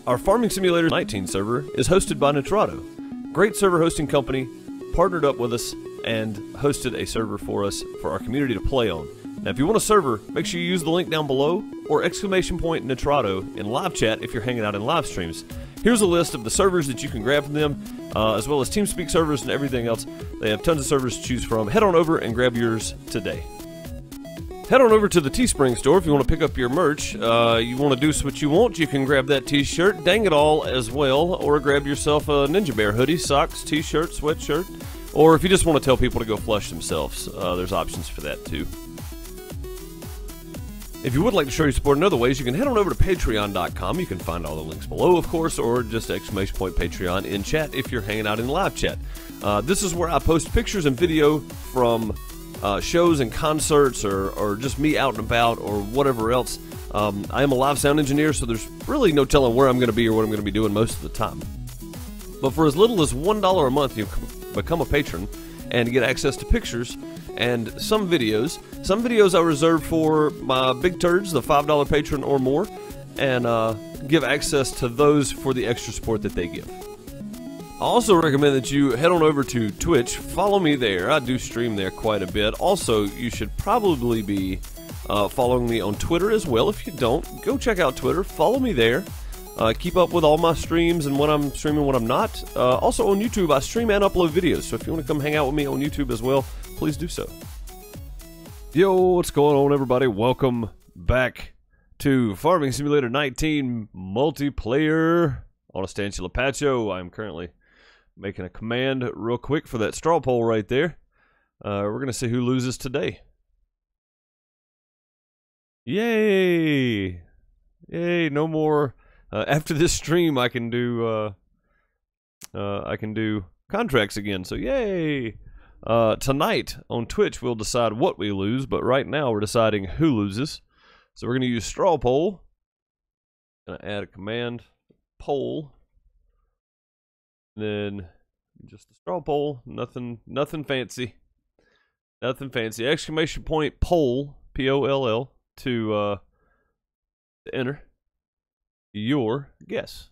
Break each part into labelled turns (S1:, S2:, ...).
S1: Our Farming Simulator 19 server is hosted by Nitrado. Great server hosting company, partnered up with us and hosted a server for us for our community to play on. Now if you want a server, make sure you use the link down below or !Nitrado in live chat if you're hanging out in live streams. Here's a list of the servers that you can grab from them, as well as TeamSpeak servers and everything else. They have tons of servers to choose from. Head on over and grab yours today. Head on over to the Teespring store if you want to pick up your merch. You want to do what you want, you can grab that t-shirt, Dang It All as well, or grab yourself a Ninja Bear hoodie, socks, t-shirt, sweatshirt, or if you just want to tell people to go flush themselves, there's options for that too. If you would like to show your support in other ways, you can head on over to patreon.com. You can find all the links below, of course, or just ! Patreon in chat if you're hanging out in live chat. This is where I post pictures and video from shows and concerts, or just me out and about, or whatever else. I am a live sound engineer, so there's really no telling where I'm going to be or what I'm going to be doing most of the time. But for as little as $1 a month, you can become a patron and get access to pictures and some videos. Some videos I reserve for my big turds, the $5 patron or more, and give access to those for the extra support that they give. I also recommend that you head on over to Twitch, follow me there. I do stream there quite a bit. Also, you should probably be following me on Twitter as well. If you don't, go check out Twitter, follow me there. Keep up with all my streams and when I'm streaming, when I'm not. Also on YouTube, I stream and upload videos, so if you want to come hang out with me on YouTube as well, please do so. Yo, what's going on, everybody? Welcome back to Farming Simulator 19 multiplayer on Estancia Patio. I'm currently making a command real quick for that straw poll right there. We're going to see who loses today. Yay! Yay, no more. After this stream, I can do contracts again, so yay! Tonight on Twitch, we'll decide what we lose, but right now we're deciding who loses. So we're going to use straw poll. Going to add a command, poll. Then just a straw poll, nothing fancy. Nothing fancy. Exclamation point poll, P-O-L-L, to enter your guess.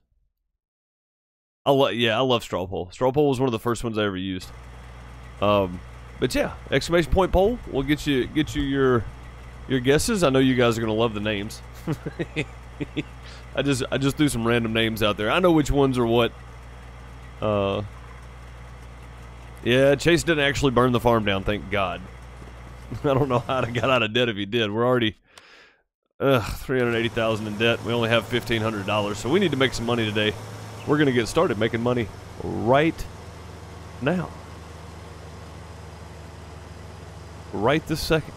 S1: I love straw poll. Straw poll was one of the first ones I ever used. But yeah, exclamation point poll will get you your guesses. I know you guys are gonna love the names. I just threw some random names out there. I know which ones are what. Yeah, Chase didn't actually burn the farm down, thank God. I don't know how I got out of debt if he did. We're already $380,000 in debt. We only have $1,500, so we need to make some money today. We're gonna get started making money right now. Right this second.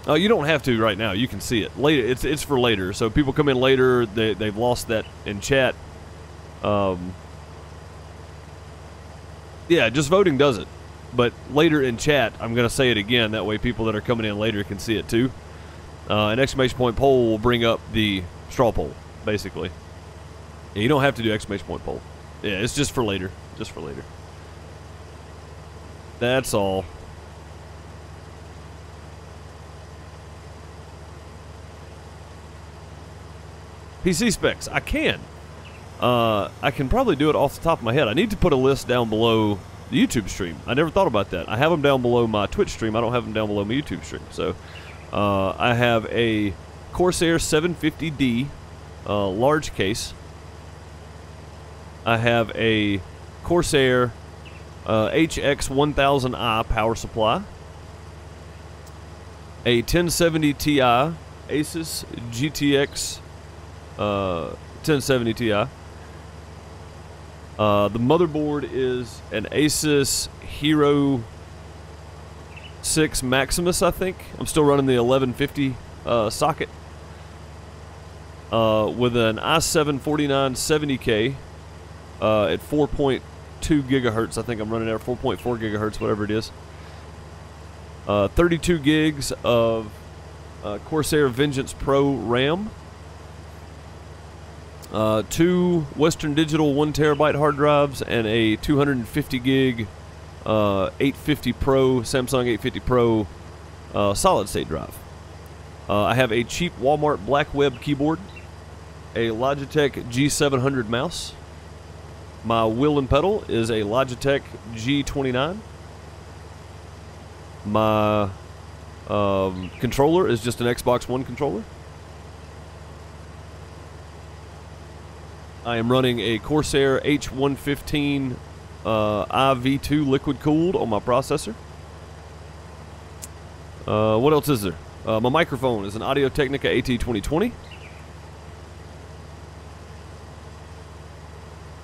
S1: Oh, you don't have to right now. You can see it later. It's for later. So people come in later. They've lost that in chat. Yeah, just voting does it. But later in chat, I'm gonna say it again. That way, people that are coming in later can see it too. An exclamation point poll will bring up the straw poll, basically. Yeah, you don't have to do exclamation point poll. Yeah, it's just for later. Just for later. That's all. PC specs. I can. I can probably do it off the top of my head. I need to put a list down below the YouTube stream. I never thought about that. I have them down below my Twitch stream. I don't have them down below my YouTube stream. So, I have a Corsair 750D large case. I have a Corsair HX1000i power supply, a 1070 Ti Asus GTX 1070 Ti. The motherboard is an Asus Hero 6 Maximus, I think. I'm still running the 1150 socket with an i7-4970K at 4.2 gigahertz. I think I'm running at 4.4 gigahertz, whatever it is. 32 gigs of Corsair Vengeance Pro RAM. 2 Western Digital 1 terabyte hard drives and a 250 gig 850 Pro, Samsung 850 Pro solid state drive. I have a cheap Walmart Blackweb keyboard, a Logitech G700 mouse. My wheel and pedal is a Logitech G29. My controller is just an Xbox One controller. I am running a Corsair H115 IV2 liquid cooled on my processor. What else is there? My microphone is an Audio Technica AT2020.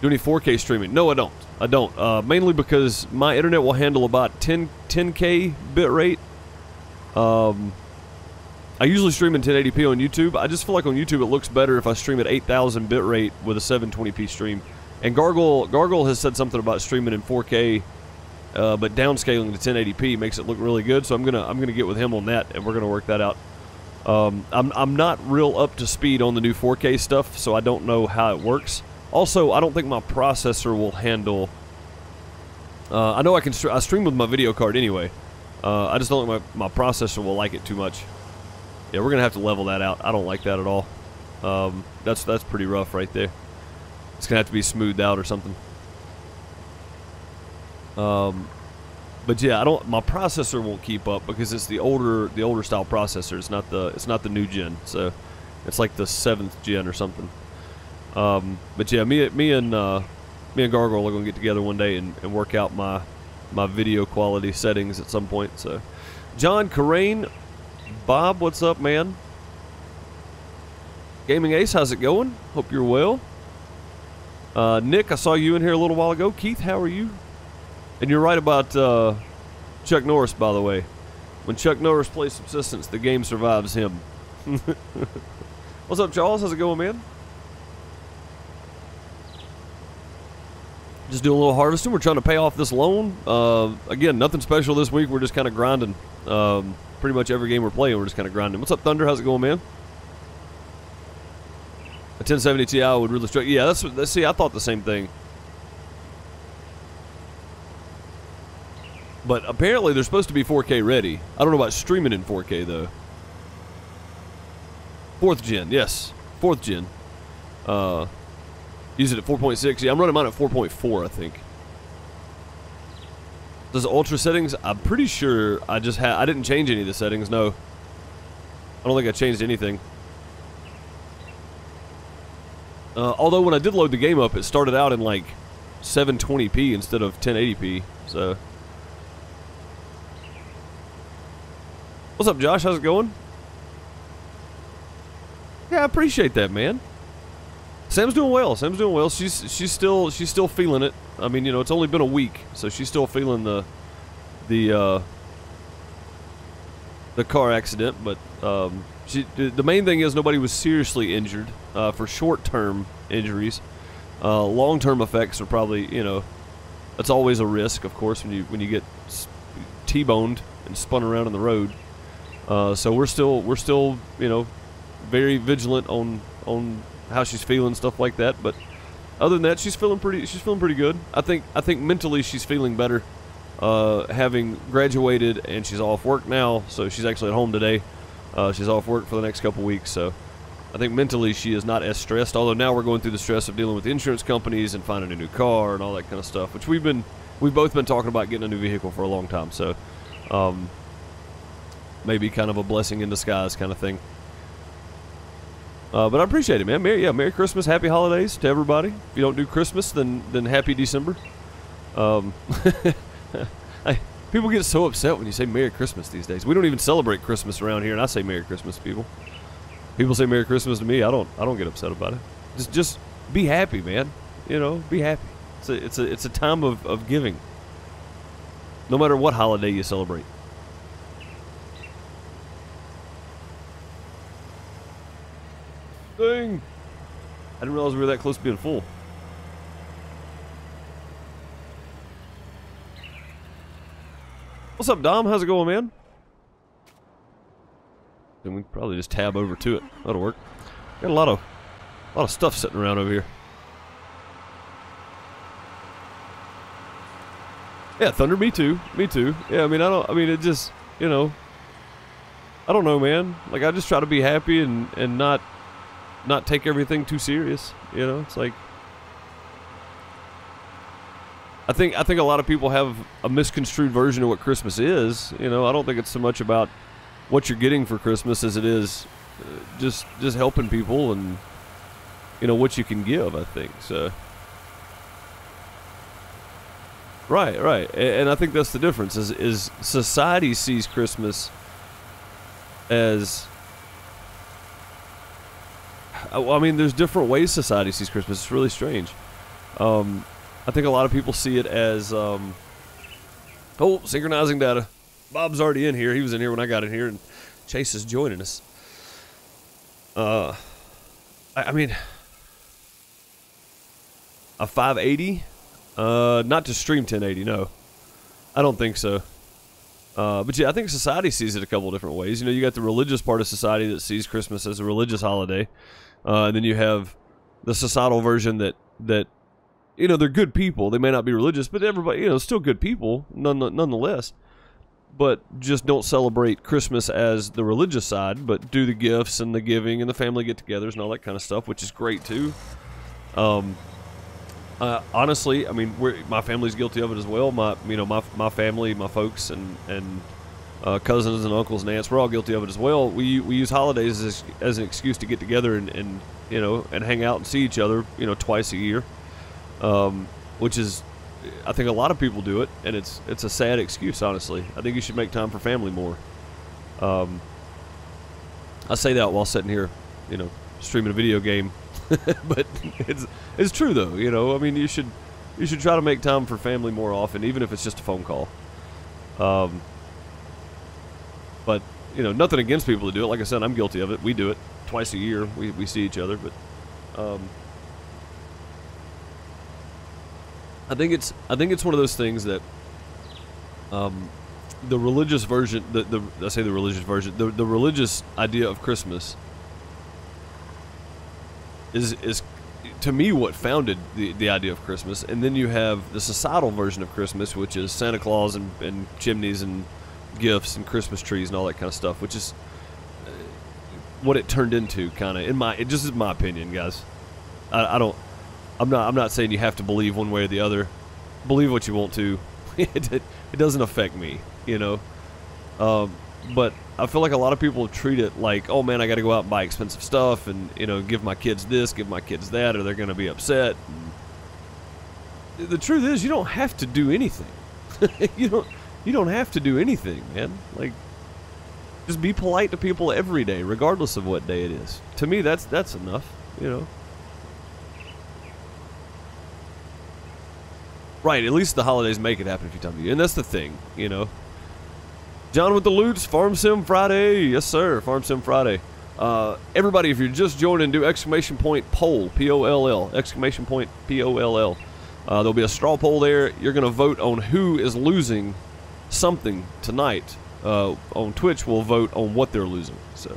S1: Do any 4K streaming? No, I don't. I don't. Mainly because my internet will handle about 10K bitrate. I usually stream in 1080p on YouTube. I just feel like on YouTube it looks better if I stream at 8,000 bitrate with a 720p stream. And Gargle has said something about streaming in 4K, but downscaling to 1080p makes it look really good. So I'm gonna get with him on that, and we're gonna work that out. I'm not real up to speed on the new 4K stuff, so I don't know how it works. Also, I don't think my processor will handle. I know I can. I stream with my video card anyway. I just don't think my processor will like it too much. Yeah, we're gonna have to level that out. I don't like that at all. That's pretty rough right there. It's gonna have to be smoothed out or something. But yeah, my processor won't keep up because it's the older style processor. It's not the new gen. So it's like the 7th gen or something. But yeah, me and Gargoyle are gonna get together one day and work out my video quality settings at some point. So, John Carrain, Bob, what's up, man? Gaming Ace, how's it going? Hope you're well. Nick, I saw you in here a little while ago. Keith, how are you? And you're right about Chuck Norris, by the way. When Chuck Norris plays Subsistence, the game survives him. What's up, Charles? How's it going, man? Just doing a little harvesting. We're trying to pay off this loan. Again, nothing special this week. We're just kind of grinding. Pretty much every game we're playing, we're just kind of grinding. What's up, Thunder? How's it going, man? A 1070 Ti would really strike. Yeah, that's see, I thought the same thing. But apparently they're supposed to be 4K ready. I don't know about streaming in 4K, though. 4th gen, yes. 4th gen. Use it at 4.6. Yeah, I'm running mine at 4.4, I think. Does Ultra settings? I'm pretty sure I didn't change any of the settings, no. I don't think I changed anything. Although when I did load the game up, it started out in like 720p instead of 1080p, so. What's up, Josh? How's it going? Yeah, I appreciate that, man. Sam's doing well. Sam's doing well. She's still feeling it. I mean, you know, it's only been a week, so she's still feeling the car accident. But the main thing is nobody was seriously injured for short-term injuries. Long-term effects are probably, you know, that's always a risk, of course, when you get T-boned and spun around on the road. So we're still, you know, very vigilant on how she's feeling, stuff like that. But other than that, she's feeling pretty good. I think mentally she's feeling better, having graduated, and she's off work now. So she's actually at home today. She's off work for the next couple weeks. So I think mentally she is not as stressed. Although now we're going through the stress of dealing with insurance companies and finding a new car and all that kind of stuff, which we've both been talking about getting a new vehicle for a long time. So maybe kind of a blessing in disguise kind of thing. But I appreciate it, man. Merry Christmas, Happy Holidays to everybody. If you don't do Christmas, then Happy December. People get so upset when you say Merry Christmas these days. We don't even celebrate Christmas around here, and I say Merry Christmas to people. People say Merry Christmas to me. I don't get upset about it. Just be happy, man. You know, be happy. It's a time of giving. No matter what holiday you celebrate. Dang. I didn't realize we were that close to being full. What's up, Dom? How's it going, man? Then we can probably just tab over to it. That'll work. Got a lot of stuff sitting around over here. Yeah, Thunder, me too. Me too. Yeah, I mean, it just, you know, I don't know, man. Like, I just try to be happy and not take everything too serious. You know, it's like I think a lot of people have a misconstrued version of what Christmas is. You know, I don't think it's so much about what you're getting for Christmas as it is just helping people and what you can give. I think so. Right, and I think that's the difference. Is society sees Christmas as I mean, there's different ways society sees Christmas. It's really strange. I think a lot of people see it as synchronizing data. Bob's already in here. He was in here when I got in here, and Chase is joining us. I mean, a 580, not to stream 1080. No, I don't think so. But yeah, I think society sees it a couple different ways. You got the religious part of society that sees Christmas as a religious holiday, and then you have the societal version that they're good people. They may not be religious, but everybody, still good people nonetheless. But just don't celebrate Christmas as the religious side, but do the gifts and the giving and the family get-togethers and all that kind of stuff, which is great too. Honestly, I mean, my family's guilty of it as well. My family, my folks, and cousins and uncles and aunts, we're all guilty of it as well. We use holidays as an excuse to get together and hang out and see each other, twice a year, which is, I think a lot of people do it, and it's a sad excuse, honestly. I think you should make time for family more. I say that while sitting here, streaming a video game. But it's true though. I mean, you should try to make time for family more often, even if it's just a phone call. But nothing against people to do it. Like I said, I'm guilty of it. We do it twice a year. We see each other, but I think it's one of those things that the religious version, the religious idea of Christmas is to me what founded the idea of Christmas. And then you have the societal version of Christmas, which is Santa Claus and chimneys and gifts and Christmas trees and all that kind of stuff, which is what it turned into, kind of. It just is my opinion, guys. I'm not saying you have to believe one way or the other. Believe what you want to. It doesn't affect me, but I feel like a lot of people treat it like, oh man, I got to go out and buy expensive stuff and give my kids this, give my kids that, or they're going to be upset. And the truth is, you don't have to do anything. you don't have to do anything, man. Like, just be polite to people every day, regardless of what day it is. To me, that's enough, Right, at least the holidays make it happen a few times a year, and that's the thing, John with the Loots, Farm Sim Friday. Yes, sir, Farm Sim Friday. Everybody, if you're just joining, do ! Poll, P-O-L-L, ! P-O-L-L. There'll be a straw poll there. You're going to vote on who is losing something tonight. On Twitch, we'll vote on what they're losing, so.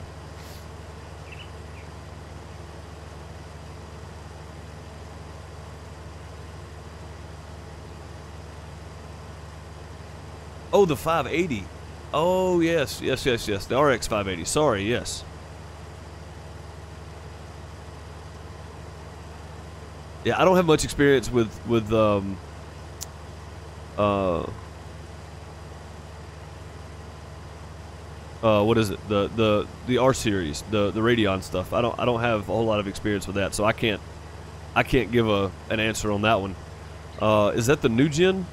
S1: Oh, the 580. Oh, yes. The RX 580. Sorry, yes. Yeah, I don't have much experience with what is it? The R series, the Radeon stuff. I don't have a whole lot of experience with that, so I can't give an answer on that one. Is that the new gen?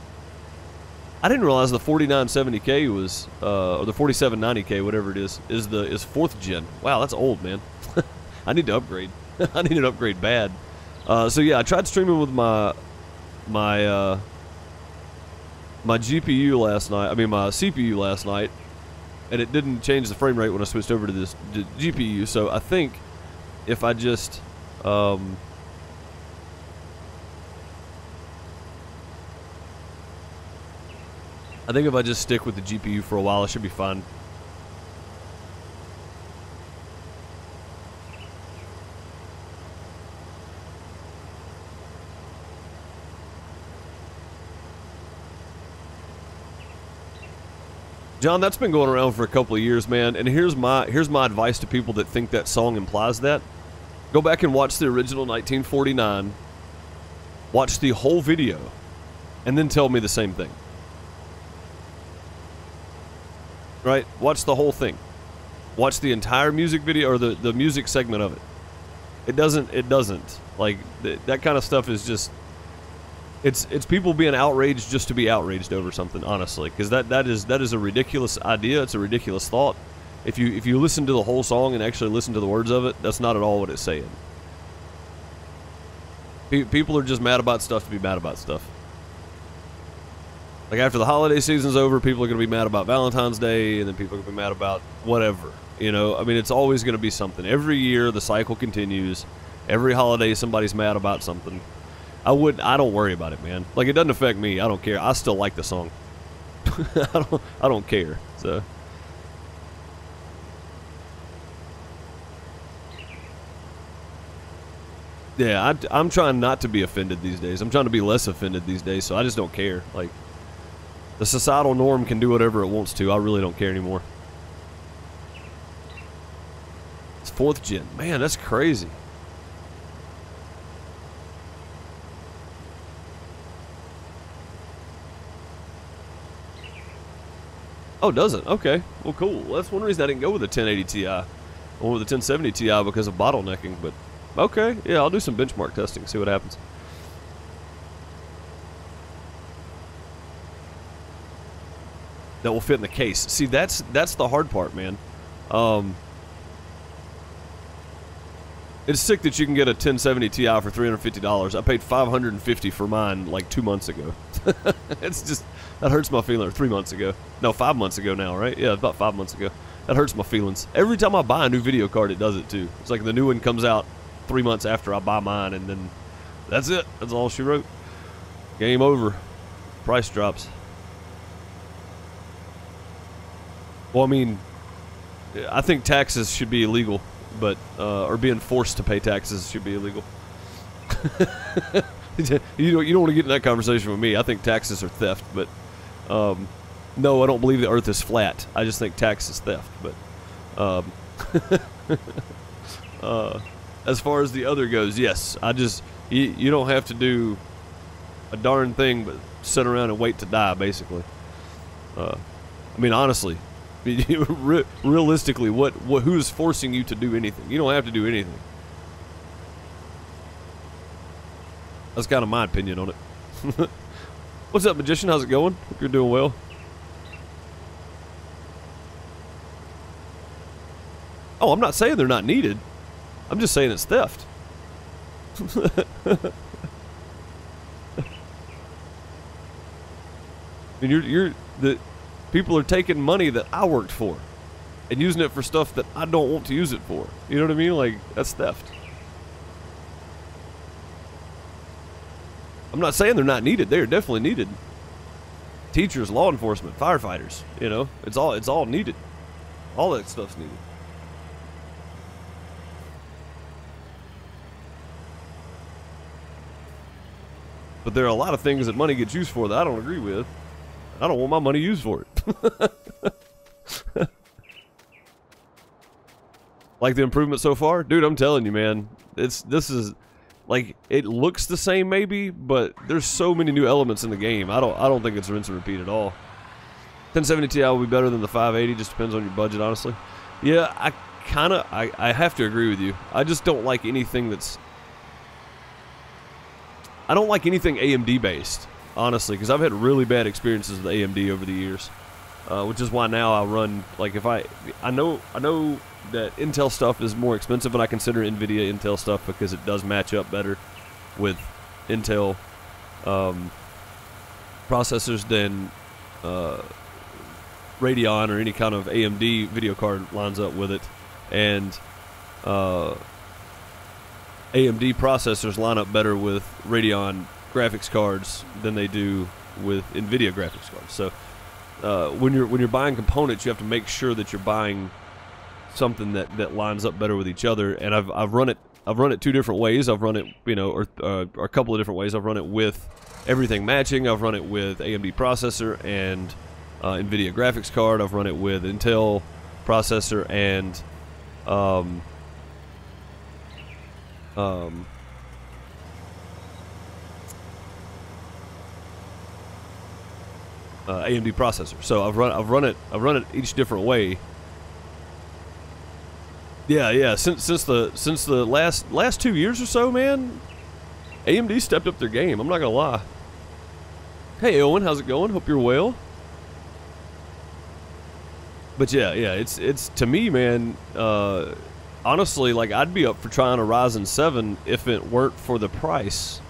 S1: I didn't realize the 4970K was, or the 4790K, whatever it is 4th gen. Wow, that's old, man. I need to upgrade. I need an upgrade bad. So yeah, I tried streaming with my GPU last night. I mean, my CPU last night, and it didn't change the frame rate when I switched over to this GPU. So I think if I just stick with the GPU for a while, I should be fine. John, that's been going around for a couple of years, man. And here's my advice to people that think that song implies that. Go back and watch the original 1949. Watch the whole video, and then tell me the same thing. Right? Watch the whole thing. Watch the entire music video, or the music segment of it. It doesn't. Like, that kind of stuff is just... It's people being outraged just to be outraged over something, honestly. Because that is a ridiculous idea. It's a ridiculous thought. If you listen to the whole song and actually listen to the words of it, that's not at all what it's saying. People are just mad about stuff to be mad about stuff. Like, after the holiday season's over, people are going to be mad about Valentine's Day, and then people are going to be mad about whatever. You know, I mean, it's always going to be something. Every year, the cycle continues. Every holiday, somebody's mad about something. I don't worry about it, man. Like, it doesn't affect me. I don't care. I still like the song. I don't care. So. Yeah, I'm trying not to be offended these days. I'm trying to be less offended these days, so I just don't care. Like, the societal norm can do whatever it wants to. I really don't care anymore. It's 4th gen. Man, that's crazy. Oh, does it? Okay. Well, cool. Well, that's one reason I didn't go with the 1080 Ti. I went with the 1070 Ti because of bottlenecking, but okay. Yeah, I'll do some benchmark testing, see what happens. That will fit in the case. See, that's the hard part, man. It's sick that you can get a 1070 Ti for $350. I paid $550 for mine like 2 months ago. It's just, that hurts my feelings. 3 months ago. No, 5 months ago now, right? Yeah, about 5 months ago. That hurts my feelings. Every time I buy a new video card, it does it too. It's like the new one comes out 3 months after I buy mine, and then that's it. That's all she wrote. Game over. Price drops. Well, I mean, I think taxes should be illegal, but or being forced to pay taxes should be illegal. You don't want to get in that conversation with me. I think taxes are theft, but no, I don't believe the Earth is flat. I just think tax is theft. But as far as the other goes, yes, you don't have to do a darn thing but sit around and wait to die, basically. I mean, honestly. Realistically, who's forcing you to do anything? You don't have to do anything. That's kind of my opinion on it. What's up, Magician? How's it going? Hope you're doing well. Oh, I'm not saying they're not needed. I'm just saying it's theft. I mean, people are taking money that I worked for and using it for stuff that I don't want to use it for. You know what I mean? Like, that's theft. I'm not saying they're not needed. They're definitely needed. Teachers, law enforcement, firefighters, you know, it's all needed. All that stuff's needed. But there are a lot of things that money gets used for that I don't agree with. I don't want my money used for it. Like the improvement so far? Dude, I'm telling you, man. This is like, it looks the same maybe, but there's so many new elements in the game. I don't think it's rinse and repeat at all. 1070 Ti will be better than the 580, just depends on your budget, honestly. Yeah, I have to agree with you. I just don't like anything that's... I don't like anything AMD based, honestly, because I've had really bad experiences with AMD over the years, which is why now I run, like, if I know that Intel stuff is more expensive, and I consider NVIDIA Intel stuff because it does match up better with Intel processors than Radeon or any kind of AMD video card lines up with it, and AMD processors line up better with Radeon graphics cards than they do with NVIDIA graphics cards. So when you're buying components, you have to make sure that you're buying something that lines up better with each other. And I've run it two different ways. I've run it, you know, or a couple of different ways. I've run it with everything matching. I've run it with AMD processor and NVIDIA graphics card. I've run it with Intel processor and AMD processor. So I've run it each different way. Yeah. Since the last 2 years or so, man, AMD stepped up their game. I'm not gonna lie. Hey Owen, how's it going? Hope you're well. But yeah, it's to me, man. Honestly, like, I'd be up for trying a Ryzen 7 if it weren't for the price.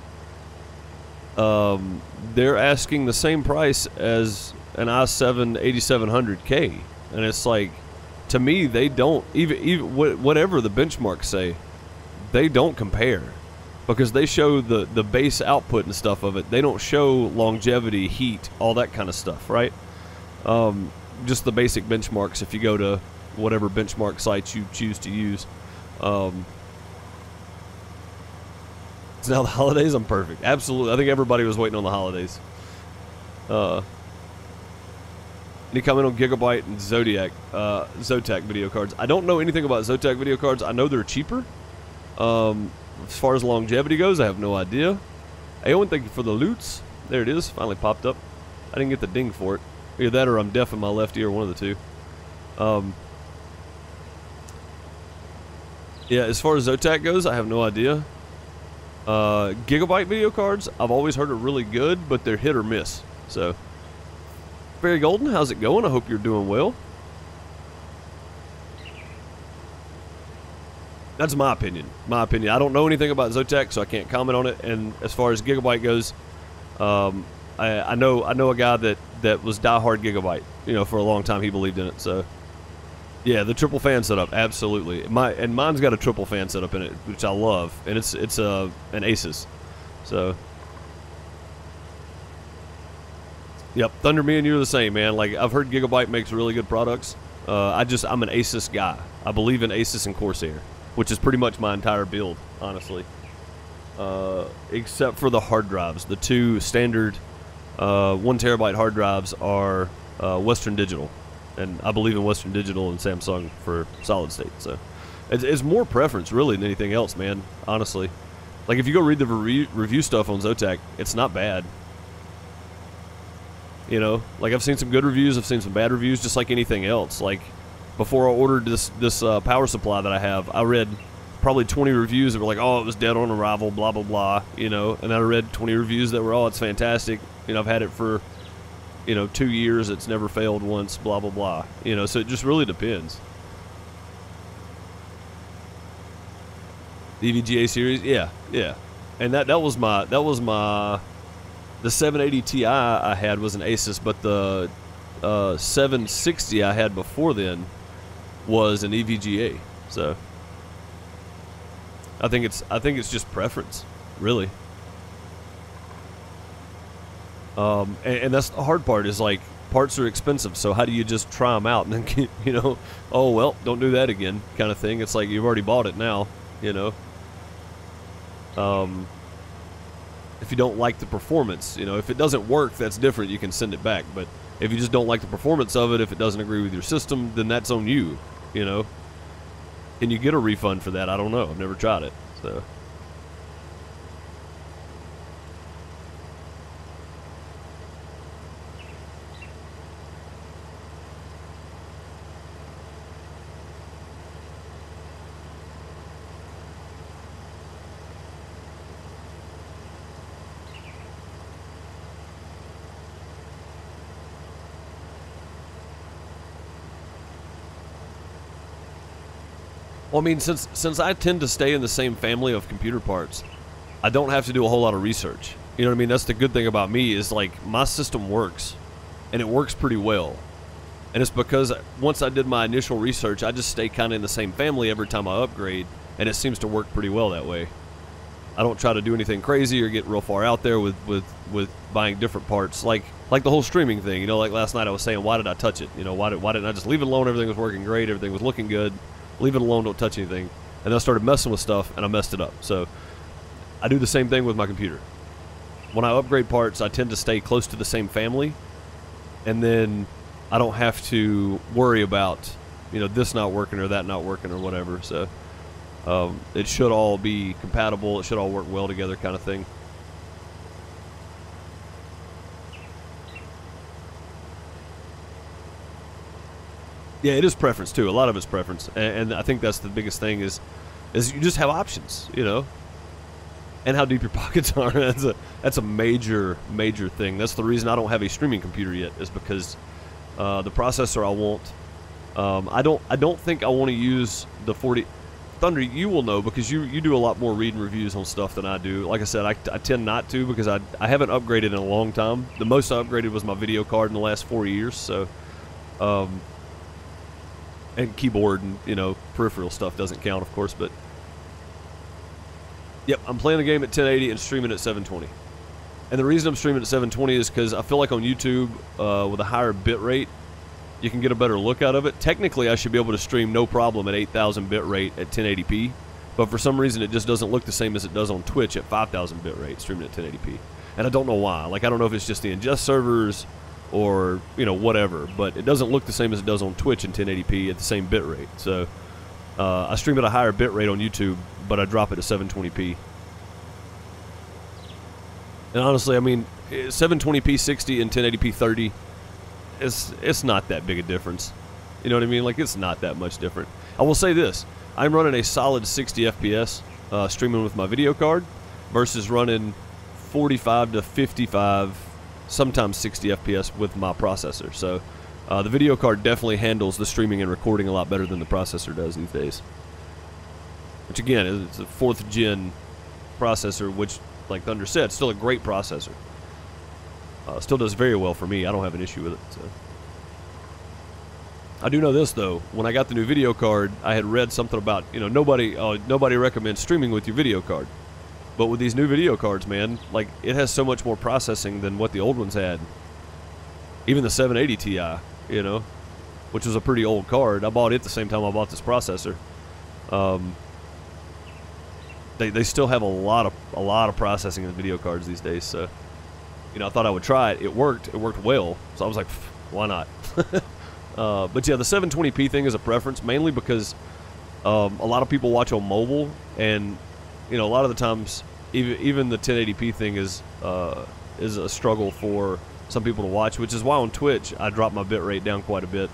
S1: They're asking the same price as an i7 8700K, and it's like, to me, they don't even whatever the benchmarks say, they don't compare, because they show the base output and stuff of it. They don't show longevity, heat, all that kind of stuff, right? Just the basic benchmarks if you go to whatever benchmark sites you choose to use. So now the holidays, I'm perfect. Absolutely. I think everybody was waiting on the holidays. Any comment on Gigabyte and Zotac video cards? I don't know anything about Zotac video cards. I know they're cheaper. As far as longevity goes, I have no idea. Hey, Owen, thank you for the loots. There it is. Finally popped up. I didn't get the ding for it. Either that or I'm deaf in my left ear, one of the two. Yeah, as far as Zotac goes, I have no idea. Gigabyte video cards, I've always heard are really good, but they're hit or miss. So, Barry Golden, how's it going? I hope you're doing well. That's my opinion. My opinion. I don't know anything about Zotac, so I can't comment on it. And as far as Gigabyte goes, I know a guy that was diehard Gigabyte. You know, for a long time he believed in it. So, yeah, the triple fan setup, absolutely. Mine's got a triple fan setup in it, which I love, and it's an Asus. So, yep, Thunder, me and you are the same, man. Like, I've heard Gigabyte makes really good products. I'm an Asus guy. I believe in Asus and Corsair, which is pretty much my entire build, honestly. Except for the hard drives. The two standard 1 terabyte hard drives are Western Digital. And I believe in Western Digital and Samsung for solid state. So it's more preference, really, than anything else, man, honestly. Like, if you go read the review stuff on Zotac, it's not bad. You know, like, I've seen some good reviews, I've seen some bad reviews, just like anything else. Like, before I ordered this power supply that I have, I read probably 20 reviews that were like, oh, it was dead on arrival, blah, blah, blah, you know. And then I read 20 reviews that were, oh, it's fantastic. You know, I've had it for, 2 years, it's never failed once, blah, blah, blah. You know, so it just really depends. The EVGA series, yeah. And that was my, the 780 Ti I had was an Asus, but the 760 I had before then was an EVGA. So I think it's just preference, really. And that's the hard part, is like, parts are expensive, so how do you just try them out and then, oh, well, don't do that again kind of thing. It's like, you've already bought it now, If you don't like the performance, if it doesn't work, that's different, you can send it back. But if you just don't like the performance of it, if it doesn't agree with your system, then that's on you, Can you get a refund for that? I don't know. I've never tried it, so... Well, I mean, since I tend to stay in the same family of computer parts, I don't have to do a whole lot of research. You know what I mean? That's the good thing about me, is like, my system works, and it works pretty well. And it's because once I did my initial research, I just stay kind of in the same family every time I upgrade, and it seems to work pretty well that way. I don't try to do anything crazy or get real far out there with buying different parts, like the whole streaming thing. Like last night I was saying, why did I touch it? Why didn't I just leave it alone? Everything was working great, everything was looking good. Leave it alone, don't touch anything. And then I started messing with stuff, and I messed it up. So I do the same thing with my computer. When I upgrade parts, I tend to stay close to the same family. And then I don't have to worry about, this not working or that not working or whatever. So it should all be compatible. It should all work well together, kind of thing. Yeah, it is preference too. A lot of it's preference, and I think that's the biggest thing is you just have options, and how deep your pockets are. That's a major thing. That's the reason I don't have a streaming computer yet, is because the processor I want. I don't think I want to use the 40. Thunder, you will know because you do a lot more reading reviews on stuff than I do. Like I said, I tend not to because I haven't upgraded in a long time. The most I upgraded was my video card in the last 4 years. So. And keyboard and, peripheral stuff doesn't count, of course, but... Yep, I'm playing the game at 1080 and streaming at 720. And the reason I'm streaming at 720 is because I feel like on YouTube, with a higher bit rate, you can get a better look out of it. Technically, I should be able to stream no problem at 8,000 bit rate at 1080p, but for some reason it just doesn't look the same as it does on Twitch at 5,000 bit rate, streaming at 1080p. And I don't know why. Like, I don't know if it's just the ingest servers... or whatever, but it doesn't look the same as it does on Twitch in 1080p at the same bit rate. So I stream at a higher bit rate on YouTube, but I drop it to 720p. And honestly, I mean, 720p 60 and 1080p 30 it's not that big a difference. You know what I mean? Like, it's not that much different. I will say this: I'm running a solid 60 FPS streaming with my video card versus running 45 to 55. Sometimes 60 FPS with my processor. So the video card definitely handles the streaming and recording a lot better than the processor does these days. Which again, it's a 4th gen processor, which, like Thunder said, still a great processor. Still does very well for me. I don't have an issue with it. So. I do know this though: when I got the new video card, I had read something about nobody recommends streaming with your video card. But with these new video cards, man, like, it has so much more processing than what the old ones had. Even the 780 Ti, which was a pretty old card. I bought it the same time I bought this processor. They still have a lot of processing in the video cards these days. So, I thought I would try it. It worked. It worked well. So I was like, why not? But yeah, the 720p thing is a preference, mainly because a lot of people watch on mobile, and a lot of the times, even the 1080p thing is a struggle for some people to watch, which is why on Twitch I drop my bit rate down quite a bit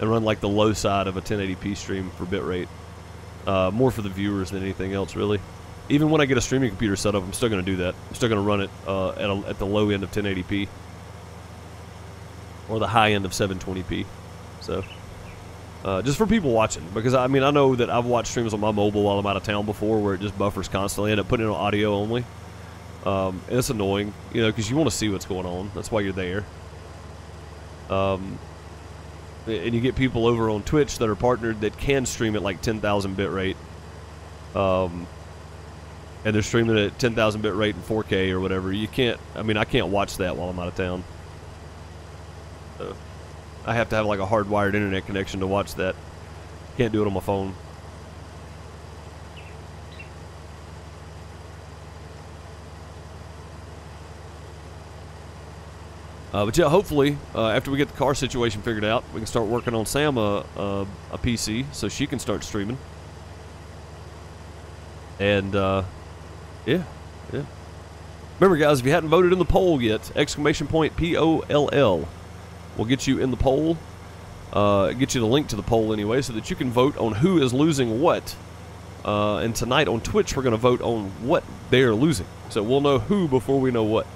S1: and run like the low side of a 1080p stream for bit rate, more for the viewers than anything else, really. Even when I get a streaming computer set up, I'm still going to do that. I'm still going to run it at the low end of 1080p or the high end of 720p. So. Just for people watching, because I mean, I know that I've watched streams on my mobile while I'm out of town before where it just buffers constantly. I end up putting it on audio only. And it's annoying, because you want to see what's going on. That's why you're there. And you get people over on Twitch that are partnered that can stream at like 10,000 bit rate. And they're streaming at 10,000 bit rate in 4K or whatever. I can't watch that while I'm out of town. So. I have to have like a hardwired internet connection to watch that. Can't do it on my phone. But yeah, hopefully, after we get the car situation figured out, we can start working on Sam a PC so she can start streaming. And, yeah. Remember, guys, if you hadn't voted in the poll yet, !POLL will get you in the poll, get you the link to the poll anyway, so that you can vote on who is losing what. And tonight on Twitch, we're going to vote on what they're losing. So we'll know who before we know what.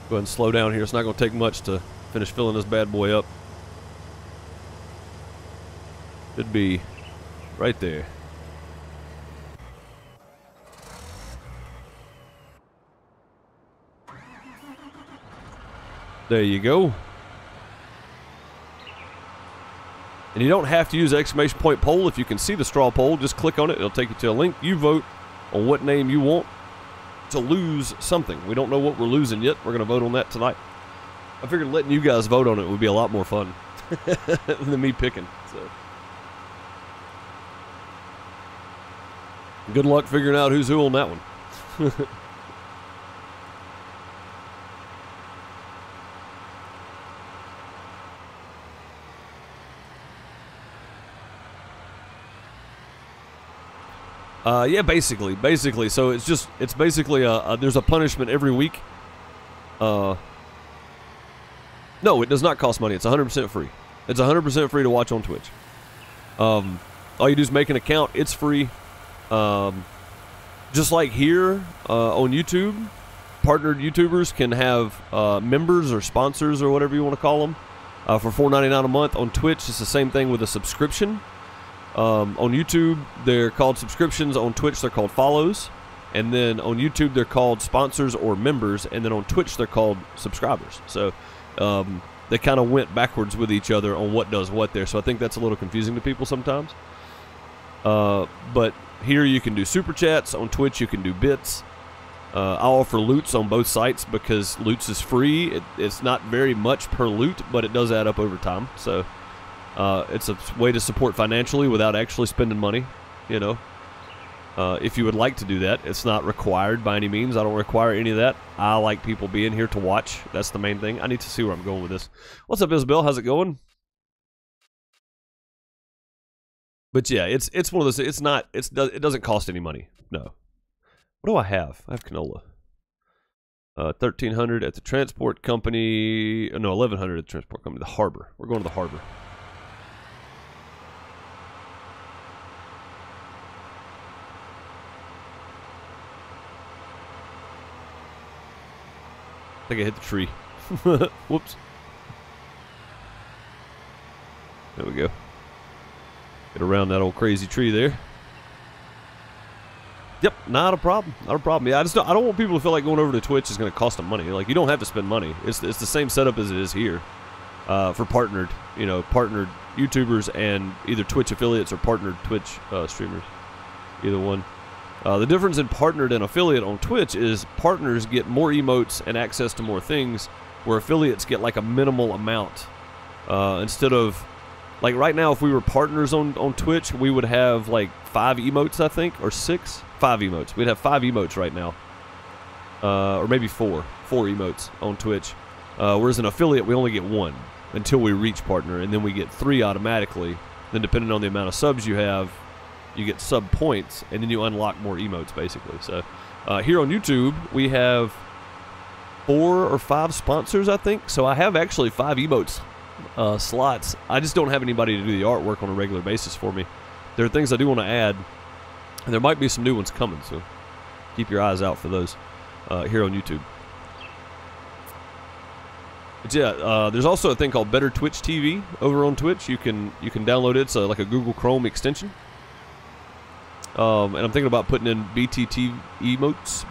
S1: Go ahead and slow down here. It's not going to take much to finish filling this bad boy up. Should be right there. There you go. And you don't have to use !poll if you can see the straw poll. Just click on it. It'll take you to a link. You vote on what name you want to lose something. We don't know what we're losing yet. We're going to vote on that tonight. I figured letting you guys vote on it would be a lot more fun than me picking. So, good luck figuring out who's who on that one. Yeah, basically. So it's basically there's a punishment every week. No, it does not cost money. It's 100% free. It's 100% free to watch on Twitch. All you do is make an account. It's free. Just like here on YouTube, partnered YouTubers can have members or sponsors or whatever you want to call them for $4.99 a month. On Twitch, it's the same thing with a subscription. On YouTube, they're called subscriptions. On Twitch, they're called follows. And then on YouTube, they're called sponsors or members. And then on Twitch, they're called subscribers. So they kind of went backwards with each other on what does what there. So I think that's a little confusing to people sometimes. But here you can do super chats. On Twitch, you can do bits. I offer loots on both sites because loots is free. It's not very much per loot, but it does add up over time. So it's a way to support financially without actually spending money, you know. If you would like to do that, it's not required by any means. I don't require any of that. I like people being here to watch. That's the main thing. I need to see where I'm going with this. What's up, Isabel? How's it going? But yeah, it's one of those. It doesn't cost any money. No. What do I have? I have canola. 1,300 at the transport company. No, 1,100 at the transport company. The harbor. We're going to the harbor. I think I hit the tree. Whoops. There we go. Get around that old crazy tree there. Yep, not a problem. Not a problem. Yeah, I don't want people to feel like going over to Twitch is going to cost them money. Like, you don't have to spend money. It's the same setup as it is here for partnered YouTubers and either Twitch affiliates or partnered Twitch streamers. Either one. The difference in partnered and affiliate on Twitch is partners get more emotes and access to more things, where affiliates get like a minimal amount. Instead of, like right now, if we were partners on Twitch, we would have like 5 emotes, I think, or 6? 5 emotes. We'd have 5 emotes right now. Or maybe 4 emotes on Twitch. Whereas an affiliate, we only get 1 until we reach partner, and then we get 3 automatically. Then depending on the amount of subs you have, you get sub points, and then you unlock more emotes, basically. So here on YouTube, we have 4 or 5 sponsors, I think. So I have actually 5 emotes slots. I just don't have anybody to do the artwork on a regular basis for me. There are things I do want to add, and there might be some new ones coming, so keep your eyes out for those here on YouTube. But yeah, there's also a thing called Better Twitch TV over on Twitch. You can download it. It's like a Google Chrome extension. And I'm thinking about putting in BTTV emotes.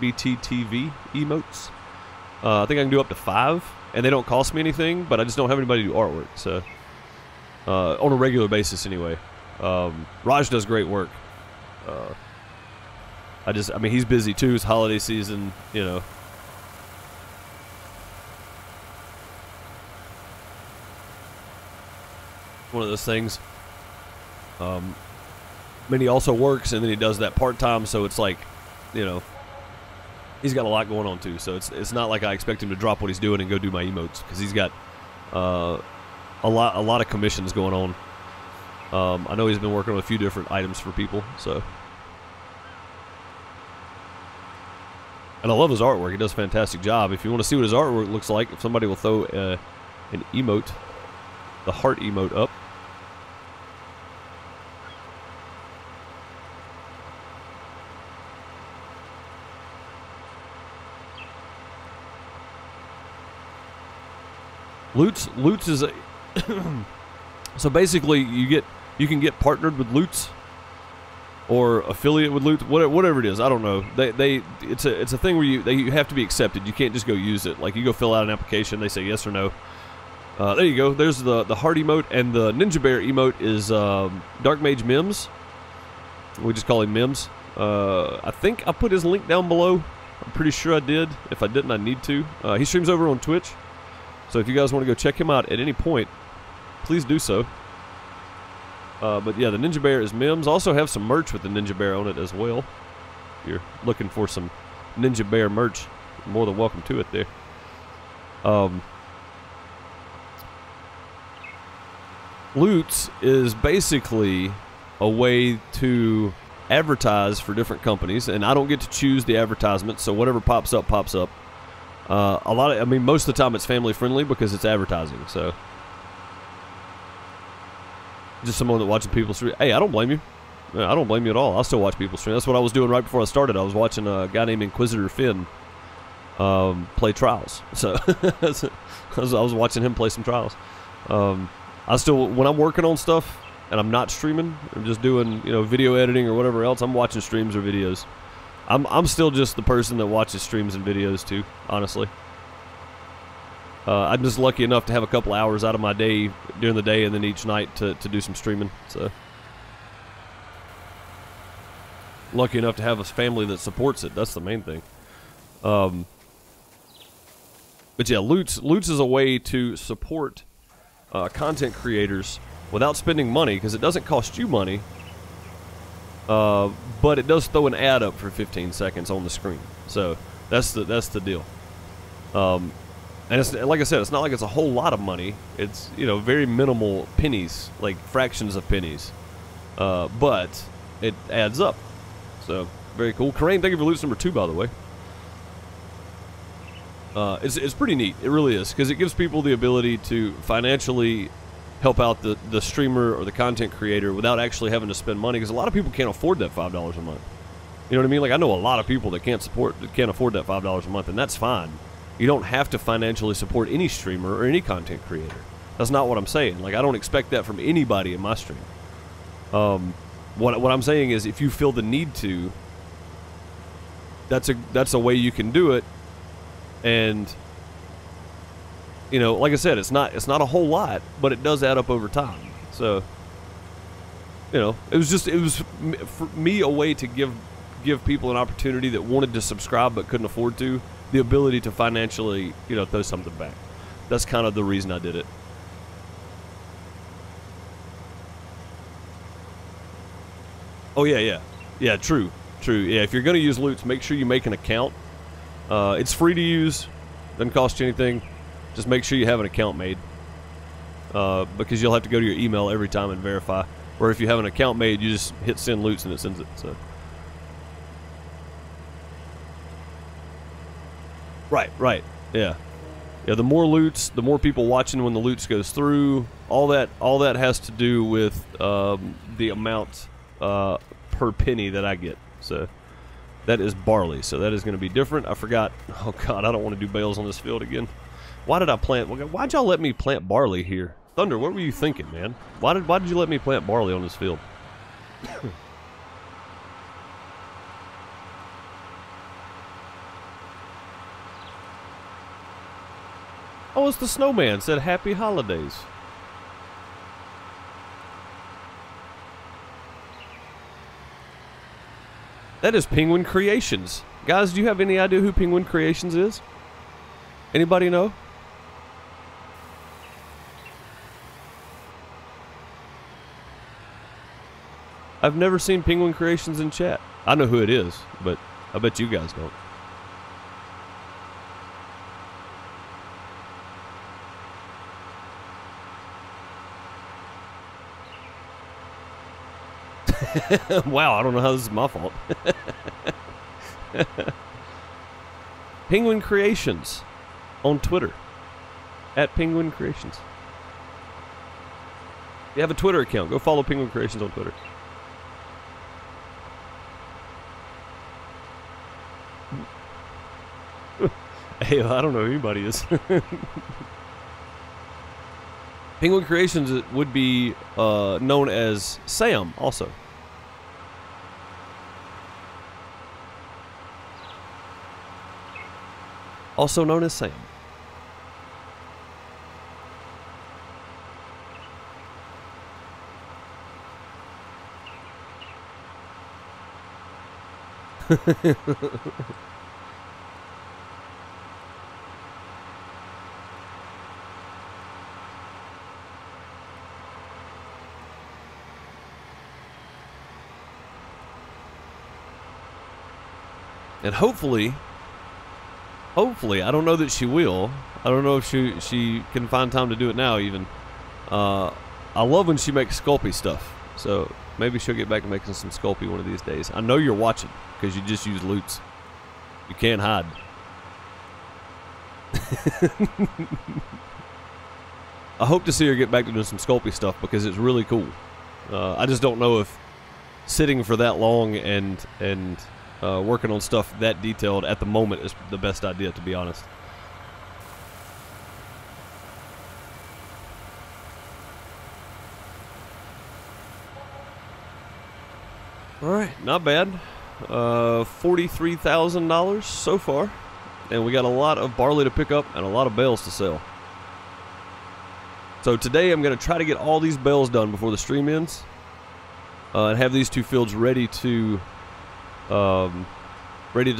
S1: I think I can do up to 5, and they don't cost me anything, but I just don't have anybody to do artwork, so on a regular basis anyway. Raj does great work. I mean, he's busy too. It's holiday season, you know. One of those things. He also works, and then he does that part-time, so it's like, you know, he's got a lot going on too. So it's not like I expect him to drop what he's doing and go do my emotes, because he's got a lot of commissions going on. I know he's been working on a few different items for people, so. And I love his artwork. He does a fantastic job. If you want to see what his artwork looks like, if somebody will throw an emote, the heart emote up. Loots is a so basically you can get partnered with Loots or affiliate with Loots, whatever it is. I don't know. It's a thing where you have to be accepted. You can't just go use it. Like, you go fill out an application, they say yes or no. There you go. There's the heart emote, and the Ninja Bear emote is Dark Mage Mims. We just call him Mims. I think I put his link down below. I'm pretty sure I did. If I didn't, I need to. He streams over on Twitch. So if you guys want to go check him out at any point, please do so. But yeah, the Ninja Bear is Mims. Also have some merch with the Ninja Bear on it as well. If you're looking for some Ninja Bear merch, you're more than welcome to it there. Loots is basically a way to advertise for different companies, and I don't get to choose the advertisement, so whatever pops up, pops up. Most of the time it's family friendly because it's advertising, so. Just someone that watches people stream. Hey, I don't blame you. I don't blame you at all. I'll still watch people stream. That's what I was doing right before I started. I was watching a guy named Inquisitor Finn play Trials. So I was watching him play some Trials. I still, when I'm working on stuff and I'm not streaming, I'm just doing, video editing or whatever else, I'm watching streams or videos. I'm still just the person that watches streams and videos too, honestly. I'm just lucky enough to have a couple hours out of my day during the day and then each night to do some streaming. So lucky enough to have a family that supports it. That's the main thing. But yeah, Loots is a way to support content creators without spending money, because it doesn't cost you money, but it does throw an ad up for 15 seconds on the screen. So that's the deal. And it's, like I said, it's not like it's a whole lot of money. It's, very minimal pennies, like fractions of pennies. But it adds up. So, very cool. Karain, thank you for Loots number 2, by the way. It's pretty neat. It really is, because it gives people the ability to financially help out the streamer or the content creator without actually having to spend money, because a lot of people can't afford that $5 a month. You know what I mean? Like, I know a lot of people that can't afford that $5 a month, and that's fine. You don't have to financially support any streamer or any content creator. That's not what I'm saying. Like, I don't expect that from anybody in my stream. What I'm saying is, if you feel the need to, that's a way you can do it. And like I said, it's not a whole lot, but it does add up over time. So it was for me a way to give people an opportunity that wanted to subscribe but couldn't afford to, the ability to financially, throw something back. That's kind of the reason I did it. Oh yeah, true. Yeah, if you're gonna use Loots, make sure you make an account. It's free to use, doesn't cost you anything. Just make sure you have an account made, because you'll have to go to your email every time and verify. Or if you have an account made, you just hit send Loots and it sends it. So. Right, yeah. The more Loots, the more people watching when the Loots goes through. All that has to do with the amount per penny that I get. So that is barley, so that is going to be different. I forgot. Oh God, I don't want to do bales on this field again. Why did I plant? Why'd y'all let me plant barley here? Thunder, what were you thinking, man? Why did you let me plant barley on this field? Oh, it's the snowman. Said happy holidays. That is Penguin Creations. Guys, do you have any idea who Penguin Creations is? Anybody know? I've never seen Penguin Creations in chat. I know who it is, but I bet you guys don't. Wow, I don't know how this is my fault. Penguin Creations on Twitter. @ Penguin Creations. You have a Twitter account. Go follow Penguin Creations on Twitter. Hey, I don't know who anybody is. Penguin Creations would be known as Sam also. Also known as Sam. And hopefully, I don't know that she will. I don't know if she can find time to do it now even. I love when she makes Sculpey stuff. So Maybe she'll get back to making some Sculpey one of these days. I know you're watching because you just use loots. You can't hide. I hope to see her get back to doing some Sculpey stuff because it's really cool. I just don't know if sitting for that long and working on stuff that detailed at the moment is the best idea, to be honest. Alright, not bad. $43,000 so far. And we got a lot of barley to pick up and a lot of bales to sell. So today I'm going to try to get all these bales done before the stream ends. And have these 2 fields ready to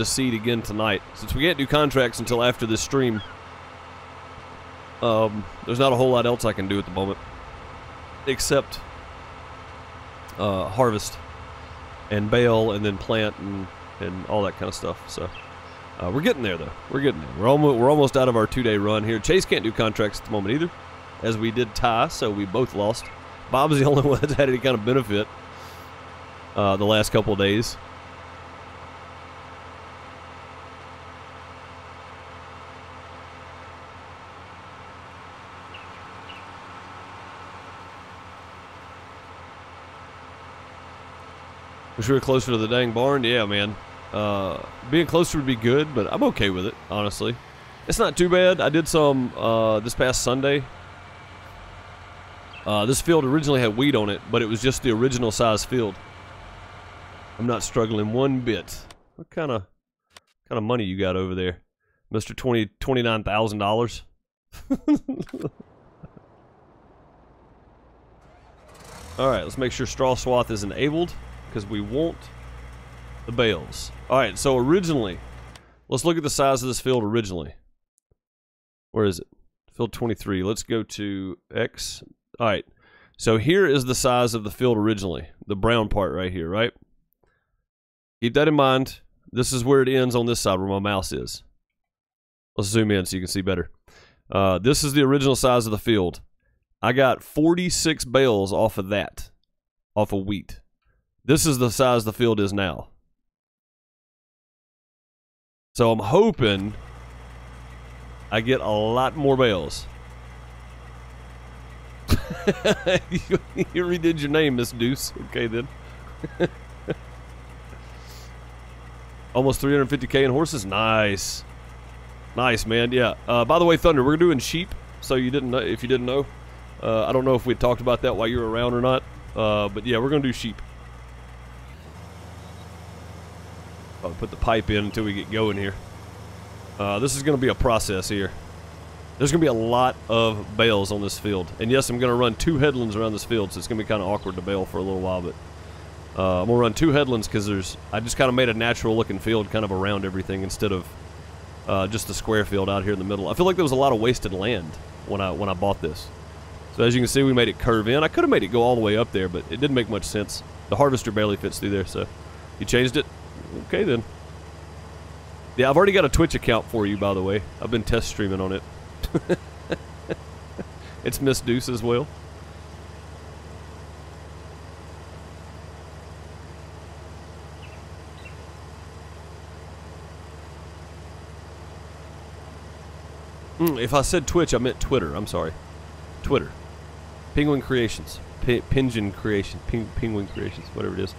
S1: seed again tonight. Since we can't do contracts until after this stream, there's not a whole lot else I can do at the moment. Except harvest and bale and then plant and all that kind of stuff. So we're getting there though. We're getting there. We're almost out of our 2-day run here. Chase can't do contracts at the moment either, as we did Ty, so we both lost. Bob's the only one that's had any kind of benefit the last couple of days. Wish we were closer to the dang barn. Yeah, man. Being closer would be good, but I'm okay with it, honestly. It's not too bad. I did some this past Sunday. This field originally had wheat on it, but it was just the original size field. I'm not struggling one bit. What kind of money you got over there, Mr. $29,000? All right, let's make sure straw swath is enabled because we want the bales. All right, so originally, let's look at the size of this field originally. Where is it? Field 23. Let's go to X. All right, so here is the size of the field originally, the brown part right here, right? Keep that in mind. This is where it ends on this side where my mouse is. Let's zoom in so you can see better. This is the original size of the field. I got 46 bales off of that, off of wheat. This is the size the field is now. So I'm hoping I get a lot more bales. You redid your name, Miss Deuce. Okay, then. Almost 350K in horses. Nice. Nice, man. Yeah. By the way, Thunder, we're doing sheep. So you didn't know, if you didn't know. I don't know if we talked about that while you were around or not. But yeah, we're going to do sheep. I'll put the pipe in until we get going here. This is going to be a process here. There's going to be a lot of bales on this field. And yes, I'm going to run 2 headlands around this field, so it's going to be kind of awkward to bale for a little while. But I'm going to run 2 headlands because I just kind of made a natural looking field kind of around everything instead of just the square field out here in the middle. I feel like there was a lot of wasted land when I bought this. So as you can see, we made it curve in. I could have made it go all the way up there, but it didn't make much sense. The harvester barely fits through there, so you changed it? Okay, then. Yeah, I've already got a Twitch account for you, by the way. I've been test streaming on it. It's Miss Deuce as well. If I said Twitch, I meant Twitter. I'm sorry. Twitter. Penguin Creations. Penguin Creations. Penguin Creations. Whatever it is.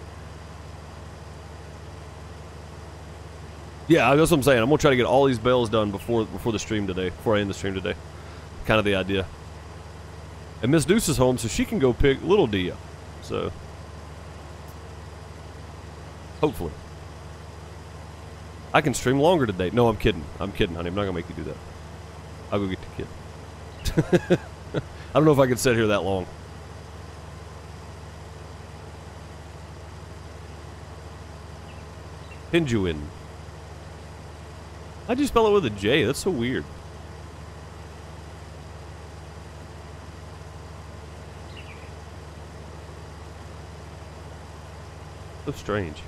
S1: Yeah, that's what I'm saying. I'm going to try to get all these bales done before the stream today. Before I end the stream today. Kind of the idea. And Miss Deuce is home, so she can go pick Little D up. So. Hopefully. I can stream longer today. No, I'm kidding. I'm kidding, honey. I'm not going to make you do that. I'll go get the kid. I don't know if I could sit here that long. Pinjuin. How'd you spell it with a J? That's so weird. So strange.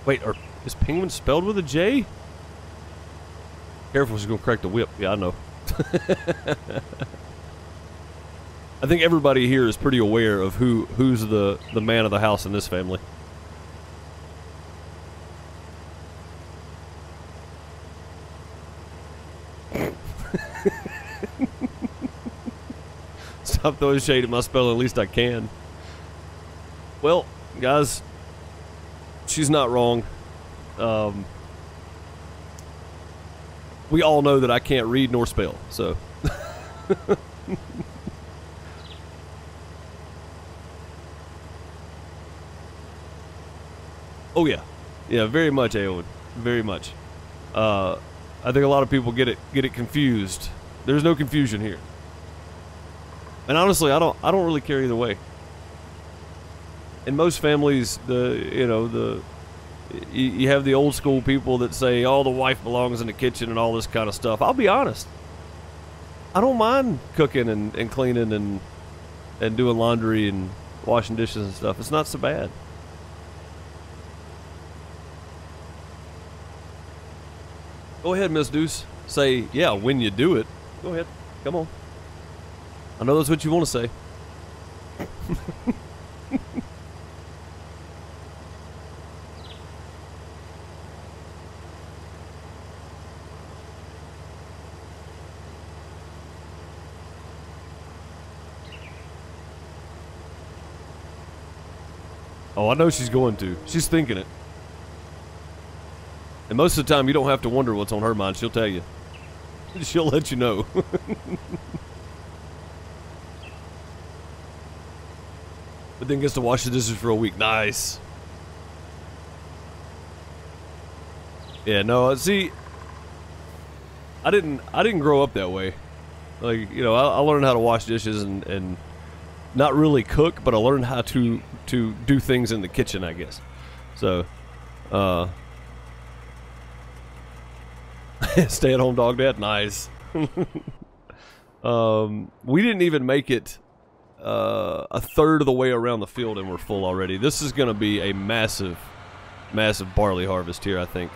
S1: Wait, is penguin spelled with a J? Careful, she's gonna crack the whip. Yeah, I know. I think everybody here is pretty aware of who's the man of the house in this family. Stop throwing shade at my spelling, at least I can. Well, guys, she's not wrong. We all know that I can't read nor spell, so. Oh yeah, yeah, very much, Aowen, very much. I think a lot of people get it confused. There's no confusion here, and honestly, I don't really care either way. In most families, you have the old school people that say, "Oh, the wife belongs in the kitchen" and all this kind of stuff. I'll be honest, I don't mind cooking and cleaning and doing laundry and washing dishes and stuff. It's not so bad. Go ahead, Miss Deuce. Say, yeah, when you do it. Go ahead. Come on. I know that's what you want to say. Oh, I know she's going to. She's thinking it. And most of the time, you don't have to wonder what's on her mind. She'll tell you. She'll let you know. But then gets to wash the dishes for a week. Nice. Yeah, no, see, I didn't grow up that way. Like, you know, I learned how to wash dishes and not really cook, but I learned how to do things in the kitchen, I guess. So, stay-at-home dog dad, nice. We didn't even make it a third of the way around the field, and we're full already. This is going to be a massive, massive barley harvest here, I think.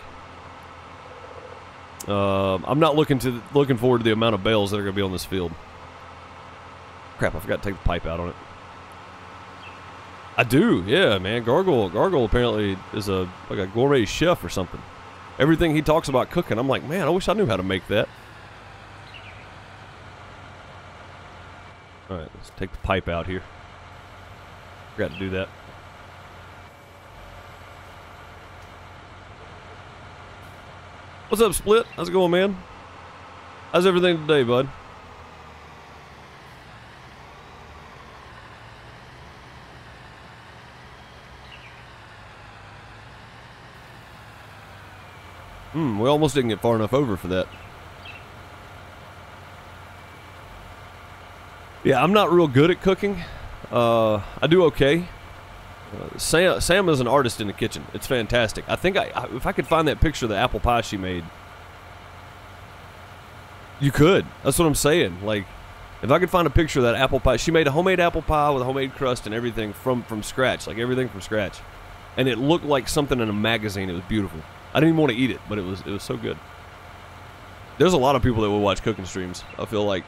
S1: I'm not looking forward to the amount of bales that are going to be on this field. Crap, I forgot to take the pipe out on it. I do, yeah, man. Gargle apparently is like a gourmet chef or something. Everything he talks about cooking, I'm like, man, I wish I knew how to make that. All right, let's take the pipe out here. Forgot to do that. What's up, Split? How's it going, man? How's everything today, bud? We almost didn't get far enough over for that. Yeah, I'm not real good at cooking. I do okay. Sam is an artist in the kitchen. It's fantastic. I think if I could find that picture of the apple pie she made. You could. That's what I'm saying. Like, if I could find a picture of that apple pie. She made a homemade apple pie with a homemade crust and everything from scratch. Like, everything from scratch. And it looked like something in a magazine. It was beautiful. I didn't even want to eat it, but it was so good. There's a lot of people that will watch cooking streams, I feel like.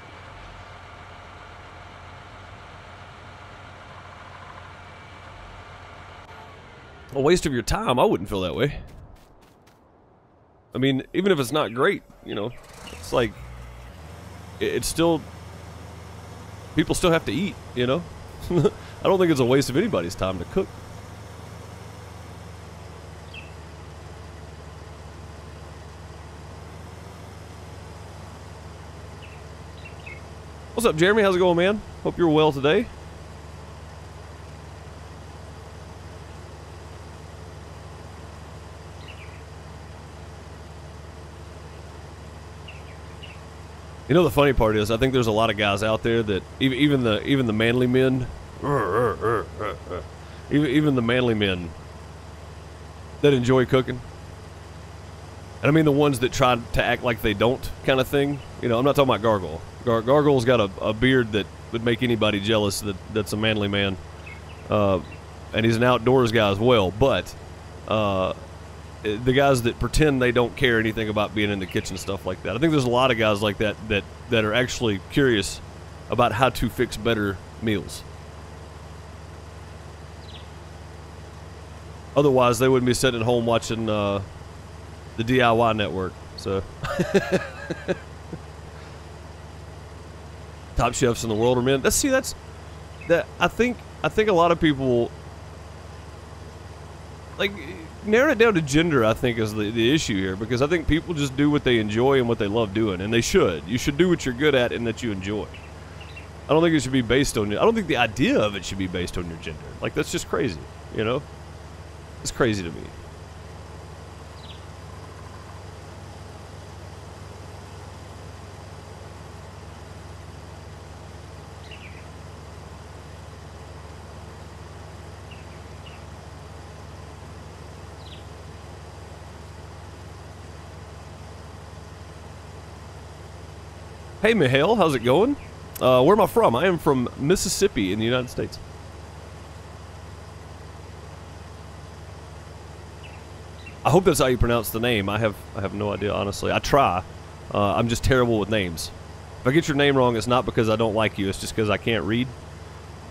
S1: A waste of your time? I wouldn't feel that way. I mean, even if it's not great, you know, it's like, it's still, people still have to eat, you know? I don't think it's a waste of anybody's time to cook. What's up, Jeremy? How's it going, man? Hope you're well today. You know, the funny part is, I think there's a lot of guys out there that even the manly men, even the manly men that enjoy cooking. And I mean the ones that try to act like they don't, kind of thing. You know, I'm not talking about Gargle. Gargle's got a beard that would make anybody jealous that's a manly man. And he's an outdoors guy as well. But the guys that pretend they don't care anything about being in the kitchen, stuff like that. I think there's a lot of guys like that are actually curious about how to fix better meals. Otherwise, they wouldn't be sitting at home watching the DIY network. So, top chefs in the world are men. That's that. I think a lot of people like narrow it down to gender. I think is the issue here, because I think people just do what they enjoy and what they love doing, and they should. You should do what you're good at and that you enjoy. I don't think it should be based on. I don't think the idea of it should be based on your gender. Like, that's just crazy. You know, it's crazy to me. Hey, Mihail, how's it going? Where am I from? I am from Mississippi in the United States. I hope that's how you pronounce the name. I have no idea, honestly. I try. I'm just terrible with names. If I get your name wrong, it's not because I don't like you. It's just because I can't read.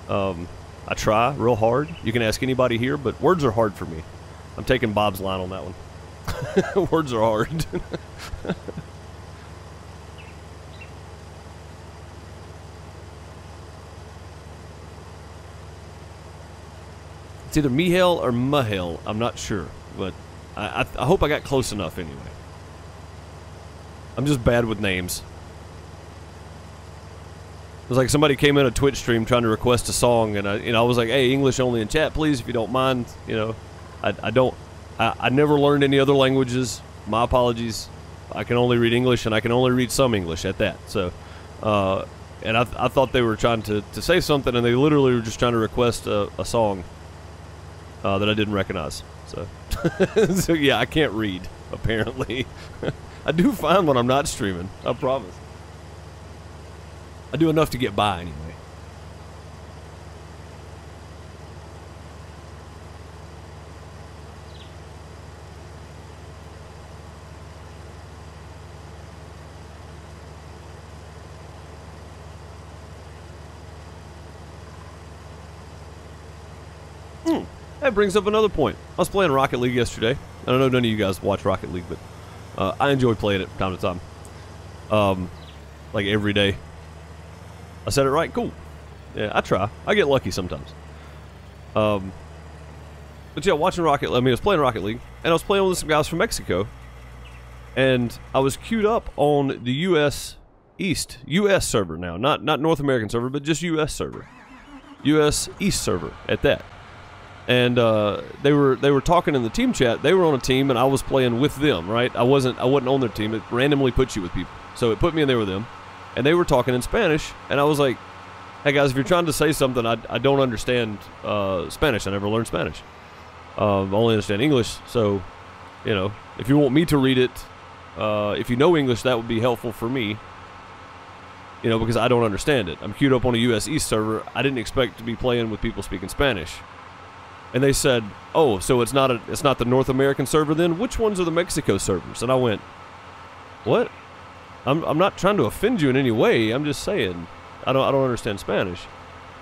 S1: I try real hard. You can ask anybody here, but words are hard for me. I'm taking Bob's line on that one. Words are hard. It's either Mihail or Mihail. I'm not sure, but I hope I got close enough anyway. I'm just bad with names. It was like somebody came in a Twitch stream trying to request a song, and I was like, "Hey, English only in chat, please, if you don't mind." You know, I never learned any other languages. My apologies. I can only read English, and I can only read some English at that. So, and I thought they were trying to say something, and they literally were just trying to request a song that I didn't recognize. So, so yeah, I can't read, apparently. I do fine when I'm not streaming, I promise. I do enough to get by anyway. That brings up another point. I was playing Rocket League yesterday. I don't know if none of you guys watch Rocket League, but I enjoy playing it from time to time. Like every day. I said it right? Cool. Yeah, I try. I get lucky sometimes. But yeah, watching Rocket League, I was playing Rocket League, and I was playing with some guys from Mexico, and I was queued up on the US East, US server now. Not North American server, but just US server. US East server at that. And they were talking in the team chat. They were on a team, and I was playing with them. Right? I wasn't on their team. It randomly puts you with people, so it put me in there with them, and they were talking in Spanish. And I was like, "Hey guys, if you're trying to say something, I don't understand Spanish. I never learned Spanish. I only understand English. So, you know, if you want me to read it, if you know English, that would be helpful for me. You know, because I don't understand it. I'm queued up on a US East server. I didn't expect to be playing with people speaking Spanish." And they said, "Oh, so it's not the North American server then? Which ones are the Mexico servers?" And I went, "What? I'm not trying to offend you in any way. I'm just saying I don't understand Spanish.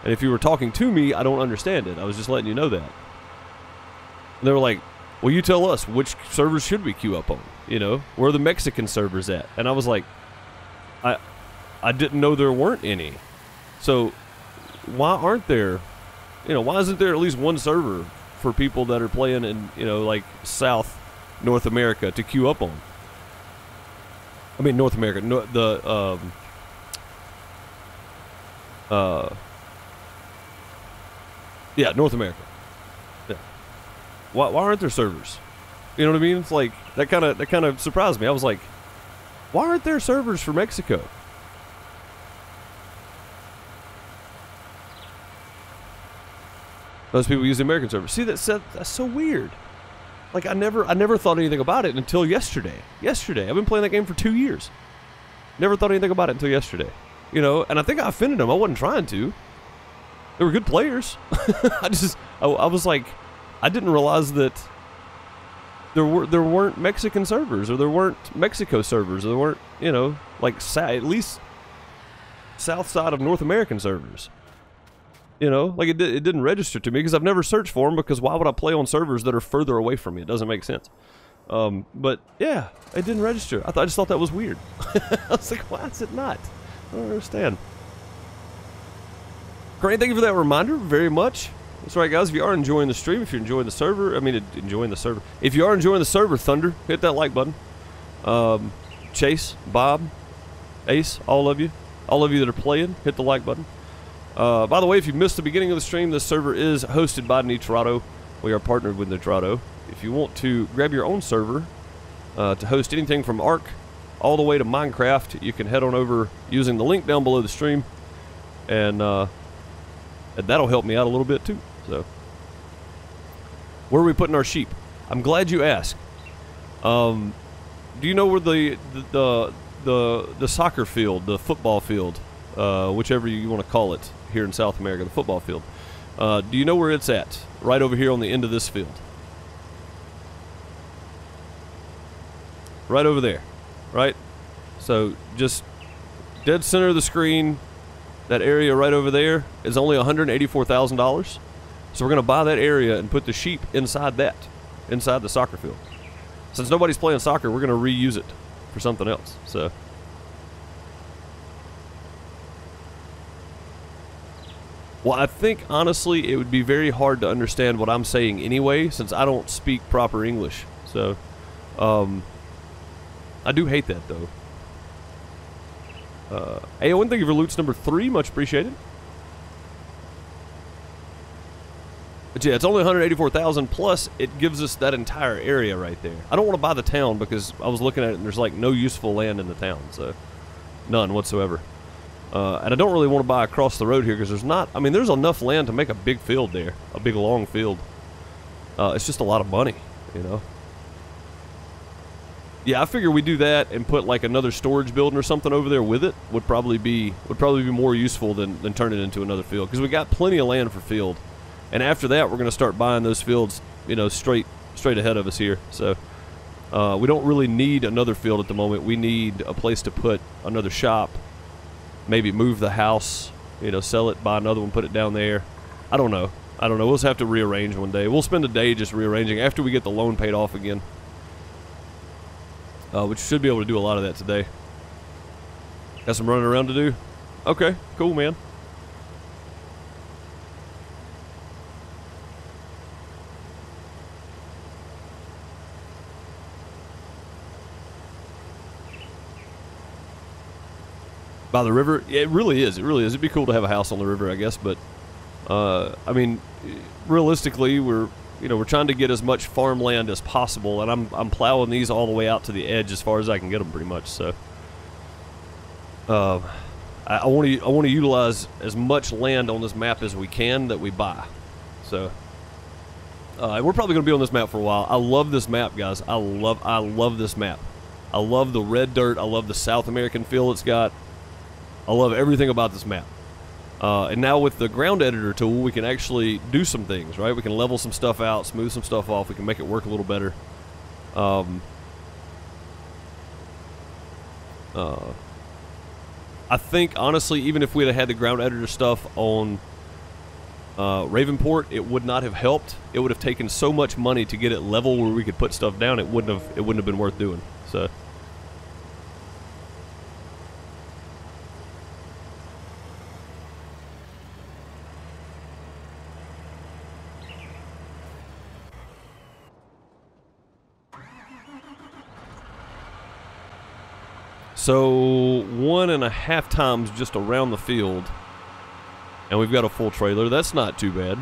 S1: And if you were talking to me, I don't understand it. I was just letting you know that." And they were like, "Well, you tell us, which servers should we queue up on? You know, where are the Mexican servers at?" And I was like, I didn't know there weren't any. So why aren't there? You know, why isn't there at least one server for people that are playing in, you know, like South North America to queue up on? I mean, North America, yeah, North America. Yeah. Why aren't there servers? You know what I mean? It's like that kind of surprised me. I was like, why aren't there servers for Mexico? Those people use the American server. See, that's so weird. Like, I never thought anything about it until yesterday. Yesterday. I've been playing that game for 2 years. Never thought anything about it until yesterday. You know, and I think I offended them. I wasn't trying to. They were good players. I was like, I didn't realize that there weren't Mexican servers, or there weren't Mexico servers, or there weren't, you know, like at least south side of North American servers. You know, like it didn't register to me because I've never searched for them, because why would I play on servers that are further away from me? It doesn't make sense. But yeah, it didn't register. I just thought that was weird. I was like, why is it not? I don't understand. Great, thank you for that reminder very much. That's right, guys. If you are enjoying the stream, if you're enjoying the server, if you are enjoying the server, Thunder, hit that like button. Chase, Bob, Ace, all of you that are playing, hit the like button. By the way, if you missed the beginning of the stream, this server is hosted by Nitrado. We are partnered with Nitrado. If you want to grab your own server to host anything from Ark all the way to Minecraft, you can head on over using the link down below the stream, and that'll help me out a little bit too. So, where are we putting our sheep? I'm glad you asked. Do you know where the soccer field, the football field, whichever you want to call it here in South America, the football field? Do you know where it's at? Right over here on the end of this field. Right over there, right? So just dead center of the screen, that area right over there is only $184,000. So we're going to buy that area and put the sheep inside the soccer field. Since nobody's playing soccer, we're going to reuse it for something else. So, well, I think honestly it would be very hard to understand what I'm saying anyway, since I don't speak proper English. So, I do hate that though. AON, thank you for loots number 3, much appreciated. But yeah, it's only 184,000 plus it gives us that entire area right there. I don't want to buy the town because I was looking at it and there's like no useful land in the town, so none whatsoever. And I don't really want to buy across the road here because there's not, I mean, there's enough land to make a big field there, a big long field. It's just a lot of money, you know. Yeah, I figure we do that and put like another storage building or something over there with it would probably be more useful than turn it into another field, because we got plenty of land for field. And after that, we're going to start buying those fields, you know, straight ahead of us here. So we don't really need another field at the moment. We need a place to put another shop, maybe move the house, you know, sell it, buy another one, put it down there. I don't know. We'll just have to rearrange one day. We'll spend a day just rearranging after we get the loan paid off again. Which should be able to do a lot of that today. Got some running around to do? Okay, cool, man. By the river? Yeah, it really is. It really is. It'd be cool to have a house on the river, I guess, but I mean, realistically, we're trying to get as much farmland as possible, and I'm plowing these all the way out to the edge as far as I can get them, pretty much. So, I want to utilize as much land on this map as we can that we buy. So, we're probably going to be on this map for a while. I love this map, guys. I love this map. I love the red dirt. I love the South American feel it's got. I love everything about this map. And now with the ground editor tool, we can actually do some things, right? We can level some stuff out, smooth some stuff off. We can make it work a little better. I think, honestly, even if we'd have had the ground editor stuff on Ravenport, it would not have helped. It would have taken so much money to get it level where we could put stuff down. It wouldn't have been worth doing. So. So 1.5 times just around the field, and we've got a full trailer. That's not too bad.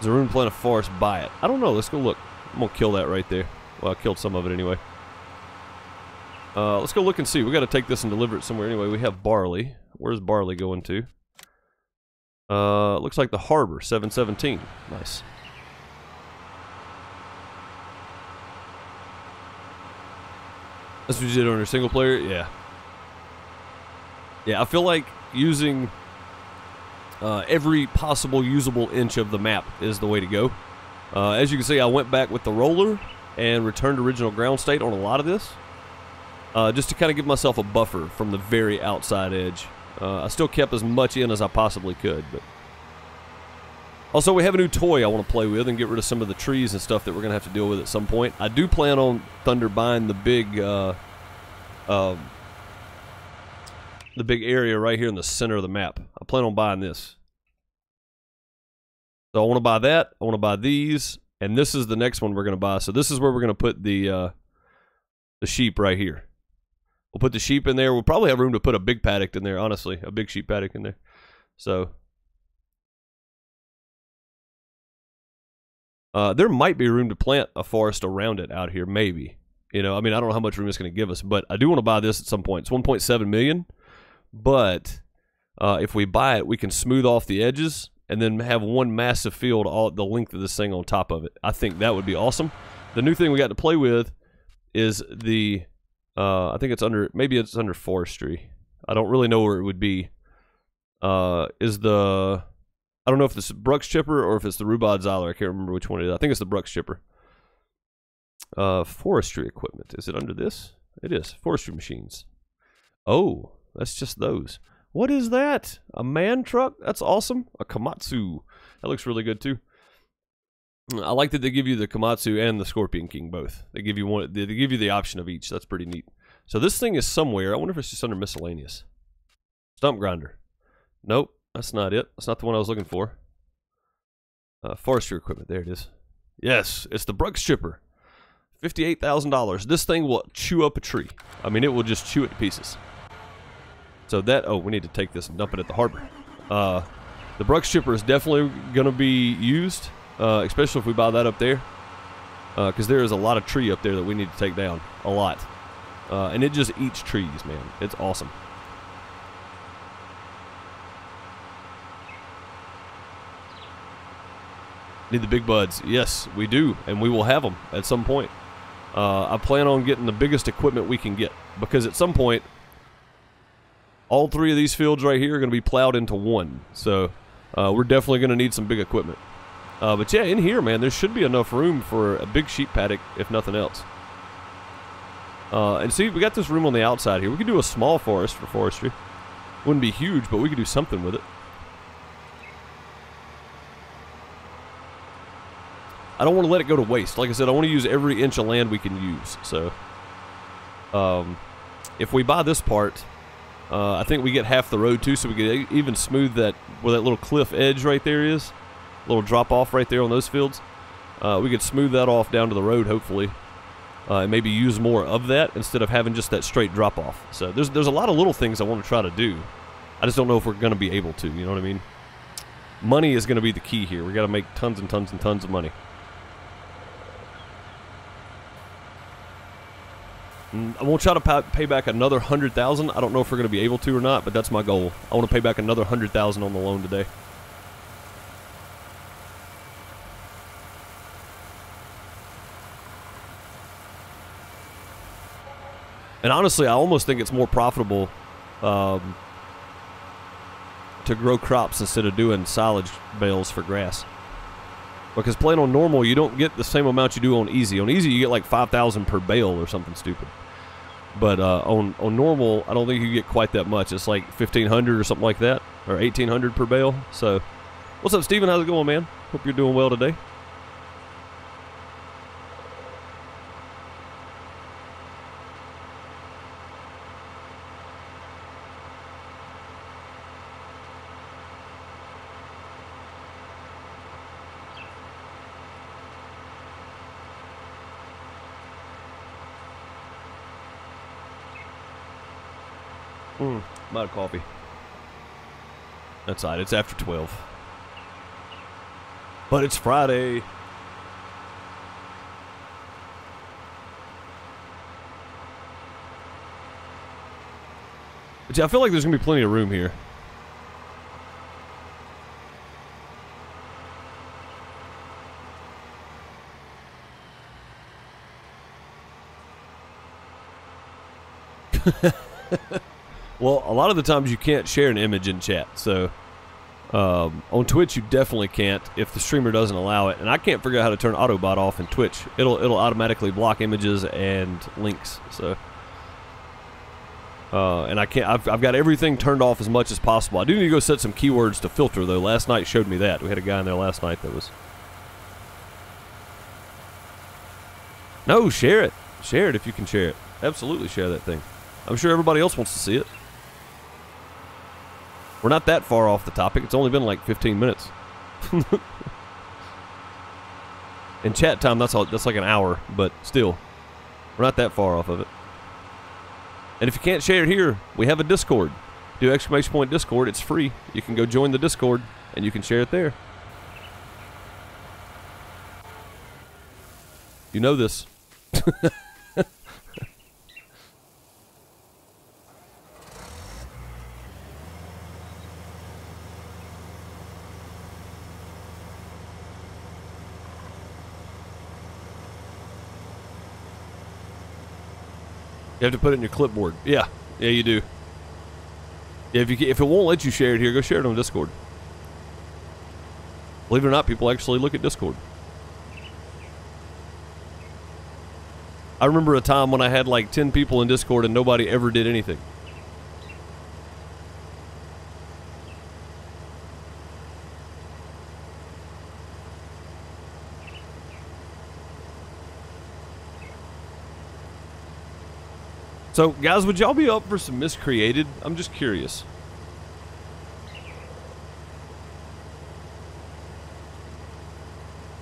S1: Zaroon plant a forest, buy it. I don't know. Let's go look. I'm gonna kill that right there. Well, I killed some of it anyway. Let's go look and see. We got to take this and deliver it somewhere anyway. We have barley. Where's barley going to? Looks like the harbor, 717. Nice. That's what you did on your single player? Yeah. Yeah, I feel like using every possible usable inch of the map is the way to go. As you can see, I went back with the roller and returned original ground state on a lot of this. just to kind of give myself a buffer from the very outside edge. I still kept as much in as I possibly could, but also we have a new toy I want to play with and get rid of some of the trees and stuff that we're gonna have to deal with at some point. I do plan on Thunder buying the big area right here in the center of the map. I plan on buying this. So I want to buy that. I want to buy these, and this is the next one we're gonna buy. So this is where we're gonna put the sheep right here. We'll put the sheep in there. We'll probably have room to put a big paddock in there, honestly. A big sheep paddock in there. So there might be room to plant a forest around it out here, maybe. You know, I mean, I don't know how much room it's going to give us, but I do want to buy this at some point. It's 1.7 million, but if we buy it, we can smooth off the edges and then have one massive field all the length of this thing on top of it. I think that would be awesome. The new thing we got to play with is the I think it's under, maybe it's under forestry. I don't really know where it would be. I don't know if it's the Bruks chipper or if it's the Rubod Zeiler. I can't remember which one it is. I think it's the Bruks chipper. Forestry equipment. Is it under this? It is. Forestry machines. Oh, that's just those. What is that? A man truck? That's awesome. A Komatsu. That looks really good too. I like that they give you the Komatsu and the Scorpion King both. They give you one. They give you the option of each. That's pretty neat. So this thing is somewhere. I wonder if it's just under miscellaneous. Stump grinder. Nope, that's not it. That's not the one I was looking for. Forestry equipment. There it is. Yes, it's the Bruks chipper. $58,000. This thing will chew up a tree. I mean, it will just chew it to pieces. So that. Oh, we need to take this and dump it at the harbor. The Bruks chipper is definitely going to be used. Especially if we buy that up there, because there is a lot of tree up there that we need to take down, a lot, and it just eats trees, man. It's awesome. Need the big buds. Yes, we do, and we will have them at some point. I plan on getting the biggest equipment we can get, because at some point all three of these fields right here are going to be plowed into one, so we're definitely going to need some big equipment. But yeah, in here, man, there should be enough room for a big sheep paddock, if nothing else. And see, we got this room on the outside here. We could do a small forest for forestry. Wouldn't be huge, but we could do something with it. I don't want to let it go to waste. Like I said, I want to use every inch of land we can use. So, if we buy this part, I think we get half the road too, so we can even smooth that, where that little cliff edge right there is. Little drop off right there on those fields. We could smooth that off down to the road, hopefully, and maybe use more of that instead of having just that straight drop off. So there's a lot of little things I want to try to do. I just don't know if we're going to be able to. You know what I mean? Money is going to be the key here. We got to make tons and tons and tons of money. I won't try to pay back another 100,000. I don't know if we're going to be able to or not, but that's my goal. I want to pay back another 100,000 on the loan today. And honestly, I almost think it's more profitable to grow crops instead of doing silage bales for grass. Because playing on normal, you don't get the same amount you do on easy. On easy, you get like 5,000 per bale or something stupid. But on normal, I don't think you get quite that much. It's like 1,500 or something like that, or 1,800 per bale. So, what's up, Steven? How's it going, man? Hope you're doing well today. I'm out of coffee. That's all right. It's after 12. But it's Friday. But yeah, I feel like there's going to be plenty of room here. Well, a lot of the times you can't share an image in chat, so on Twitch you definitely can't if the streamer doesn't allow it, and I can't figure out how to turn Autobot off in Twitch. It'll automatically block images and links. So And I can't. I've got everything turned off as much as possible. I do need to go set some keywords to filter though. Last night showed me that. We had a guy in there last night that was. No, share it. Share it if you can share it. Absolutely share that thing. I'm sure everybody else wants to see it. We're not that far off the topic. It's only been like 15 minutes. In chat time, that's like an hour, but still, we're not that far off of it. And if you can't share it here, we have a Discord. Do exclamation point Discord. It's free. You can go join the Discord, and you can share it there. You know this. You have to put it in your clipboard. Yeah, you do. Yeah, if it won't let you share it here, go share it on Discord. Believe it or not, people actually look at Discord. I remember a time when I had like 10 people in Discord and nobody ever did anything. So, guys, would y'all be up for some Miscreated? I'm just curious.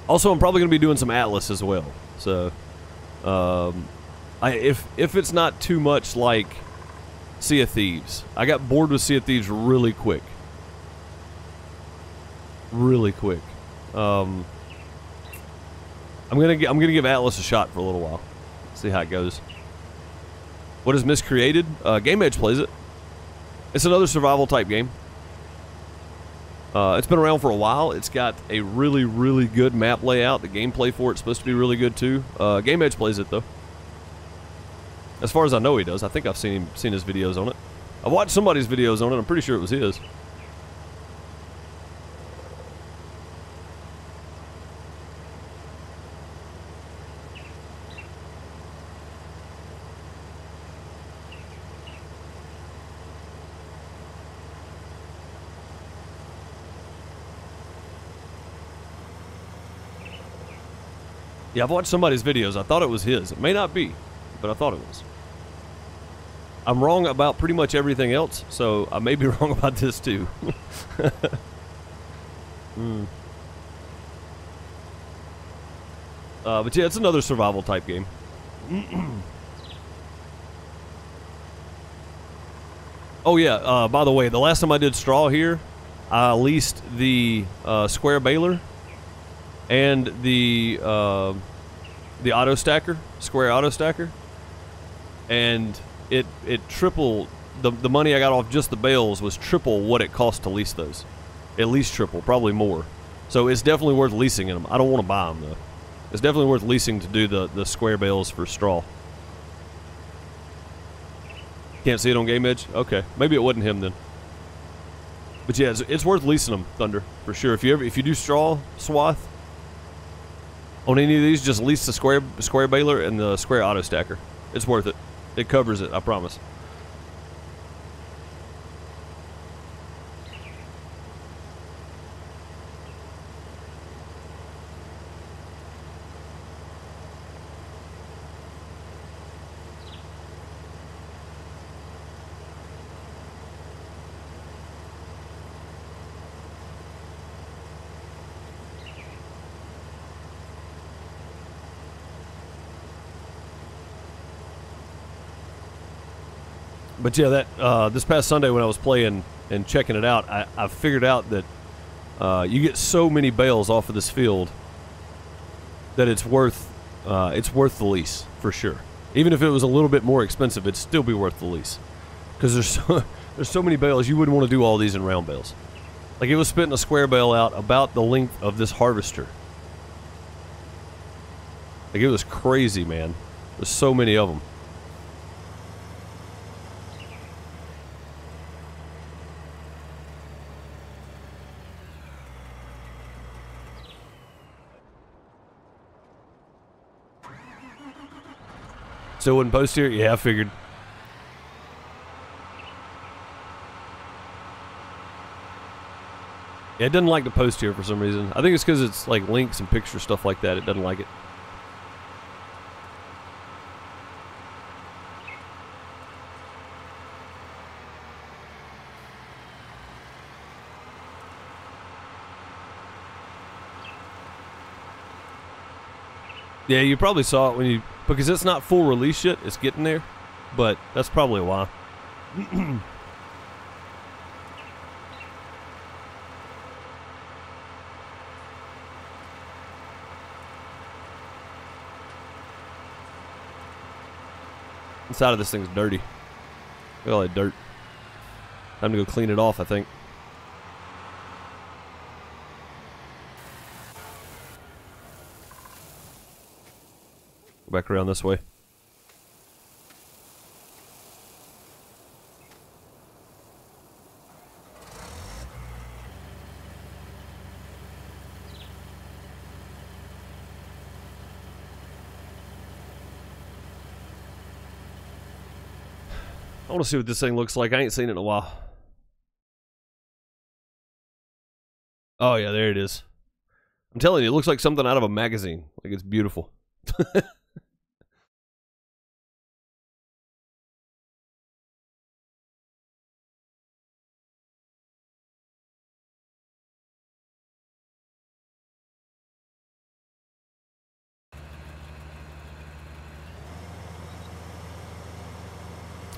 S1: Also, I'm probably going to be doing some Atlas as well. So, if it's not too much like Sea of Thieves, I got bored with Sea of Thieves really quick. Really quick. I'm gonna give Atlas a shot for a little while. See how it goes. What is Miscreated? Game Edge plays it. It's another survival type game. It's been around for a while. It's got a really, really good map layout. The gameplay for it's supposed to be really good too. Game Edge plays it though. As far as I know, he does. I think I've seen his videos on it. I watched somebody's videos on it. I'm pretty sure it was his. Yeah, I've watched somebody's videos. I thought it was his. It may not be, but I thought it was. I'm wrong about pretty much everything else, so I may be wrong about this too. But yeah, it's another survival type game. Oh yeah, by the way, the last time I did Straw here, I leased the Square Baler and the auto stacker, Square auto stacker, and it tripled the money I got off just the bales was triple what it cost to lease those, at least triple, probably more. So it's definitely worth leasing them. I don't want to buy them though. It's definitely worth leasing to do the Square bales for Straw. Can't see it on Game Edge? Okay, maybe it wasn't him then. But yeah, it's worth leasing them, Thunder, for sure. If you do Straw Swath on any of these, just lease the Square Baler and the Square Auto Stacker. It's worth it. It covers it, I promise. But yeah, that this past Sunday when I was playing and checking it out, I figured out that you get so many bales off of this field that it's worth the lease for sure. Even if it was a little bit more expensive, it'd still be worth the lease because there's so many bales. You wouldn't want to do all these in round bales. Like it was spitting a Square bale out about the length of this harvester. Like it was crazy, man. There's so many of them. Still wouldn't post here? Yeah, I figured. Yeah, it doesn't like to post here for some reason. I think it's because it's like links and picture stuff like that. It doesn't like it. Yeah, you probably saw it when you, because it's not full release yet. It's getting there, but that's probably why. Inside of this thing's dirty. Look at all that dirt. Time to go clean it off, I think. Go back around this way. I want to see what this thing looks like. I ain't seen it in a while. Oh yeah, there it is. I'm telling you, it looks like something out of a magazine. Like, it's beautiful.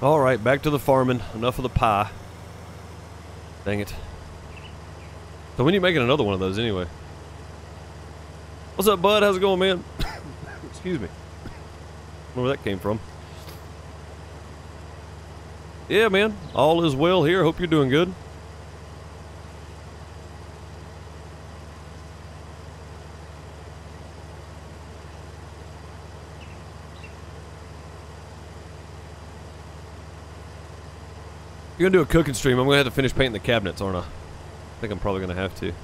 S1: All right, back to the farming. Enough of the pie. Dang it. So when are you making another one of those anyway? What's up, bud? How's it going, man? Excuse me. I don't know where that came from. Yeah, man. All is well here. Hope you're doing good. You're gonna do a cooking stream. I'm gonna have to finish painting the cabinets, aren't I? I think I'm probably gonna have to.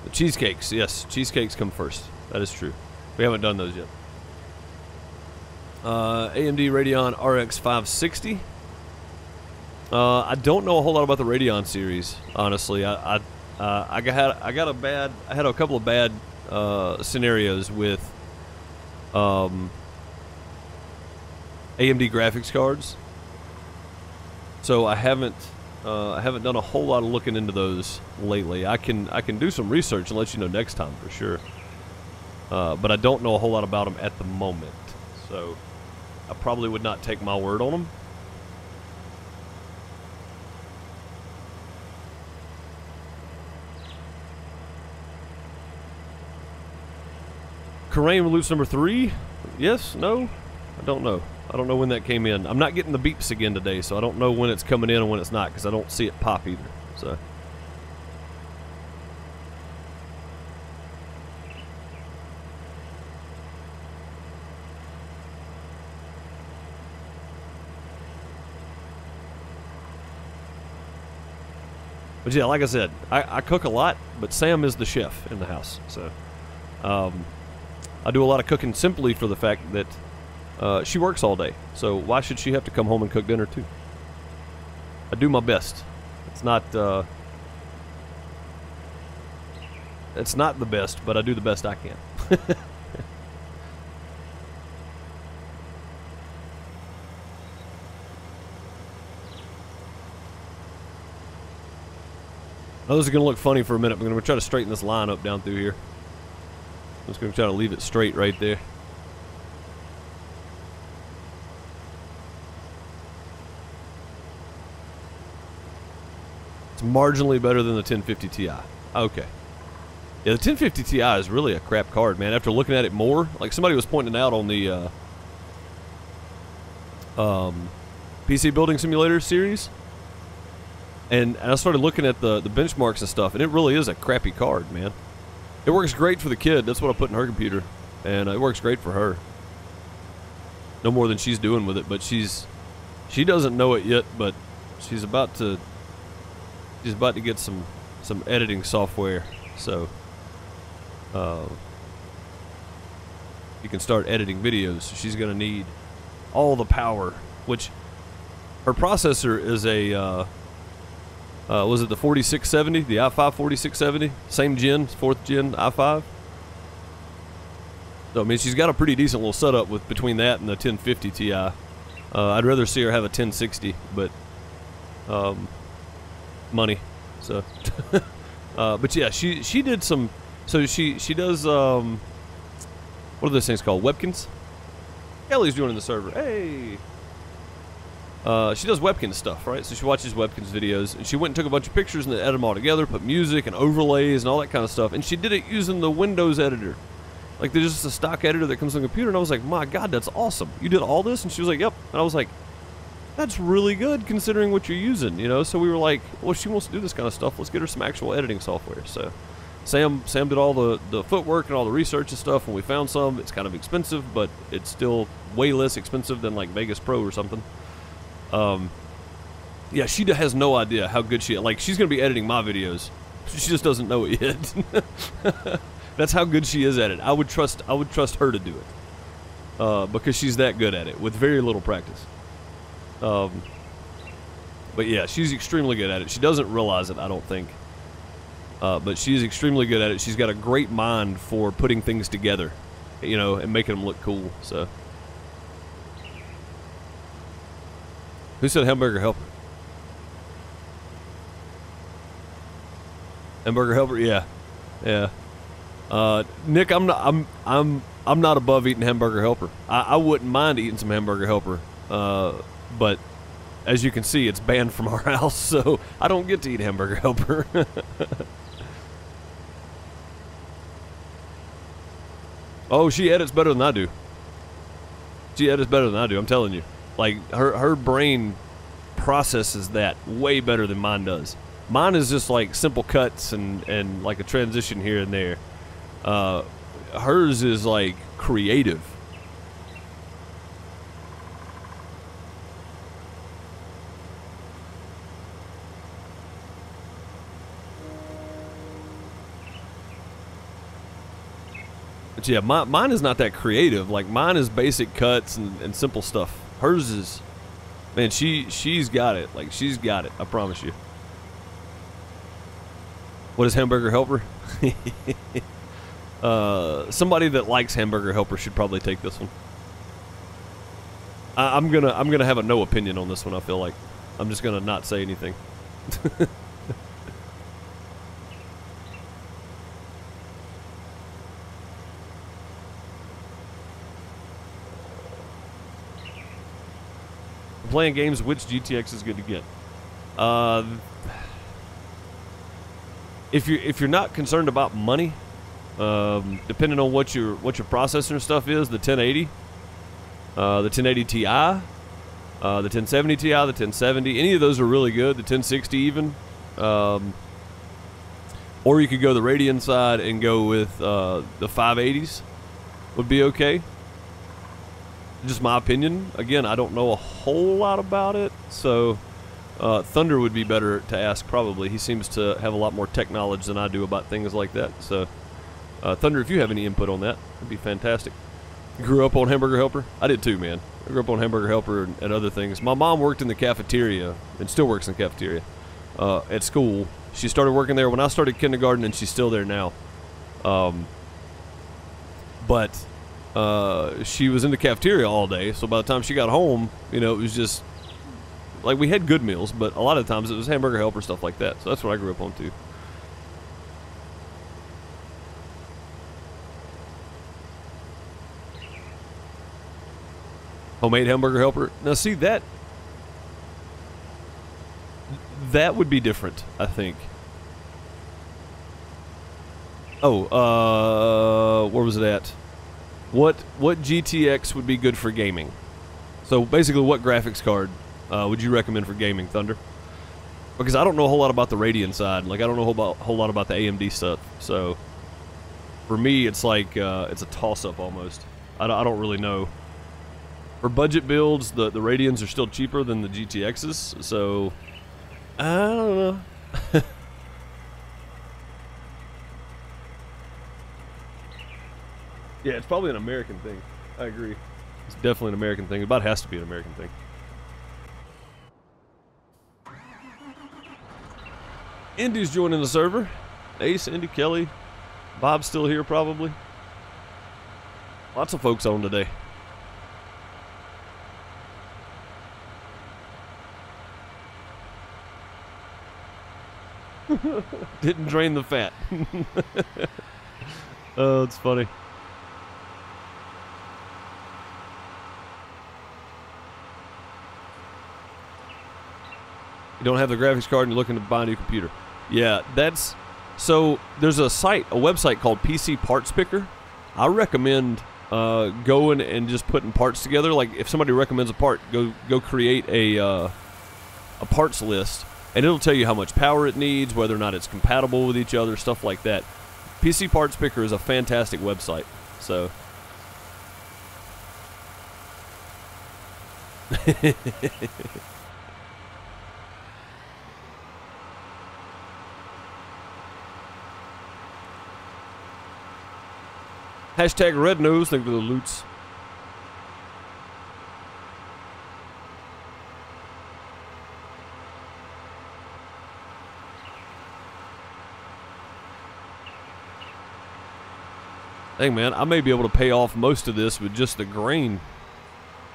S1: The cheesecakes, yes, cheesecakes come first. That is true. We haven't done those yet. AMD Radeon RX 560. I don't know a whole lot about the Radeon series, honestly. I had a couple of bad scenarios with AMD graphics cards, so I haven't done a whole lot of looking into those lately. I can do some research and let you know next time for sure, but I don't know a whole lot about them at the moment, so I probably would not take my word on them. Karain loops number 3? Yes? No? I don't know. I don't know when that came in. I'm not getting the beeps again today, so I don't know when it's coming in and when it's not, because I don't see it pop either. So. But yeah, like I said, I cook a lot, but Sam is the chef in the house, so. I do a lot of cooking simply for the fact that she works all day. So why should she have to come home and cook dinner too? I do my best. It's not the best, but I do the best I can. Oh, this is going to look funny for a minute. I'm going to try to straighten this line up down through here. I'm just going to try to leave it straight right there. It's marginally better than the 1050 Ti. Okay. Yeah, the 1050 Ti is really a crap card, man. After looking at it more, like somebody was pointing out on the PC Building Simulator series, and I started looking at the benchmarks and stuff, and it really is a crappy card, man. It works great for the kid. That's what I put in her computer, and it works great for her. No more than she's doing with it, but she doesn't know it yet, but she's about to get some editing software. So you can start editing videos. So she's going to need all the power, which her processor is a, was it the 4670, the i5 4670? Same gen, 4th gen i5. So, I mean, she's got a pretty decent little setup with between that and the 1050 Ti. I'd rather see her have a 1060, but money. So, but yeah, she did some. So she does what are those things called? Webkins. Kelly's joining the server. Hey. She does Webkins stuff, right? So she watches Webkins videos, and she went and took a bunch of pictures and edited them all together, put music and overlays and all that kind of stuff, and she did it using the Windows editor. Like, there's just a stock editor that comes on the computer, and I was like, my God, that's awesome. You did all this? And she was like, yep. And I was like, that's really good considering what you're using, you know? So we were like, well, she wants to do this kind of stuff. Let's get her some actual editing software. So Sam did all the footwork and all the research and stuff, and we found some. It's kind of expensive, but it's still way less expensive than, like, Vegas Pro or something. Yeah, she has no idea how good she is. Like, she's going to be editing my videos. She just doesn't know it yet. That's how good she is at it. I would trust her to do it. Because she's that good at it with very little practice. But yeah, she's extremely good at it. She doesn't realize it, I don't think. But she's extremely good at it. She's got a great mind for putting things together, you know, and making them look cool. So, who said hamburger helper? Hamburger helper, yeah, yeah. Nick, I'm not above eating hamburger helper. I wouldn't mind eating some hamburger helper, but as you can see, it's banned from our house, so I don't get to eat hamburger helper. Oh, she edits better than I do. She edits better than I do. I'm telling you, like her brain processes that way better than mine does. Mine is just like simple cuts and like a transition here and there. Hers is like creative. But yeah, mine is not that creative. Like, mine is basic cuts and simple stuff. Hers is, man, she's got it. Like, she's got it. I promise you. What is hamburger helper? Somebody that likes hamburger helper should probably take this one. I'm gonna have a no opinion on this one. I feel like I'm just gonna not say anything. Playing games, which GTX is good to get? If you're not concerned about money, depending on what your processor and stuff is, the 1080, the 1080 Ti, the 1070 Ti, the 1070, any of those are really good. The 1060 even, or you could go the Radeon side and go with the 580s, would be okay. Just my opinion. Again, I don't know a whole lot about it, so Thunder would be better to ask probably. He seems to have a lot more tech knowledge than I do about things like that. So, Thunder, if you have any input on that, it'd be fantastic. Grew up on Hamburger Helper? I did too, man. I grew up on Hamburger Helper and other things. My mom worked in the cafeteria and still works in the cafeteria at school. She started working there when I started kindergarten, and she's still there now. But she was in the cafeteria all day, so by the time she got home, you know, it was just like we had good meals, but a lot of times it was hamburger helper, stuff like that. So that's what I grew up on too. Homemade hamburger helper. Now see, that would be different, I think. Oh, where was it at? What GTX would be good for gaming? So basically, what graphics card would you recommend for gaming, Thunder? Because I don't know a whole lot about the Radeon side. Like, I don't know a whole lot about the AMD stuff. So for me, it's like it's a toss-up almost. I don't really know. For budget builds, the Radeons are still cheaper than the GTXs. So I don't know. Yeah, it's probably an American thing. I agree. It's definitely an American thing. It about has to be an American thing. Indy's joining the server. Ace, Indy, Kelly. Bob's still here probably. Lots of folks on today. Didn't drain the fat. Oh, it's funny. You don't have the graphics card and you're looking to buy a new computer. Yeah, that's... So, there's a website called PC Parts Picker. I recommend going and just putting parts together. Like, if somebody recommends a part, go create a parts list, and it'll tell you how much power it needs, whether or not it's compatible with each other, stuff like that. PC Parts Picker is a fantastic website, so... Hashtag Red Nose, thank you for the loots. Hey man, I may be able to pay off most of this with just the grain.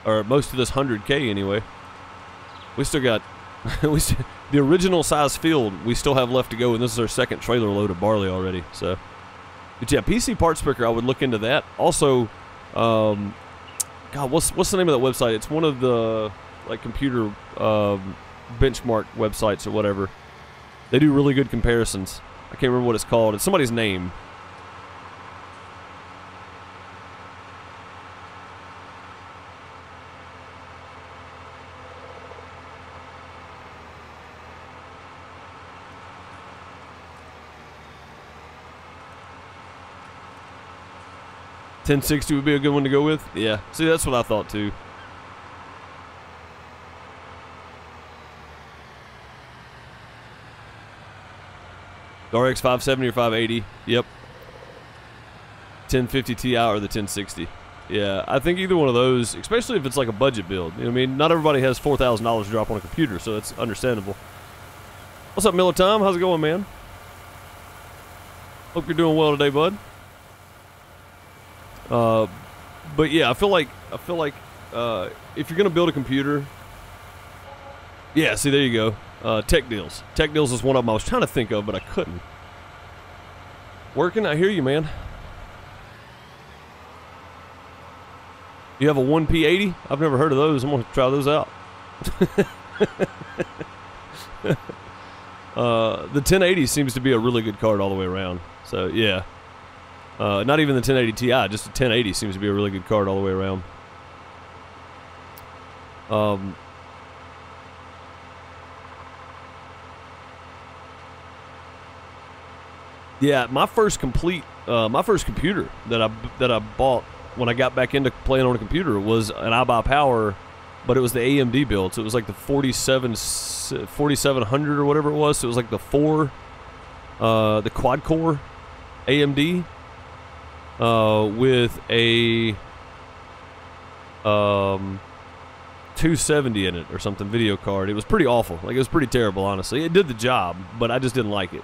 S1: Or most of this 100K anyway. We still got... the original size field we still have left to go, and this is our second trailer load of barley already, so... But yeah, PC Parts Picker, I would look into that. Also, God, what's the name of that website? It's one of the like computer benchmark websites or whatever. They do really good comparisons. I can't remember what it's called. It's somebody's name. $1060 would be a good one to go with. Yeah, see, that's what I thought too. The RX 570 or 580. Yep. 1050 Ti or the 1060. Yeah, I think either one of those, especially if it's like a budget build. You know what I mean? Not everybody has $4,000 to drop on a computer, so that's understandable. What's up, Miller Tom? How's it going, man? Hope you're doing well today, bud. But yeah, I feel like if you're gonna build a computer, yeah. See, there you go. Tech Deals. Tech Deals is one of them I was trying to think of, but I couldn't. Working? I hear you, man. You have a 1P80? I've never heard of those. I'm gonna try those out. The 1080 seems to be a really good card all the way around. So yeah. Not even the 1080 Ti, just the 1080 seems to be a really good card all the way around. Yeah, my first computer that I bought when I got back into playing on a computer was an iBuyPower, but it was the AMD build, so it was like the 4700 or whatever it was. So it was like the the quad core AMD. With a 270 in it or something, video card. It was pretty awful. Like, it was pretty terrible, honestly. It did the job, but I just didn't like it.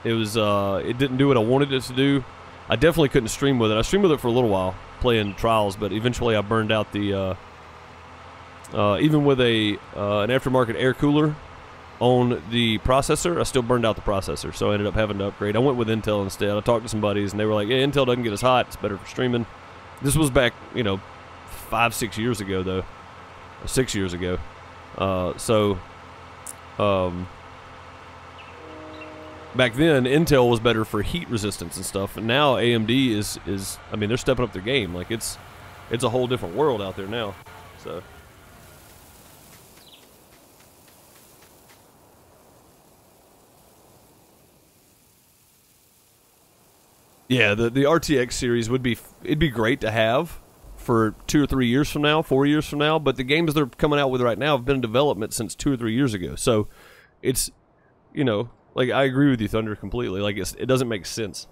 S1: It was it didn't do what I wanted it to do. I definitely couldn't stream with it. I streamed with it for a little while, playing Trials, but eventually I burned out the even with an aftermarket air cooler on the processor, I still burned out the processor, so I ended up having to upgrade. I went with Intel instead. I talked to some buddies, and they were like, yeah, Intel doesn't get as hot. It's better for streaming. This was back, 5-6 years ago, though. Or 6 years ago. Back then, Intel was better for heat resistance and stuff, and now AMD is I mean, they're stepping up their game. Like, it's a whole different world out there now, so... Yeah, the RTX series it'd be great to have for 2 or 3 years from now, 4 years from now, but the games they're coming out with right now have been in development since 2 or 3 years ago. So it's, like, I agree with you, Thunder, completely. Like, it doesn't make sense.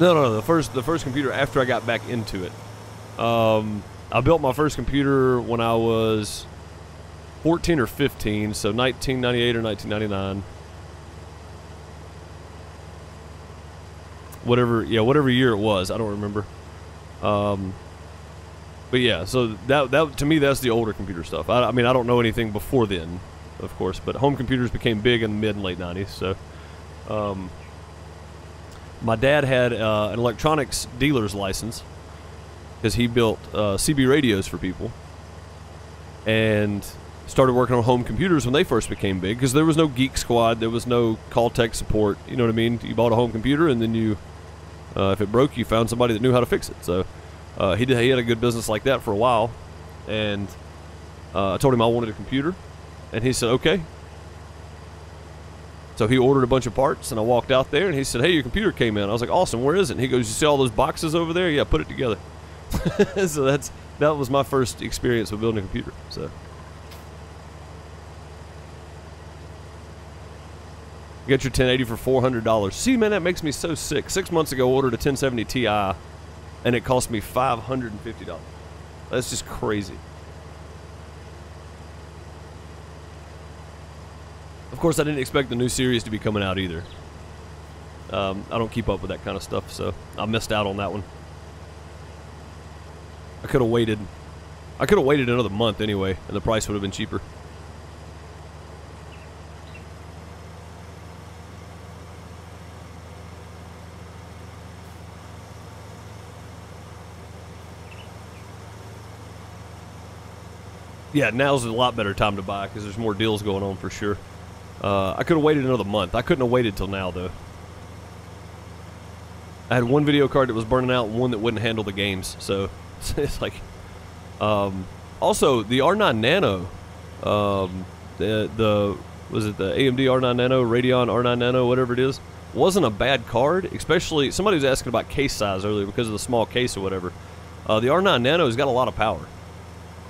S1: No. The first computer after I got back into it. I built my first computer when I was 14 or 15, so 1998 or 1999. Whatever year it was, I don't remember. But yeah, so that to me, that's the older computer stuff. I mean, I don't know anything before then, of course, but home computers became big in the mid and late 90s. So, my dad had an electronics dealer's license because he built CB radios for people, and started working on home computers when they first became big, because there was no Geek Squad, there was no call tech support. You know what I mean? You bought a home computer, and then you, if it broke, you found somebody that knew how to fix it. So he had a good business like that for a while, and I told him I wanted a computer, and he said okay. So he ordered a bunch of parts, and I walked out there, and he said, "Hey, your computer came in." I was like, "Awesome, where is it?" And he goes, "You see all those boxes over there? Yeah, put it together." So that was my first experience with building a computer. So. You get your 1080 for $400. See, man, that makes me so sick. 6 months ago, I ordered a 1070 Ti, and it cost me $550. That's just crazy. Of course, I didn't expect the new series to be coming out either. I don't keep up with that kind of stuff, so I missed out on that one. I could have waited. I could have waited another month anyway, and the price would have been cheaper. Yeah, now's a lot better time to buy because there's more deals going on for sure. I could have waited another month. I couldn't have waited till now, though. I had one video card that was burning out and one that wouldn't handle the games, so it's like... also, the R9 Nano, was it the AMD R9 Nano, Radeon R9 Nano, whatever it is, wasn't a bad card, especially... Somebody was asking about case size earlier because of the small case or whatever. The R9 Nano has got a lot of power.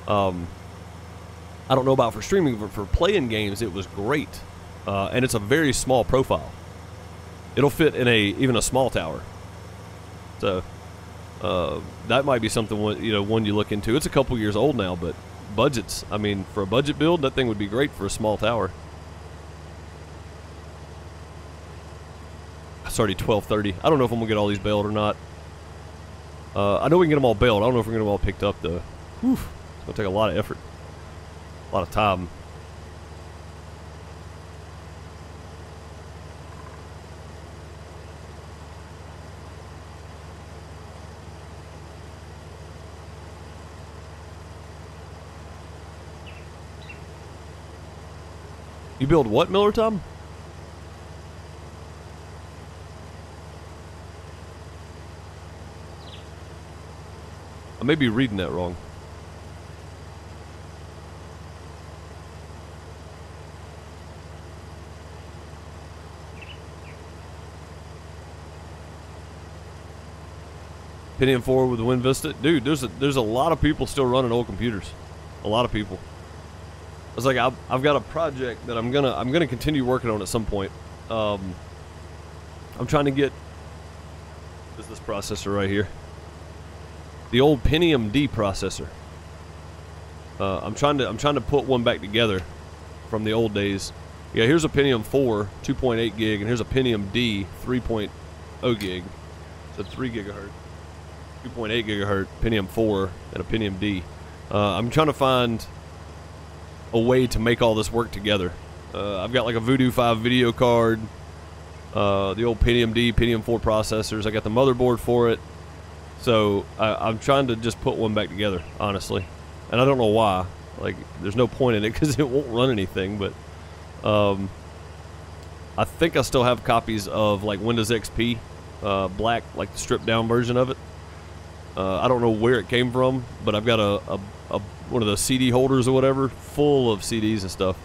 S1: I don't know about for streaming, but for playing games, it was great. And it's a very small profile. It'll fit in even a small tower. So, that might be something, one you look into. It's a couple years old now, but budgets, I mean, for a budget build, that thing would be great for a small tower. It's already 12:30. I don't know if I'm going to get all these bailed or not. I know we can get them all bailed. I don't know if we're going to get them all picked up, though. Whew. It's going to take a lot of effort. A lot of time. You build what, Miller Tom? I may be reading that wrong. Pentium 4 with the WinVista. Dude, there's a lot of people still running old computers. A lot of people. I was like, I've got a project that I'm gonna continue working on at some point. I'm trying to get this processor right here. The old Pentium D processor. I'm trying to put one back together from the old days. Yeah, here's a Pentium 4 2.8 gig, and here's a Pentium D 3.0 gig. So 3 gigahertz. 2.8 gigahertz Pentium 4 and a Pentium D. I'm trying to find a way to make all this work together. I've got like a Voodoo 5 video card, the old Pentium D, Pentium 4 processors. I got the motherboard for it. So I'm trying to just put one back together, honestly. And I don't know why. Like, there's no point in it because it won't run anything. But I think I still have copies of like Windows XP, black, like the stripped down version of it. I don't know where it came from, but I've got a one of those CD holders or whatever full of CDs and stuff.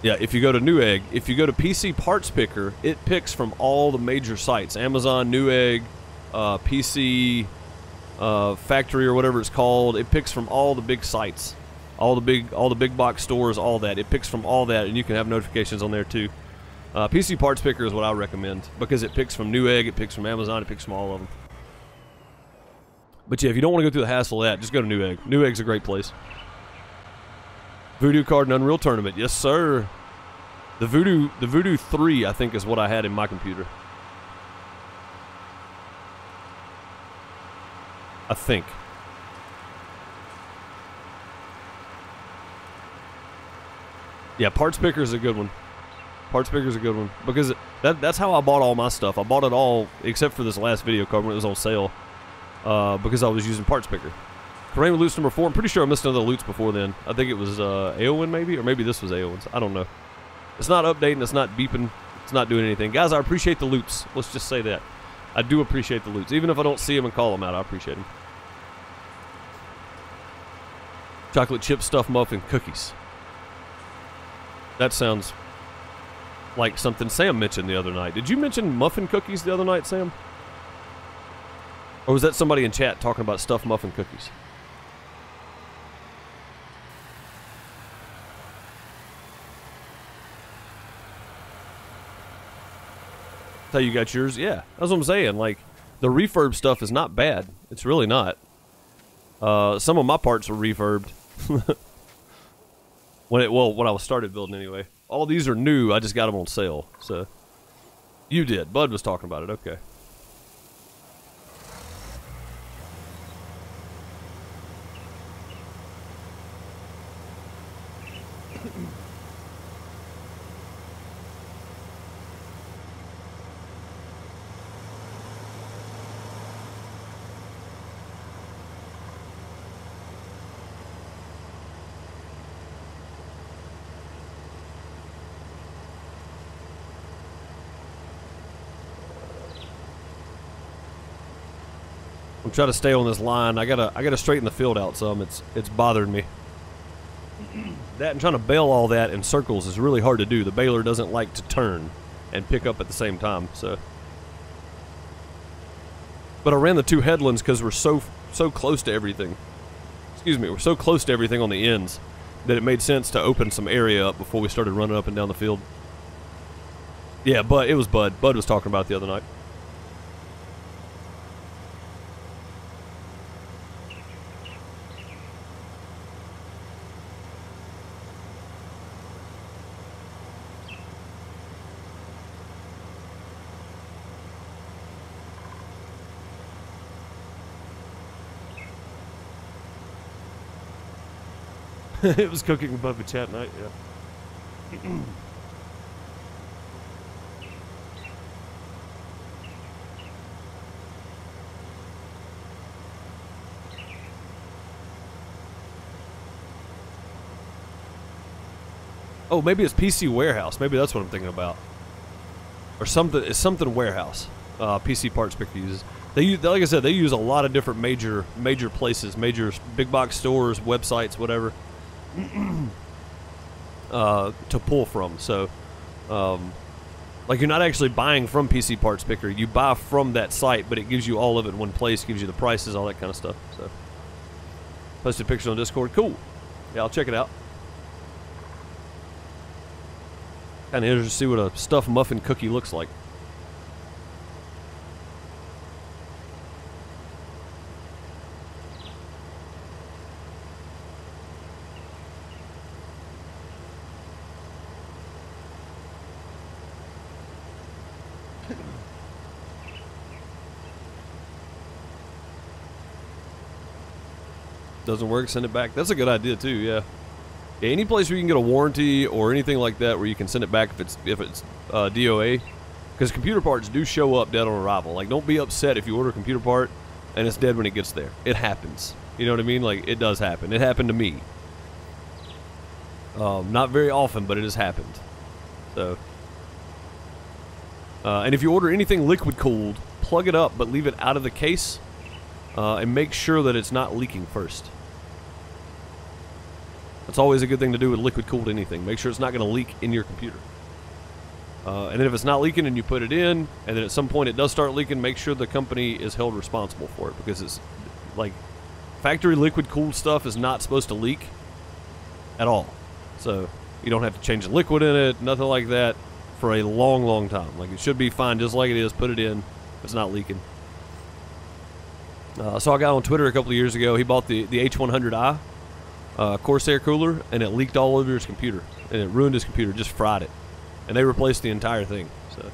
S1: Yeah, if you go to Newegg, if you go to PC Parts Picker, it picks from all the major sites. Amazon, Newegg, PC Factory or whatever it's called. It picks from all the big sites. all the big box stores, all that. It picks from all that, and you can have notifications on there too. PC Parts Picker is what I recommend because it picks from Newegg, it picks from Amazon, it picks from all of them. But yeah, if you don't want to go through the hassle of that, just go to Newegg. Newegg's a great place. Voodoo Card and Unreal Tournament, yes sir. The Voodoo 3, I think, is what I had in my computer. I think. Yeah, Parts Picker is a good one. Parts Picker is a good one because that's how I bought all my stuff. I bought it all except for this last video card when it was on sale because I was using Parts Picker. Rainbow Loots number 4. I'm pretty sure I missed another Loots before then. I think it was Aowen maybe, or maybe this was Aowen's. I don't know. It's not updating. It's not beeping. It's not doing anything. Guys, I appreciate the Loots. Let's just say that. I do appreciate the Loots. Even if I don't see them and call them out, I appreciate them. Chocolate chip stuffed muffin cookies. That sounds like something Sam mentioned the other night. Did you mention muffin cookies the other night, Sam? Or was that somebody in chat talking about stuffed muffin cookies? That's how you got yours? Yeah, that's what I'm saying. Like, the refurb stuff is not bad. It's really not. Some of my parts were refurbed. when I was started building anyway. All these are new. I just got them on sale. So you did. Bud was talking about it. Okay. I'm trying to stay on this line. I gotta straighten the field out some. It's bothering me. That and trying to bail all that in circles is really hard to do. The baler doesn't like to turn and pick up at the same time. So, but I ran the two headlands because we're so close to everything. Excuse me, we're so close to everything on the ends that it made sense to open some area up before we started running up and down the field. Yeah, but it was Bud. Bud was talking about it the other night. It was cooking above the chat night, yeah. Oh, maybe it's PC Warehouse. Maybe that's what I'm thinking about. Or something. It's something Warehouse. PC Parts Picker uses. They use, like I said, they use a lot of different major places, major big box stores, websites, whatever. To pull from. So like you're not actually buying from PC Parts Picker, you buy from that site, but it gives you all of it in one place, gives you the prices, all that kind of stuff. So posted pictures on Discord. Cool. Yeah, I'll check it out. Kind of interested to see what a stuffed muffin cookie looks like. Doesn't work, send it back. That's a good idea too. Yeah. Yeah, any place where you can get a warranty or anything like that, where you can send it back if it's DOA, because computer parts do show up dead on arrival. Like, don't be upset if you order a computer part and it's dead when it gets there. It happens. You know what I mean? Like, it does happen. It happened to me. Not very often, but it has happened. So, and if you order anything liquid cooled, plug it up, but leave it out of the case, and make sure that it's not leaking first. That's always a good thing to do with liquid-cooled anything. Make sure it's not going to leak in your computer. And then if it's not leaking and you put it in, and then at some point it does start leaking, make sure the company is held responsible for it. Because it's like, factory liquid-cooled stuff is not supposed to leak. at all. So you don't have to change the liquid in it, nothing like that, for a long, long time. Like, it should be fine just like it is. Put it in. It's not leaking. So I got on Twitter a couple of years ago. He bought the H100i Corsair cooler, and it leaked all over his computer. And it ruined his computer, just fried it. And they replaced the entire thing. So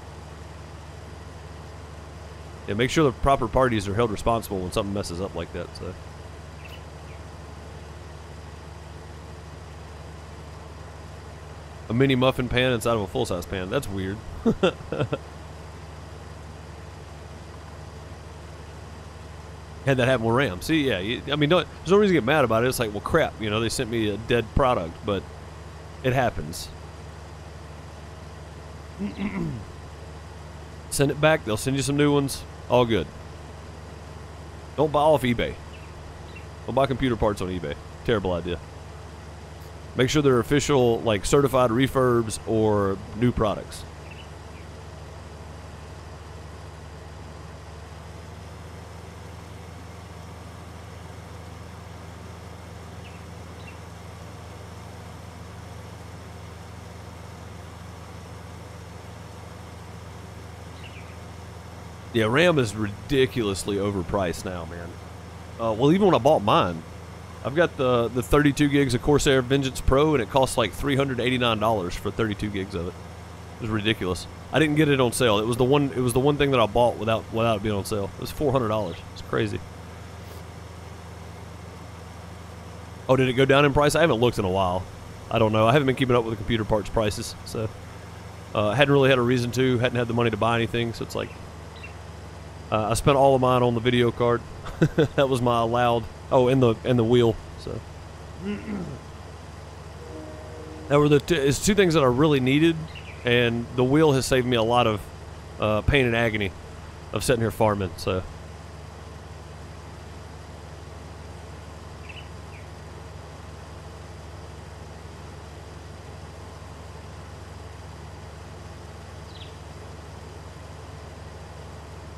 S1: yeah, make sure the proper parties are held responsible when something messes up like that. So. A mini muffin pan inside of a full-size pan. That's weird. Had that happen with RAM. See, yeah, I mean, there's no reason to get mad about it. It's like, well, crap, you know, they sent me a dead product, but it happens. Send it back. They'll send you some new ones. All good. Don't buy off eBay. Don't buy computer parts on eBay. Terrible idea. Make sure they're official, like certified refurbs or new products. Yeah, RAM is ridiculously overpriced now, man. Well, even when I bought mine, I've got the 32 gigs of Corsair Vengeance Pro, and it costs like $389 for 32 gigs of it. It was ridiculous. I didn't get it on sale. It was the one. It was the one thing that I bought without it being on sale. It was $400. It's crazy. Oh, did it go down in price? I haven't looked in a while. I don't know. I haven't been keeping up with the computer parts prices, so hadn't really had a reason to. Hadn't had the money to buy anything, so it's like I spent all of mine on the video card. That was my allowed. Oh, and the wheel. So that were it's two things that I really needed, and the wheel has saved me a lot of pain and agony of sitting here farming. So.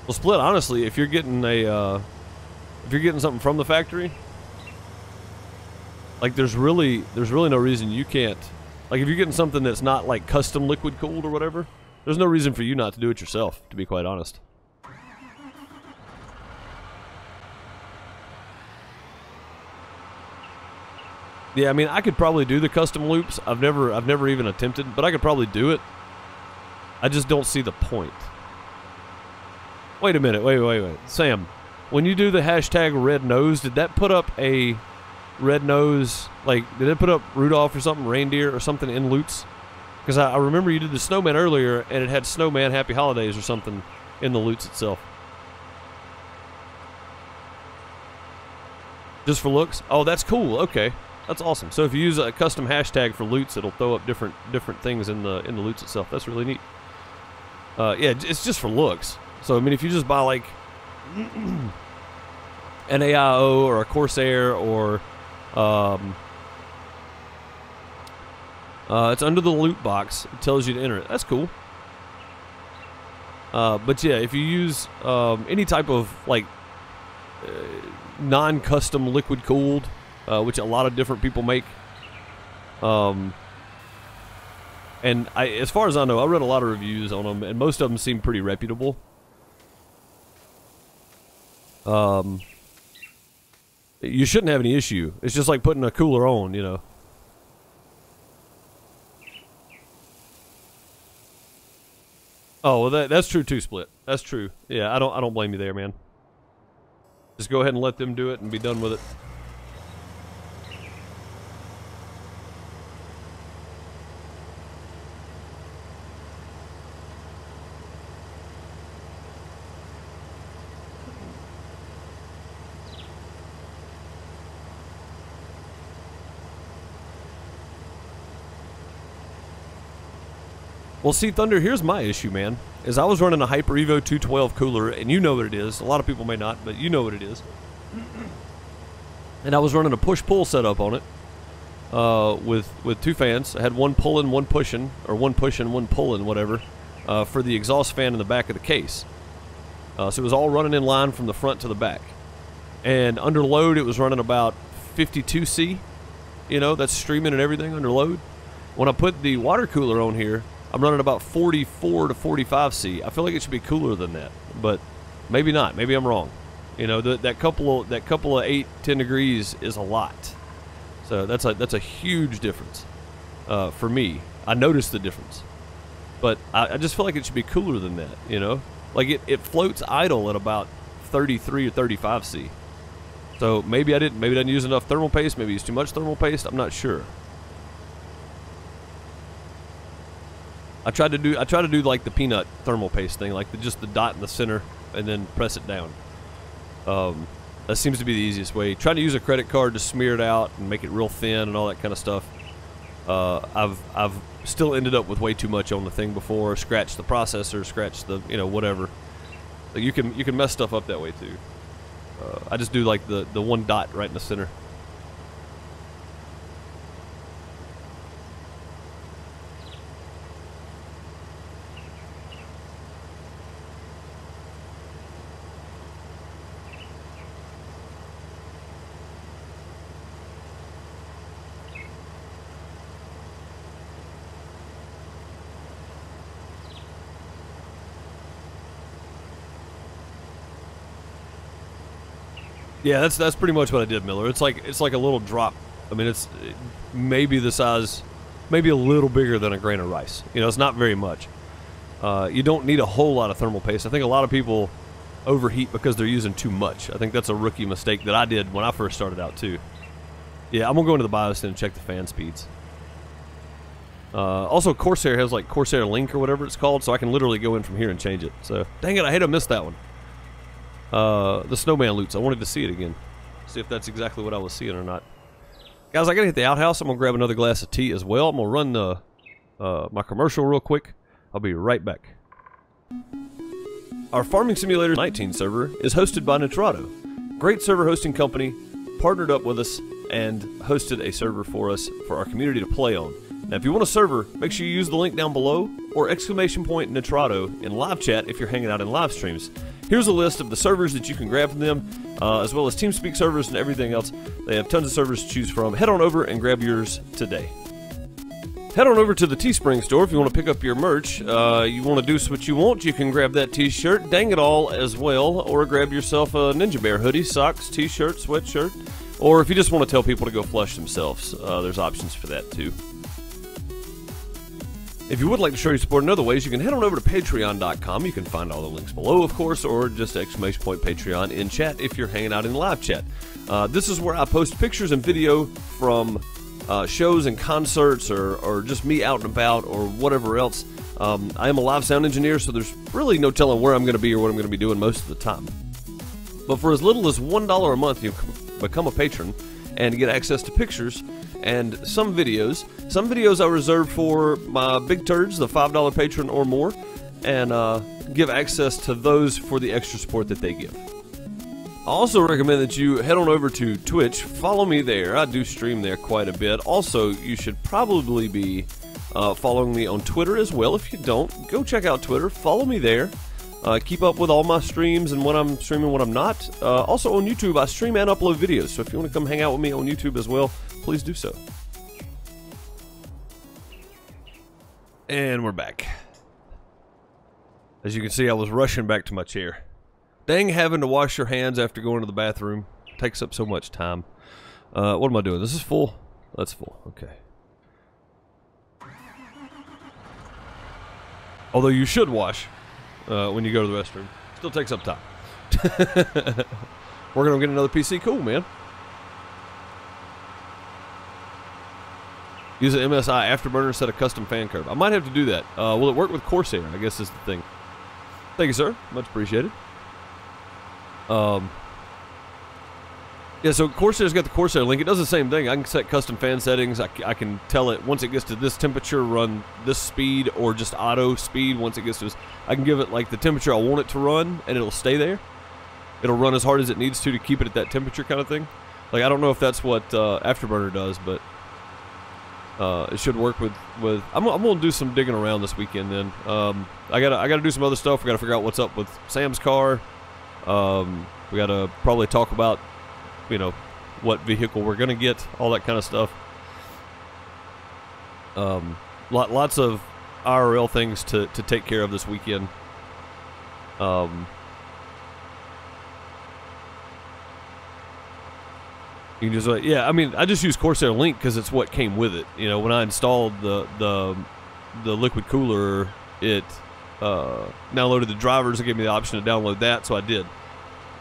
S1: Well, Split, honestly, if you're getting something from the factory, like there's really no reason you can't. Like, if you're getting something that's not like custom liquid cooled or whatever, there's no reason for you not to do it yourself, to be quite honest. Yeah, I mean, I could probably do the custom loops. I've never even attempted, but I could probably do it. I just don't see the point. Wait a minute, wait. Sam, when you do the hashtag red nose, did that put up a red nose, like, did it put up Rudolph or something, reindeer or something in loots? Because I remember you did the snowman earlier, and it had snowman happy holidays or something in the loots itself. Just for looks? Oh, that's cool, okay. That's awesome. So if you use a custom hashtag for loots, it'll throw up different things in the loots itself. That's really neat. Yeah, it's just for looks. So, I mean, if you just buy, like, an AIO or a Corsair or, it's under the loot box. It tells you to enter it. That's cool. But, yeah, if you use any type of, like, non-custom liquid-cooled, which a lot of different people make, and as far as I know, I read a lot of reviews on them, and most of them seem pretty reputable. You shouldn't have any issue. It's just like putting a cooler on, you know. Oh, well, that's true too, Split. That's true. Yeah, I don't blame you there, man. Just go ahead and let them do it and be done with it. Well, see, Thunder, here's my issue, man. Is I was running a Hyper Evo 212 cooler, and you know what it is. A lot of people may not, but you know what it is. And I was running a push-pull setup on it with two fans. I had one pulling, one pushing, or one pushing, one pulling, whatever, for the exhaust fan in the back of the case. So it was all running in line from the front to the back. And under load, it was running about 52C. you know, that's streaming and everything under load. When I put the water cooler on here, I'm running about 44 to 45 C. I feel like it should be cooler than that, but maybe not. Maybe I'm wrong. You know, that couple of 8, 10 degrees is a lot. So that's a huge difference for me. I noticed the difference, but I just feel like it should be cooler than that. You know, like it floats idle at about 33 or 35 C. So maybe I didn't use enough thermal paste. Maybe used too much thermal paste. I'm not sure. I tried to do like the peanut thermal paste thing, like just the dot in the center and then press it down. That seems to be the easiest way. Trying to use a credit card to smear it out and make it real thin and all that kind of stuff. I've still ended up with way too much on the thing before. Scratched the processor, scratched the, you know, whatever. Like you can mess stuff up that way too. I just do like the one dot right in the center. Yeah, that's pretty much what I did, Miller. It's like a little drop. I mean, it's maybe the size, maybe a little bigger than a grain of rice. You know, it's not very much. You don't need a whole lot of thermal paste. I think a lot of people overheat because they're using too much. I think that's a rookie mistake that I did when I first started out too. Yeah, I'm gonna go into the BIOS and check the fan speeds. Also, Corsair has like Corsair Link or whatever it's called, so I can literally go in from here and change it. So, dang it, I hate I missed that one. The snowman loots. I wanted to see it again. See if that's exactly what I was seeing or not. Guys, I gotta hit the outhouse. I'm gonna grab another glass of tea as well. I'm gonna run the my commercial real quick. I'll be right back. Our Farming Simulator 19 server is hosted by Nitrado. Great server hosting company, partnered up with us and hosted a server for us for our community to play on. Now, if you want a server, make sure you use the link down below or ! Nitrado in live chat if you're hanging out in live streams. Here's a list of the servers that you can grab from them, as well as TeamSpeak servers and everything else. They have tons of servers to choose from. Head on over and grab yours today. Head on over to the Teespring store if you want to pick up your merch. You want to do what you want, you can grab that t-shirt, Dang It All as well, or grab yourself a Ninja Bear hoodie, socks, t-shirt, sweatshirt, or if you just want to tell people to go flush themselves, there's options for that too. If you would like to show your support in other ways, you can head on over to Patreon.com. You can find all the links below, of course, or just ! Patreon in chat if you're hanging out in live chat. This is where I post pictures and video from shows and concerts or just me out and about or whatever else. I am a live sound engineer, so there's really no telling where I'm going to be or what I'm going to be doing most of the time. But for as little as $1 a month, you can become a patron and get access to pictures and some videos. Some videos I reserve for my big turds, the $5 patron or more, and give access to those for the extra support that they give. I also recommend that you head on over to Twitch. Follow me there. I do stream there quite a bit. Also, you should probably be following me on Twitter as well. If you don't, go check out Twitter. Follow me there. Keep up with all my streams and when I'm streaming, when I'm not. Also on YouTube, I stream and upload videos. So if you want to come hang out with me on YouTube as well, please do so. And we're back. As you can see, I was rushing back to my chair. Dang, having to wash your hands after going to the bathroom takes up so much time. What am I doing? This is full? That's full. Okay. Although you should wash when you go to the restroom. Still takes up time. We're going to get another PC. Cool, man. Use an MSI Afterburner instead of custom fan curve. I might have to do that. Will it work with Corsair? I guess is the thing. Thank you, sir. Much appreciated. Yeah, so Corsair's got the Corsair link. It does the same thing. I can set custom fan settings. I can tell it once it gets to this temperature, run this speed, or just auto speed once it gets to this. I can give it like the temperature I want it to run, and it'll stay there. It'll run as hard as it needs to keep it at that temperature kind of thing. Like, I don't know if that's what Afterburner does, but it should work with I'm gonna do some digging around this weekend then. I gotta do some other stuff. We gotta figure out what's up with Sam's car. We gotta probably talk about, you know, what vehicle we're gonna get, all that kind of stuff. Lots of IRL things to take care of this weekend. You can just yeah, I mean, I just use Corsair Link because it's what came with it. You know, when I installed the liquid cooler, it downloaded the drivers and gave me the option to download that, so I did.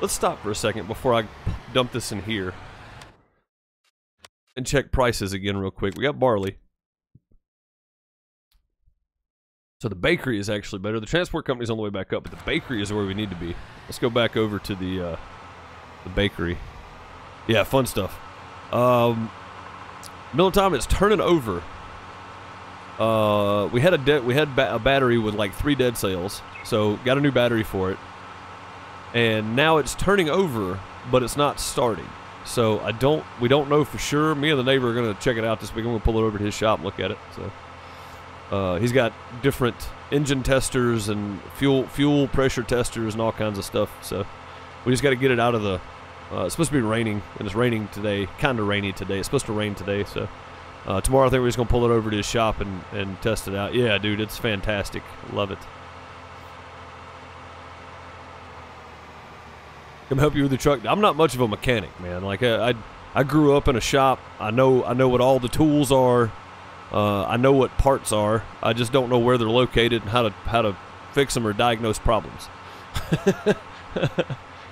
S1: Let's stop for a second before I dump this in here and check prices again real quick. We got barley. So the bakery is actually better. The transport company's on the way back up, but the bakery is where we need to be. Let's go back over to the bakery. Yeah, fun stuff. Miller Time, it's turning over. We had a battery with like 3 dead cells, so got a new battery for it. And now it's turning over, but it's not starting. So we don't know for sure. Me and the neighbor are gonna check it out this week. I'm gonna pull it over to his shop and look at it. So he's got different engine testers and fuel pressure testers and all kinds of stuff. So we just got to get it out of the. It's supposed to be raining, and it's raining today. Kind of rainy today. It's supposed to rain today, so tomorrow I think we're just gonna pull it over to his shop and test it out. Yeah, dude, it's fantastic. Love it. Come help you with the truck. I'm not much of a mechanic, man. Like I grew up in a shop. I know what all the tools are. I know what parts are. I just don't know where they're located and how to fix them or diagnose problems.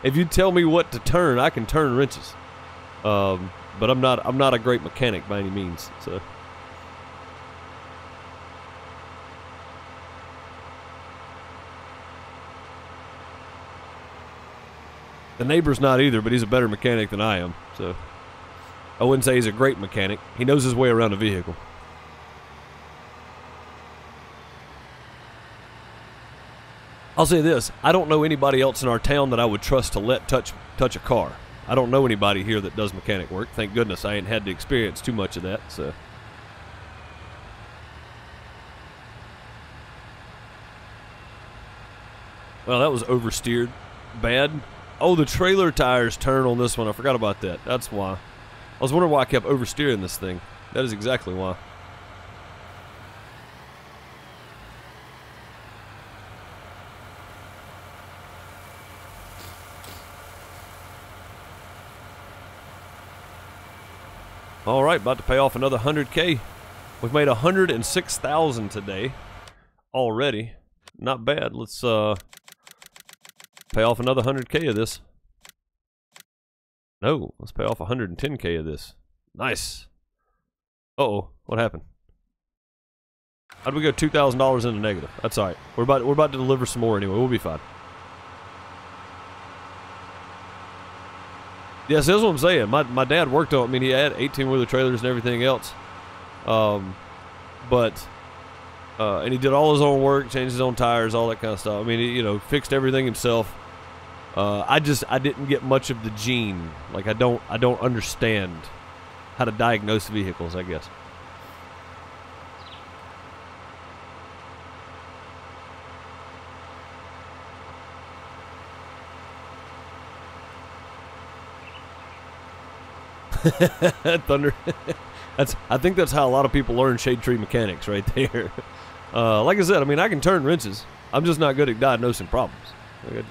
S1: If you tell me what to turn, I can turn wrenches. But I'm not a great mechanic by any means. So. The neighbor's not either, but he's a better mechanic than I am. So I wouldn't say he's a great mechanic. He knows his way around a vehicle. I'll say this, I don't know anybody else in our town that I would trust to let touch a car. I don't know anybody here that does mechanic work. Thank goodness I ain't had to experience too much of that. So, well, that was oversteered. Bad. Oh, the trailer tires turn on this one. I forgot about that. That's why. I was wondering why I kept oversteering this thing. That is exactly why. All right, about to pay off another 100K. We've made 106,000 today already. Not bad. Let's pay off another 100K of this. No, let's pay off 110K of this. Nice. Uh-oh, what happened? How'd we go $2,000 in the negative? That's all right. We're about to deliver some more anyway. We'll be fine. Yes, that's what I'm saying. My dad worked on it. I mean, he had 18-wheeler trailers and everything else. And he did all his own work, changed his own tires, all that kind of stuff. I mean, he, fixed everything himself. I didn't get much of the gene. Like, I don't understand how to diagnose vehicles, I guess. Thunder. I think that's how a lot of people learn shade tree mechanics right there. Like I said, I mean, I can turn wrenches. I'm just not good at diagnosing problems. I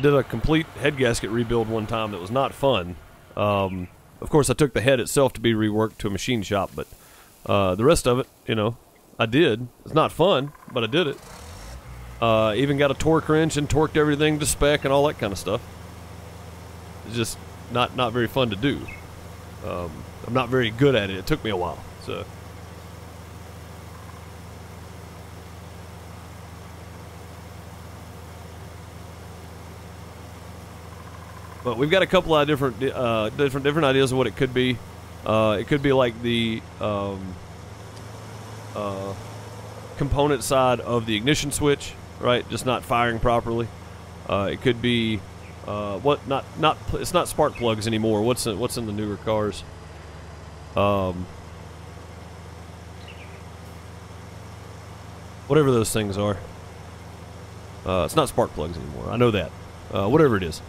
S1: did a complete head gasket rebuild one time that was not fun. Of course, I took the head itself to be reworked to a machine shop, but the rest of it, I did. It's not fun, but I did it. Even got a torque wrench and torqued everything to spec and all that kind of stuff. It's just not very fun to do. I'm not very good at it. It took me a while. So. But we've got a couple of different ideas of what it could be. It could be like the component side of the ignition switch, right? Just not firing properly. It could be it's not spark plugs anymore. What's in the newer cars? Whatever those things are. It's not spark plugs anymore. I know that. Whatever it is.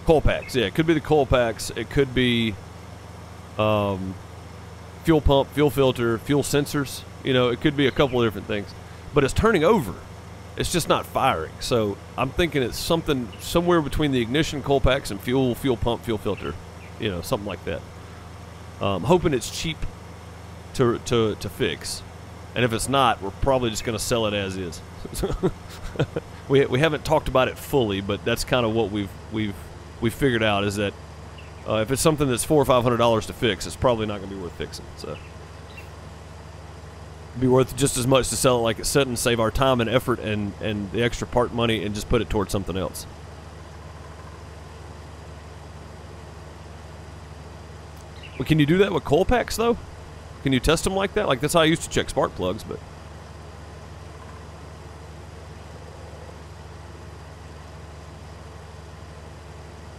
S1: Coil packs. Yeah, it could be the coil packs. It could be fuel pump, fuel filter, fuel sensors. You know, it could be a couple of different things. But it's turning over. It's just not firing. So I'm thinking it's something somewhere between the ignition coil packs and fuel pump, fuel filter. You know, something like that. Hoping it's cheap to fix. And if it's not, we're probably just going to sell it as is. we haven't talked about it fully, but that's kind of what we've figured out is that if it's something that's $400 or $500 to fix, it's probably not going to be worth fixing. So it'd be worth just as much to sell it like it's set and save our time and effort and the extra part money and just put it towards something else. Well, can you do that with coil packs though? Can you test them like that? Like that's how I used to check spark plugs, but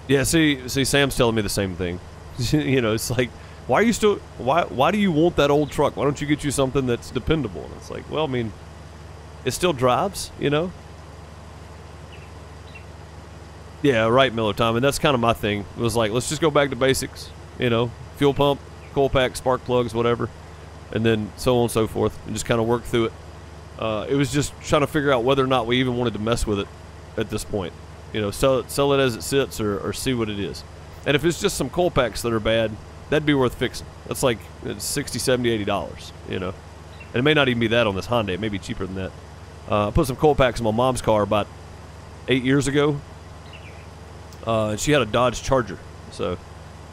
S1: yeah, see, Sam's telling me the same thing. You know, it's like, why do you want that old truck? Why don't you get you something that's dependable? And it's like, well, I mean, it still drives, you know? Yeah, right, Miller Tom, and that's kind of my thing. It was like, let's just go back to basics, you know, fuel pump, coil pack, spark plugs, whatever, and then so on and so forth, and just kind of work through it. It was just trying to figure out whether or not we even wanted to mess with it at this point. You know, sell it as it sits or see what it is. And if it's just some coil packs that are bad, that'd be worth fixing. That's like $60, $70, $80, you know. And it may not even be that on this Hyundai. It may be cheaper than that. I put some coil packs in my mom's car about 8 years ago. And she had a Dodge Charger. So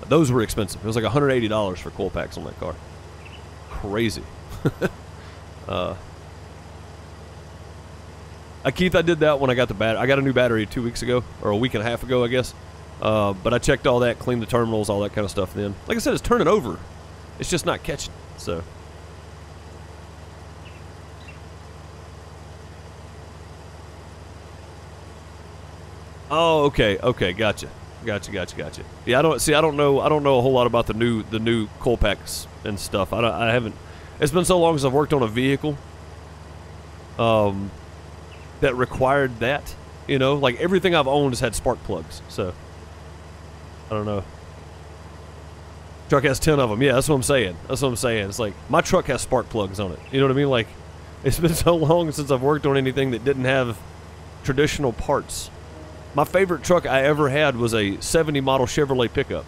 S1: those were expensive. It was like $180 for coil packs on that car. Crazy. Keith, I did that when I got the battery. I got a new battery 2 weeks ago, or a week and a half ago, I guess. But I checked all that, cleaned the terminals, all that kind of stuff then. Like I said, it's turning over. It's just not catching. So. Oh, okay, gotcha. Yeah, I don't know a whole lot about the new coil packs and stuff. I haven't. It's been so long since I've worked on a vehicle. That required that, you know, like everything I've owned has had spark plugs, so I don't know. Truck has 10 of them. Yeah, that's what I'm saying. It's like my truck has spark plugs on it. You know what I mean? Like it's been so long since I've worked on anything that didn't have traditional parts. My favorite truck I ever had was a 70 model Chevrolet pickup.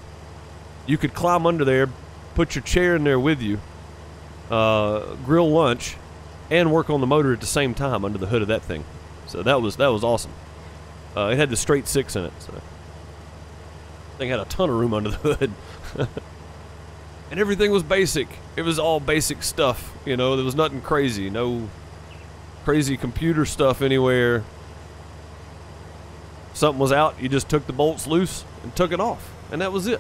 S1: You could climb under there, put your chair in there with you, grill lunch, and work on the motor at the same time under the hood of that thing. So that was awesome. It had the straight six in it. So the thing had a ton of room under the hood. And everything was basic. It was all basic stuff. You know, there was nothing crazy. No crazy computer stuff anywhere. Something was out, you just took the bolts loose and took it off. And that was it.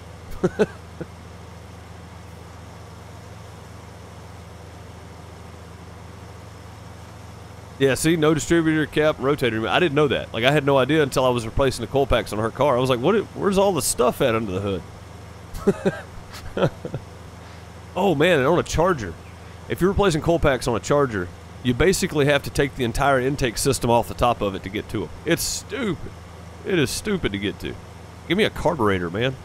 S1: Yeah, see, no distributor, cap, rotator. I didn't know that. Like, I had no idea until I was replacing the coil packs on her car. I was like, where's all the stuff at under the hood? Oh, man, and on a Charger. If you're replacing coil packs on a Charger, you basically have to take the entire intake system off the top of it to get to them. It's stupid. It is stupid to get to. Give me a carburetor, man.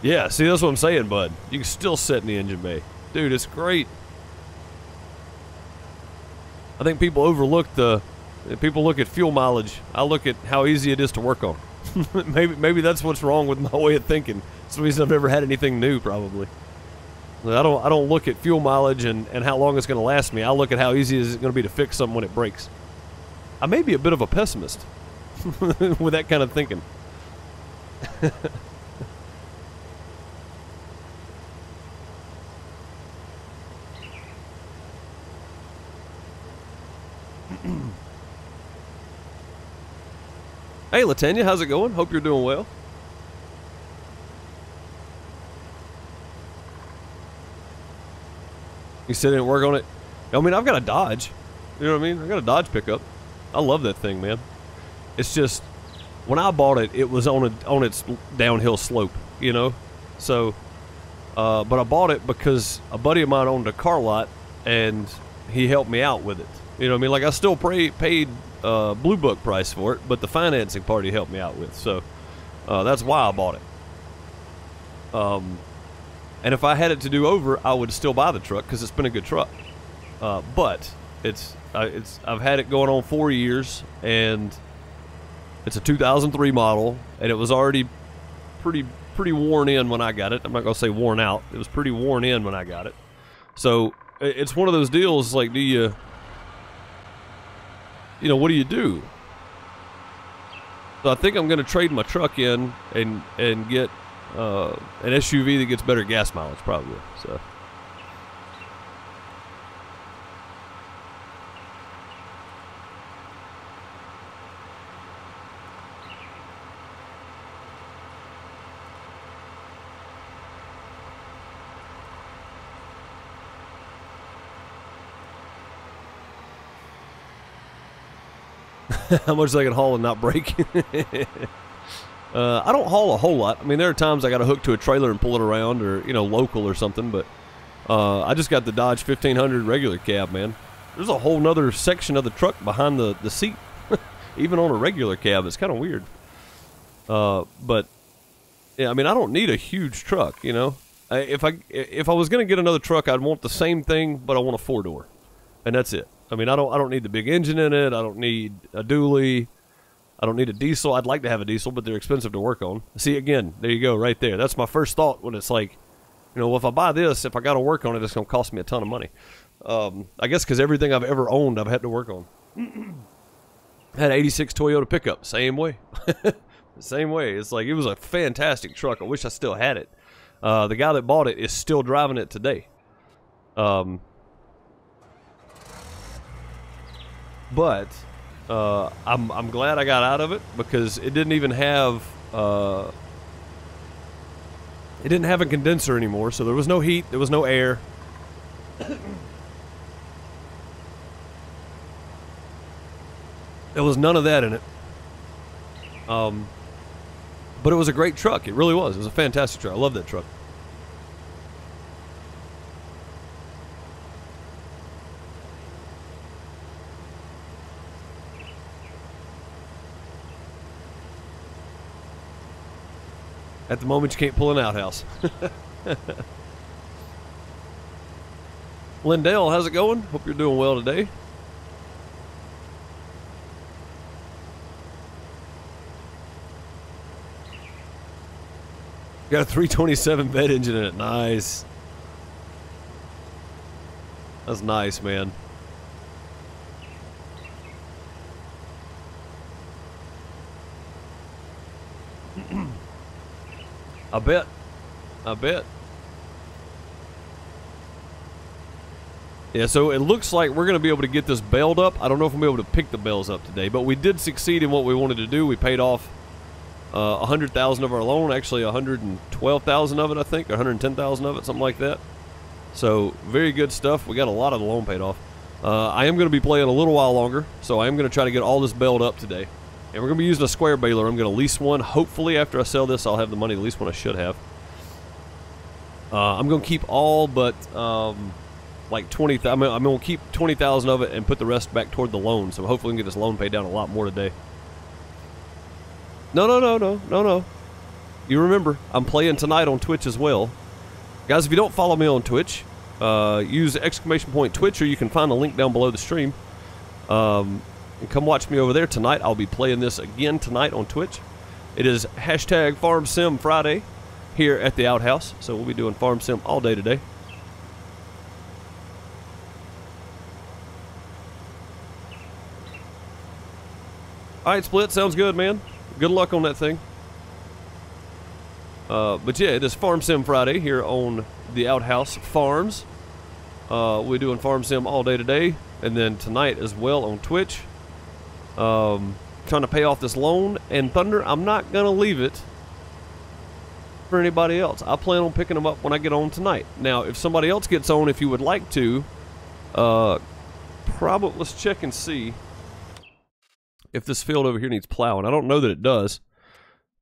S1: Yeah, see, that's what I'm saying, bud. You can still sit in the engine bay. Dude, it's great. I think people overlook people look at fuel mileage. I look at how easy it is to work on. maybe that's what's wrong with my way of thinking. It's the reason I've never had anything new, probably. I don't look at fuel mileage and how long it's going to last me. I look at how easy is it going to be to fix something when it breaks. I may be a bit of a pessimist with that kind of thinking. Hey, Latanya, how's it going? Hope you're doing well. You sit in and work on it. I mean, I've got a Dodge. You know what I mean? I got a Dodge pickup. I love that thing, man. It's just, when I bought it, it was on its downhill slope, you know? So, but I bought it because a buddy of mine owned a car lot, and he helped me out with it. You know what I mean? Like, I still paid Blue Book price for it, but the financing party helped me out with. So that's why I bought it. And if I had it to do over, I would still buy the truck because it's been a good truck. But I've had it going on 4 years, and it's a 2003 model, and it was already pretty worn in when I got it. I'm not gonna say worn out. It was pretty worn in when I got it. So it's one of those deals. Like, do you know, what do you do? So I think I'm gonna trade my truck in and get an SUV that gets better gas mileage, probably. So. How much they can haul and not break. I don't haul a whole lot. I mean, there are times I got to hook to a trailer and pull it around, or, you know, local or something, but I just got the Dodge 1500 regular cab, man. There's a whole nother section of the truck behind the seat, even on a regular cab. It's kind of weird. But, yeah, I mean, I don't need a huge truck, you know. If I was going to get another truck, I'd want the same thing, but I want a 4-door, and that's it. I mean, I don't need the big engine in it. I don't need a dually. I don't need a diesel. I'd like to have a diesel, but they're expensive to work on. See, again, there you go, right there. That's my first thought when it's like, you know, well, if I buy this, if I got to work on it, it's going to cost me a ton of money. I guess because everything I've ever owned, I've had to work on. I had an 86 Toyota pickup, same way. Same way. It's like, it was a fantastic truck. I wish I still had it. The guy that bought it is still driving it today. But I'm glad I got out of it, because it didn't even have a condenser anymore, so there was no heat, there was no air. There was none of that in it. But it was a great truck. It really was. It was a fantastic truck. I love that truck. At the moment, you can't pull an outhouse. Lindell, how's it going? Hope you're doing well today. Got a 327 bed engine in it. Nice. That's nice, man. I bet. Yeah, so it looks like we're going to be able to get this bailed up. I don't know if we'll be able to pick the bells up today, but we did succeed in what we wanted to do. We paid off $100,000 of our loan, actually $112,000 of it, I think, or $110,000 of it, something like that. So very good stuff. We got a lot of the loan paid off. I am going to be playing a little while longer, so I am going to try to get all this bailed up today. And we're going to be using a square baler. I'm going to lease one. Hopefully, after I sell this, I'll have the money to lease one. I should have. I'm going to keep all but like 20,000. I'm going to keep 20,000 of it and put the rest back toward the loan. So hopefully, we can get this loan paid down a lot more today. No. You remember, I'm playing tonight on Twitch as well. Guys, if you don't follow me on Twitch, use !Twitch, or you can find the link down below the stream. And come watch me over there tonight. I'll be playing this again tonight on Twitch. It is #FarmSim Friday here at the Outhouse. So we'll be doing Farm Sim all day today. Alright, Split. Sounds good, man. Good luck on that thing. But yeah, it is Farm Sim Friday here on the Outhouse Farms. We're doing Farm Sim all day today. And then tonight as well on Twitch. Trying to pay off this loan. And Thunder, I'm not going to leave it for anybody else. I plan on picking them up when I get on tonight. Now, if somebody else gets on, if you would like to, probably, let's check and see if this field over here needs plowing. I don't know that it does.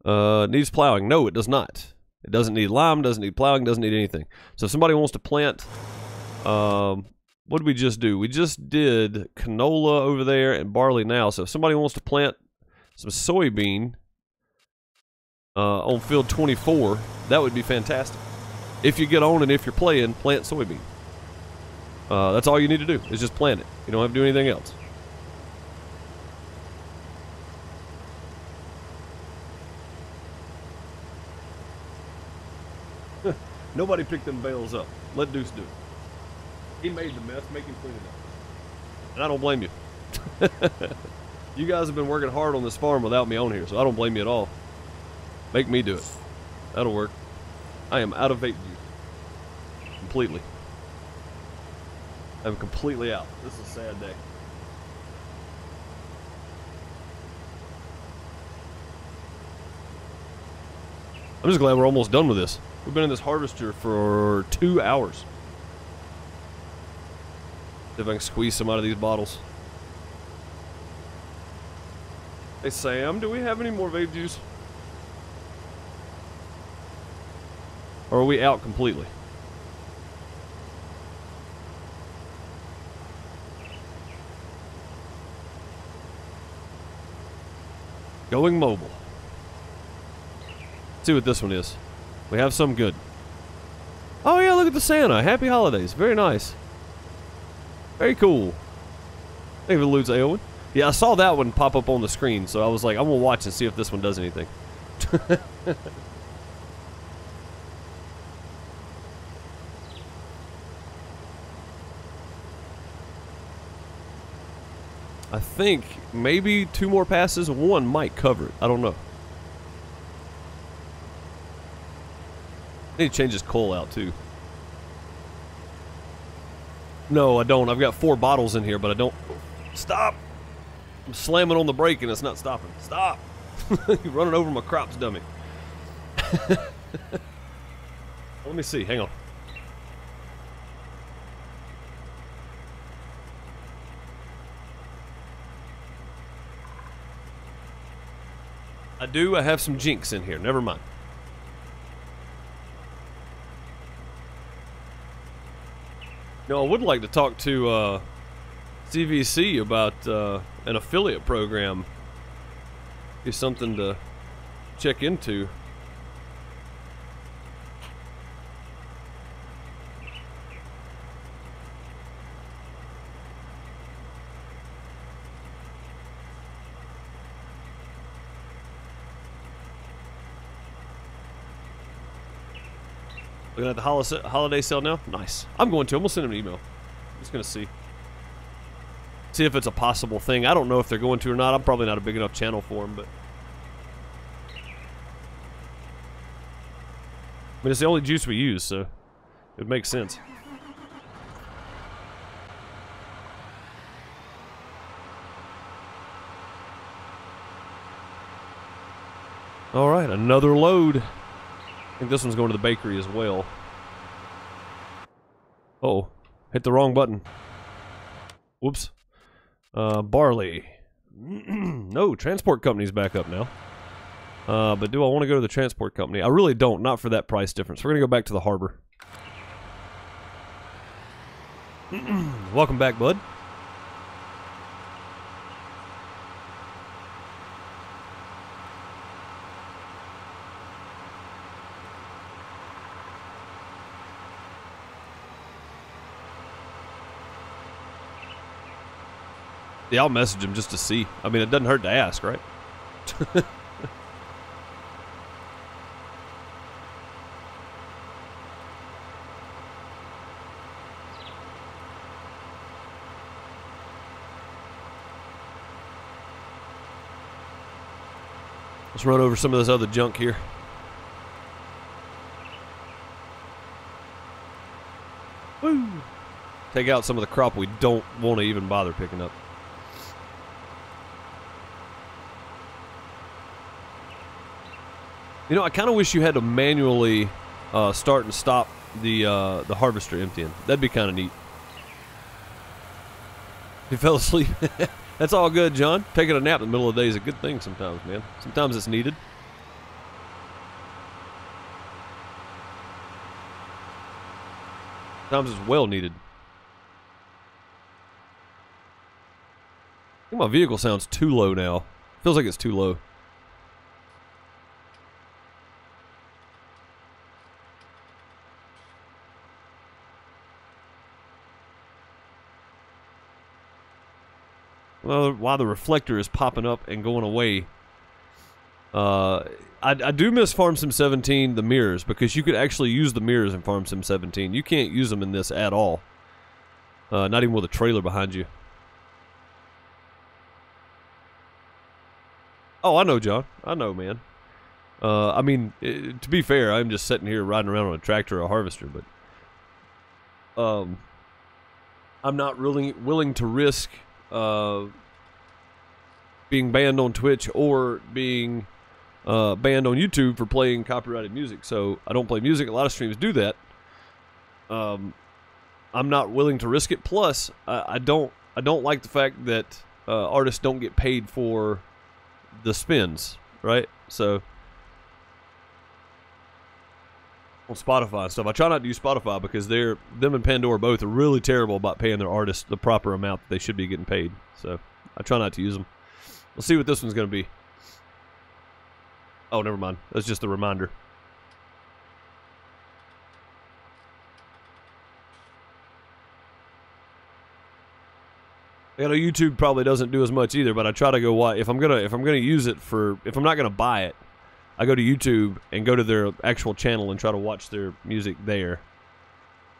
S1: Needs plowing. No, it does not. It doesn't need lime, doesn't need plowing, doesn't need anything. So if somebody wants to plant what did we just do? We just did canola over there and barley now. So if somebody wants to plant some soybean on field 24, that would be fantastic. If you get on and if you're playing, plant soybean. That's all you need to do, is just plant it. You don't have to do anything else. Nobody picked them bales up. Let Deuce do it. He made the mess, make him clean it up. And I don't blame you. You guys have been working hard on this farm without me on here, so I don't blame you at all. Make me do it. That'll work. I am out of vape juice. Completely. I'm completely out. This is a sad day. I'm just glad we're almost done with this. We've been in this harvester for 2 hours. See if I can squeeze some out of these bottles. Hey Sam, do we have any more vape juice? Or are we out completely? Going mobile. Let's see what this one is. We have some good. Oh yeah, look at the Santa. Happy holidays. Very nice. Very cool. Thank you for Lutz Aowen. Yeah, I saw that one pop up on the screen, so I was like, I'm gonna watch and see if this one does anything. I think maybe 2 more passes, 1 might cover it. I don't know. I need to change this coal out too. No, I don't. I've got 4 bottles in here, but I don't. Stop! I'm slamming on the brake and it's not stopping. Stop! You're running over my crops, dummy. Let me see. Hang on. I do. I have some Jinx in here. Never mind. No, I would like to talk to CVC about an affiliate program. Be something to check into. Looking at the holiday sale now? Nice. I'm going to. I'm going to send him an email. I'm just going to see. See if it's a possible thing. I don't know if they're going to or not. I'm probably not a big enough channel for them, but... I mean, it's the only juice we use, so it makes sense. Alright, another load. I think this one's going to the bakery as well. Uh-oh. Hit the wrong button. Whoops. Barley. No, transport company's back up now. But do I want to go to the transport company? I really don't, not for that price difference. We're going to go back to the harbor. Welcome back, bud. Yeah, I'll message him just to see. I mean, it doesn't hurt to ask, right? Let's run over some of this other junk here. Woo! Take out some of the crop we don't want to even bother picking up. You know, I kind of wish you had to manually start and stop the harvester emptying. That'd be kind of neat. You fell asleep. That's all good, John. Taking a nap in the middle of the day is a good thing sometimes, man. Sometimes it's needed. Sometimes it's well needed. think my vehicle sounds too low now. Feels like it's too low. Well, while the reflector is popping up and going away, I do miss Farm Sim 17, the mirrors, because you could actually use the mirrors in Farm Sim 17. You can't use them in this at all. Not even with a trailer behind you. Oh, I know, John. I know, man. I mean, to be fair, I'm just sitting here riding around on a tractor or a harvester, but I'm not really willing to risk being banned on Twitch or being banned on YouTube for playing copyrighted music. So I don't play music. A lot of streams do that. I'm not willing to risk it. Plus, I don't like the fact that artists don't get paid for the spins, right? So on Spotify and stuff, I try not to use Spotify because them and Pandora both are really terrible about paying their artists the proper amount that they should be getting paid. So I try not to use them. We'll see what this one's going to be. Oh, never mind. That's just a reminder. You know, YouTube probably doesn't do as much either, but I try to go watch. If I'm gonna use it if I'm not gonna buy it, I go to YouTube and go to their actual channel and try to watch their music there,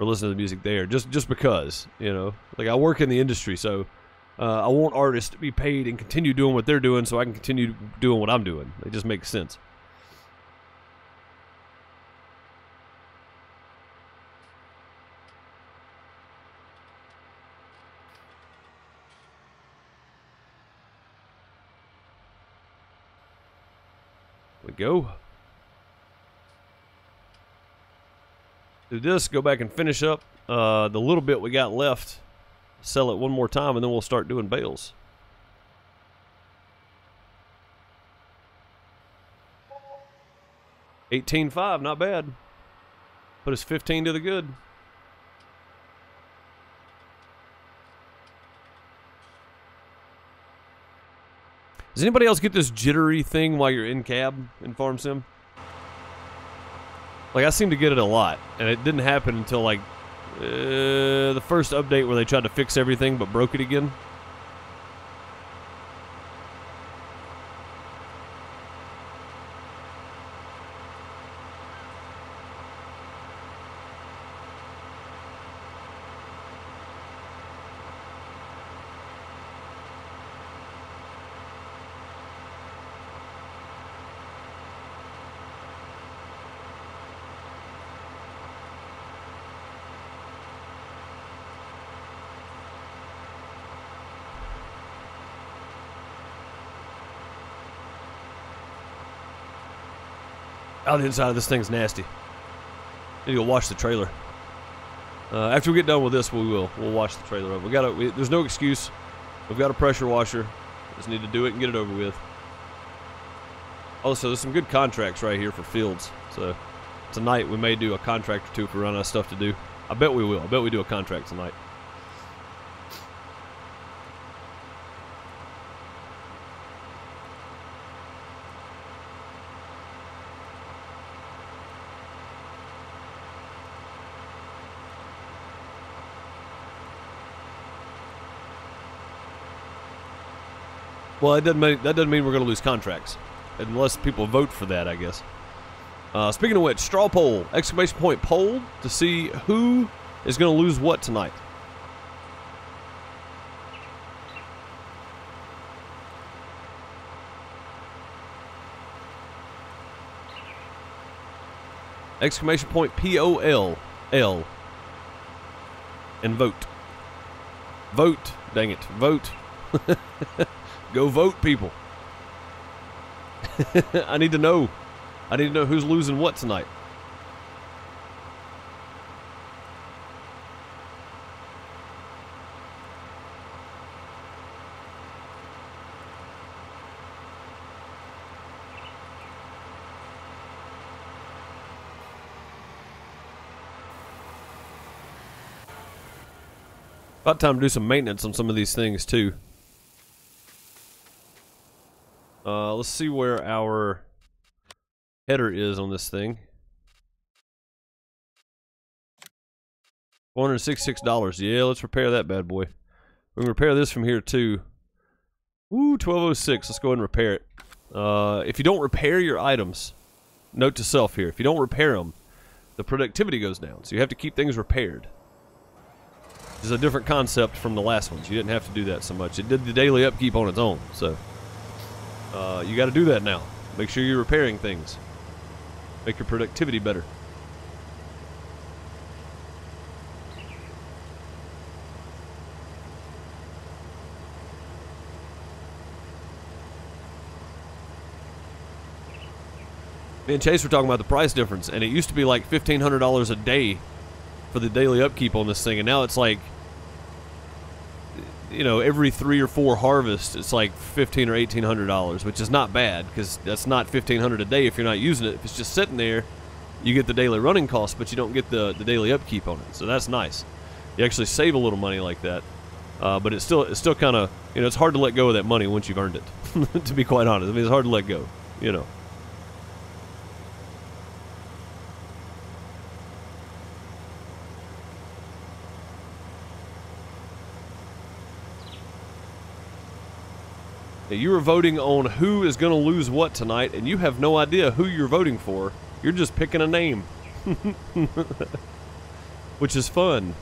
S1: or listen to the music there. Just because, you know, like I work in the industry, so I want artists to be paid and continue doing what they're doing, so I can continue doing what I'm doing. It just makes sense. We go. Do this, go back and finish up the little bit we got left. Sell it one more time, and then we'll start doing bales. $18.5, not bad. Put us 15 to the good. Does anybody else get this jittery thing while you're in cab in Farm Sim? Like, I seem to get it a lot, and it didn't happen until, like, the first update where they tried to fix everything but broke it again. Oh, the inside of this thing's nasty. Need to go wash the trailer. After we get done with this, we'll wash the trailer up. There's no excuse. We've got a pressure washer. Just need to do it and get it over with. Also, there's some good contracts right here for fields. So tonight we may do a contract or two if we run out of stuff to do. I bet we will. I bet we do a contract tonight. Well, that doesn't mean we're going to lose contracts, unless people vote for that, I guess. Speaking of which, straw poll, exclamation point poll, to see who is going to lose what tonight. Exclamation point POLL, and vote. Vote, dang it, vote. Go vote, people. I need to know. I need to know who's losing what tonight. About time to do some maintenance on some of these things, too. let's see where our header is on this thing. $466. Yeah, let's repair that bad boy. We can repair this from here too. Ooh, 1206. Let's go ahead and repair it. If you don't repair your items, note to self here, if you don't repair them, the productivity goes down. So you have to keep things repaired. This is a different concept from the last ones. You didn't have to do that so much. It did the daily upkeep on its own. So you got to do that now. Make sure you're repairing things. Make your productivity better. Me and Chase were talking about the price difference, and it used to be like $1,500 a day for the daily upkeep on this thing, and now it's like, you know, every 3 or 4 harvests, it's like $1,500 or $1,800, which is not bad, because that's not $1,500 a day if you're not using it. If it's just sitting there, you get the daily running cost, but you don't get the daily upkeep on it, so that's nice. You actually save a little money like that, but it's still kind of, you know, it's hard to let go of that money once you've earned it, to be quite honest. I mean, it's hard to let go, you know. You were voting on who is going to lose what tonight, and you have no idea who you're voting for. You're just picking a name. Which is fun.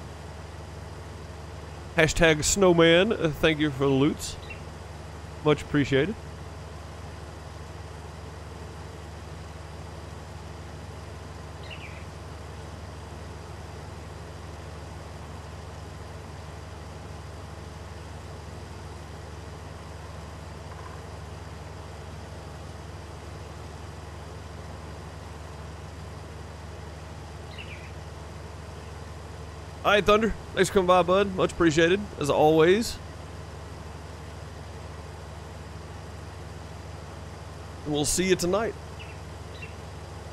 S1: Hashtag Snowman, thank you for the loots. Much appreciated. Alright, Thunder. Thanks for coming by, bud. Much appreciated, as always. And we'll see you tonight.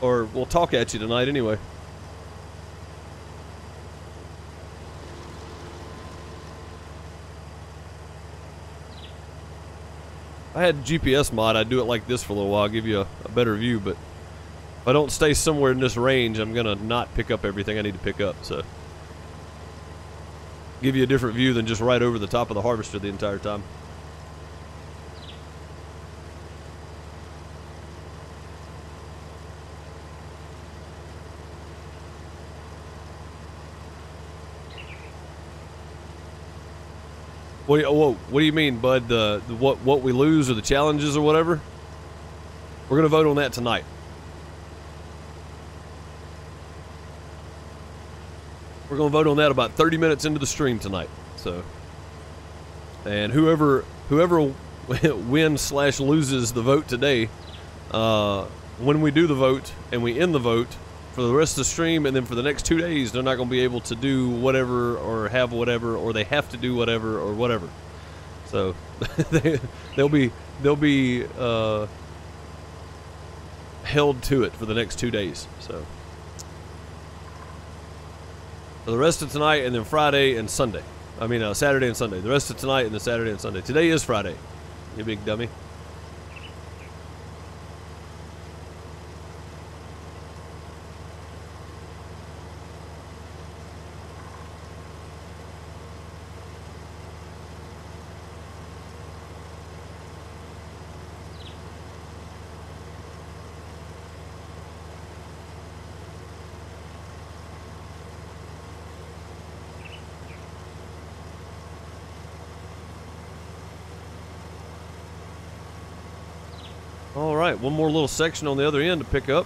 S1: Or we'll talk at you tonight anyway. If I had GPS mod, I'd do it like this for a little while, give you a better view, but if I don't stay somewhere in this range, I'm gonna not pick up everything I need to pick up, so. Give you a different view than just right over the top of the harvester the entire time. What do you mean, bud? The what we lose or the challenges or whatever? We're gonna vote on that tonight. We're going to vote on that about 30 minutes into the stream tonight. So, and whoever wins/loses the vote today, when we do the vote and we end the vote for the rest of the stream, and then for the next 2 days, they're not going to be able to do whatever or have whatever, or they have to do whatever or whatever. So they'll be held to it for the next 2 days. So. For the rest of tonight, and then Friday and Sunday. I mean, Saturday and Sunday. The rest of tonight and then Saturday and Sunday. Today is Friday, you big dummy. Alright, one more little section on the other end to pick up.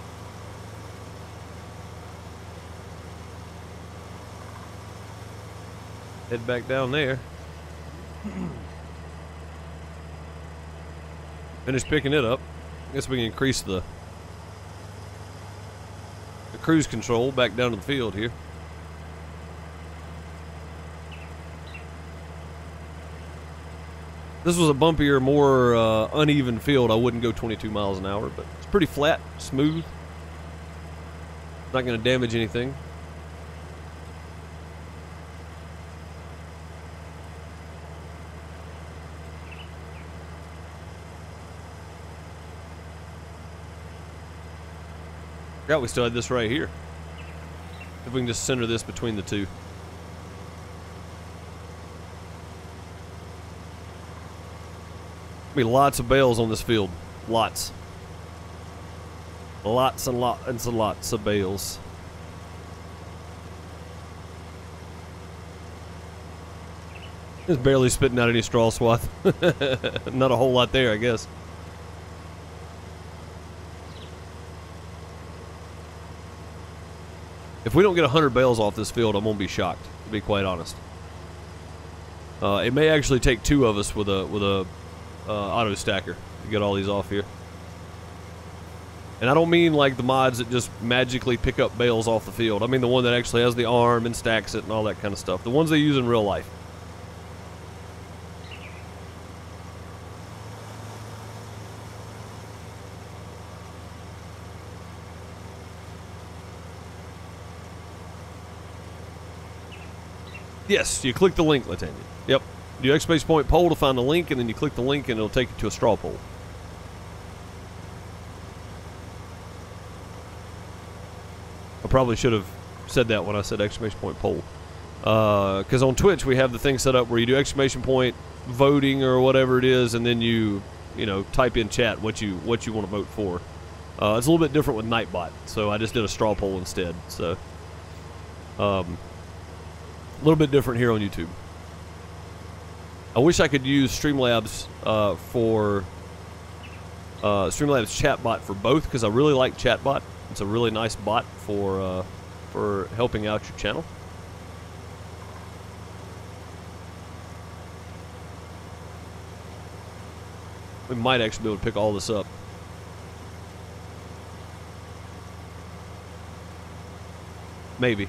S1: Head back down there. Finish picking it up. I guess we can increase the cruise control back down to the field here. This was a bumpier, more uneven field. I wouldn't go 22 miles an hour, but it's pretty flat, smooth. Not going to damage anything. Forgot we still had this right here. If we can just center this between the two. Be lots of bales on this field. Lots. Lots and lots and lots of bales. Just barely spitting out any straw swath. Not a whole lot there, I guess. If we don't get 100 bales off this field, I'm gonna be shocked, to be quite honest. It may actually take 2 of us with a auto stacker to get all these off here. And I don't mean like the mods that just magically pick up bales off the field. I mean the one that actually has the arm and stacks it and all that kind of stuff. The ones they use in real life. Yes, you click the link, Latanya. Yep. Do exclamation point poll to find the link, and then you click the link and it'll take you to a straw poll. I probably should have said that when I said exclamation point poll. Because on Twitch we have the thing set up where you do exclamation point voting or whatever it is, and then you know, type in chat what you want to vote for. It's a little bit different with Nightbot, so I just did a straw poll instead. So, a little bit different here on YouTube. I wish I could use Streamlabs for Streamlabs chatbot for both, because I really like chatbot. It's a really nice bot for helping out your channel. We might actually be able to pick all this up. Maybe.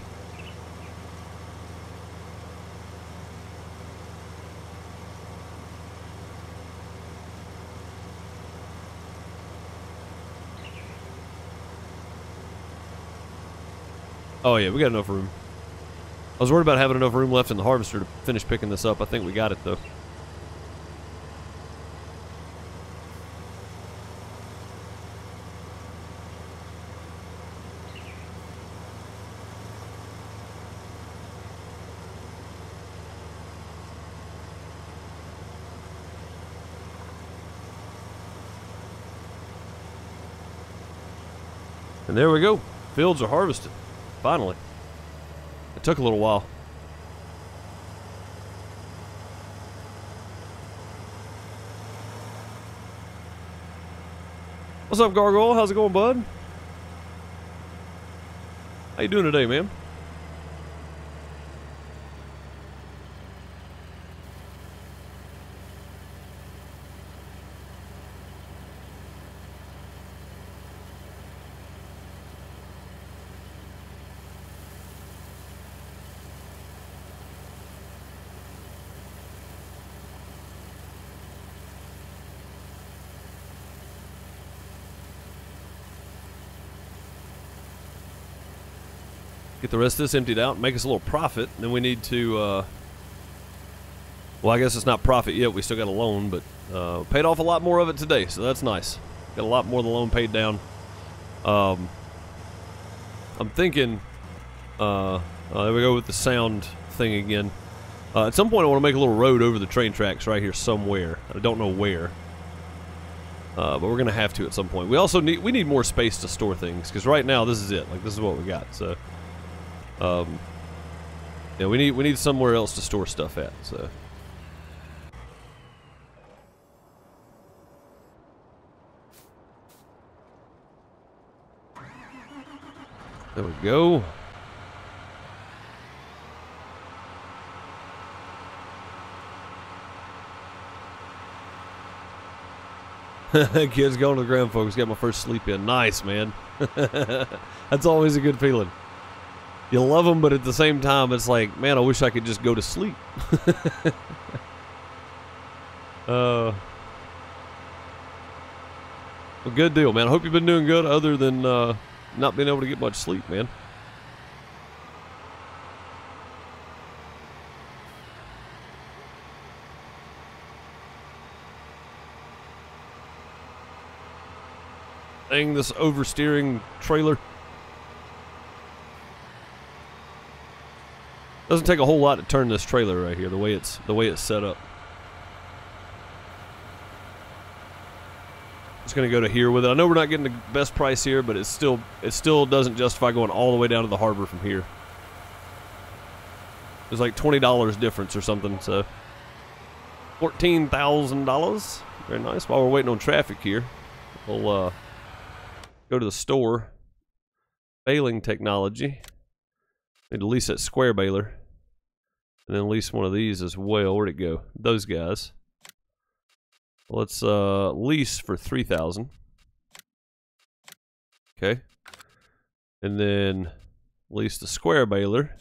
S1: Oh yeah, we got enough room. I was worried about having enough room left in the harvester to finish picking this up. I think we got it though. And there we go. Fields are harvested. Finally. It took a little while. What's up, Gargoyle? How's it going, bud? How you doing today, man? Get the rest of this emptied out, make us a little profit. Then we need to, well, I guess it's not profit yet. We still got a loan, but paid off a lot more of it today, so that's nice. Got a lot more of the loan paid down. I'm thinking, there we go with the sound thing again. At some point I want to make a little road over the train tracks right here somewhere. I don't know where. But we're going to have to at some point. We also need more space to store things, because right now this is it. Like, this is what we got, so... yeah, we need somewhere else to store stuff at, so. There we go. Kids going to the ground, folks. Got my first sleep in. Nice, man. That's always a good feeling. You love them, but at the same time, it's like, man, I wish I could just go to sleep. Well, good deal, man. I hope you've been doing good other than not being able to get much sleep, man. Dang, this oversteering trailer. Doesn't take a whole lot to turn this trailer right here, the way it's set up. Just gonna go to here with it. I know we're not getting the best price here, but it still doesn't justify going all the way down to the harbor from here. There's like $20 difference or something, so $14,000. Very nice. While we're waiting on traffic here, we'll go to the store. Baling technology. Need to lease that square baler. And then lease one of these as well. Where'd it go? Those guys. Let's lease for $3,000. Okay. And then lease the square baler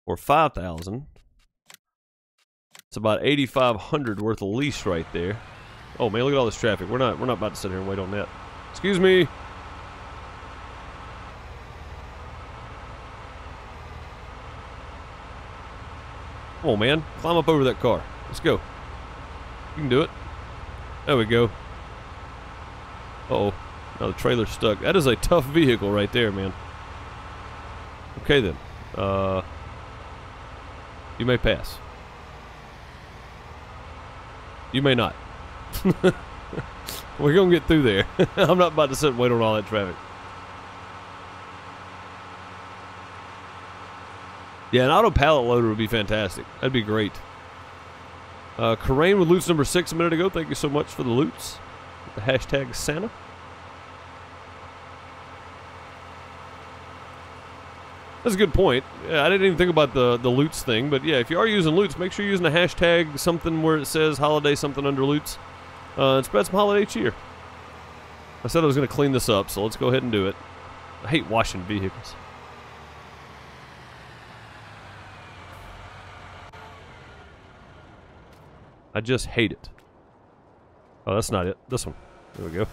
S1: for $5,000. It's about $8,500 worth of lease right there. Oh man, look at all this traffic. We're not about to sit here and wait on that. Excuse me. Come on, man. Climb up over that car. Let's go. You can do it. There we go. Uh-oh. Now the trailer's stuck. That is a tough vehicle right there, man. Okay, then. You may pass. You may not. We're going to get through there. I'm not about to sit and wait on all that traffic. Yeah, an auto pallet loader would be fantastic. That'd be great. Karain with Loots number 6 a minute ago. Thank you so much for the loots. The hashtag Santa. That's a good point. Yeah, I didn't even think about the loots thing, but yeah, if you are using loots, make sure you're using a hashtag, something where it says holiday something under loots. And spread some holiday cheer. I said I was going to clean this up, so let's go ahead and do it. I hate washing vehicles. I just hate it. Oh, that's not it. This one. There we go.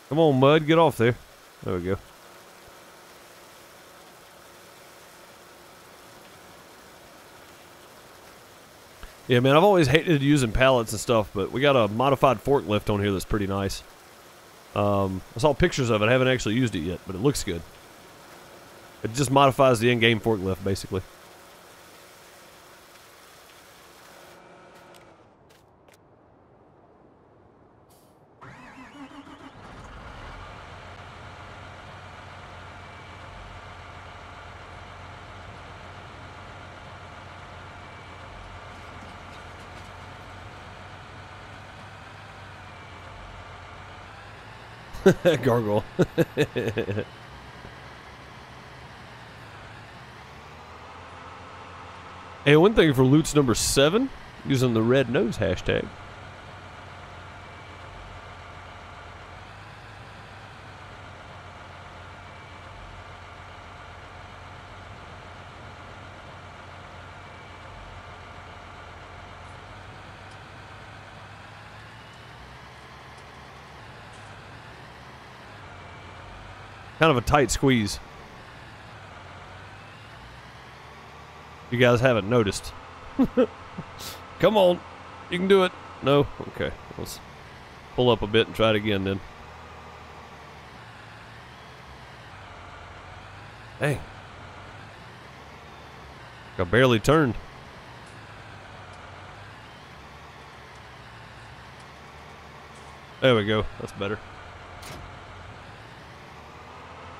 S1: Come on, Mud. Get off there. There we go. Yeah, man, I've always hated using pallets and stuff, but we got a modified forklift on here that's pretty nice. I saw pictures of it. I haven't actually used it yet, but it looks good. It just modifies the in-game forklift, basically. Gargoyle. Hey, one thing for Loots number 7, using the red nose hashtag. Kind of a tight squeeze. You guys haven't noticed. Come on. You can do it. No? Okay. Let's pull up a bit and try it again then. Dang. I barely turned. There we go. That's better.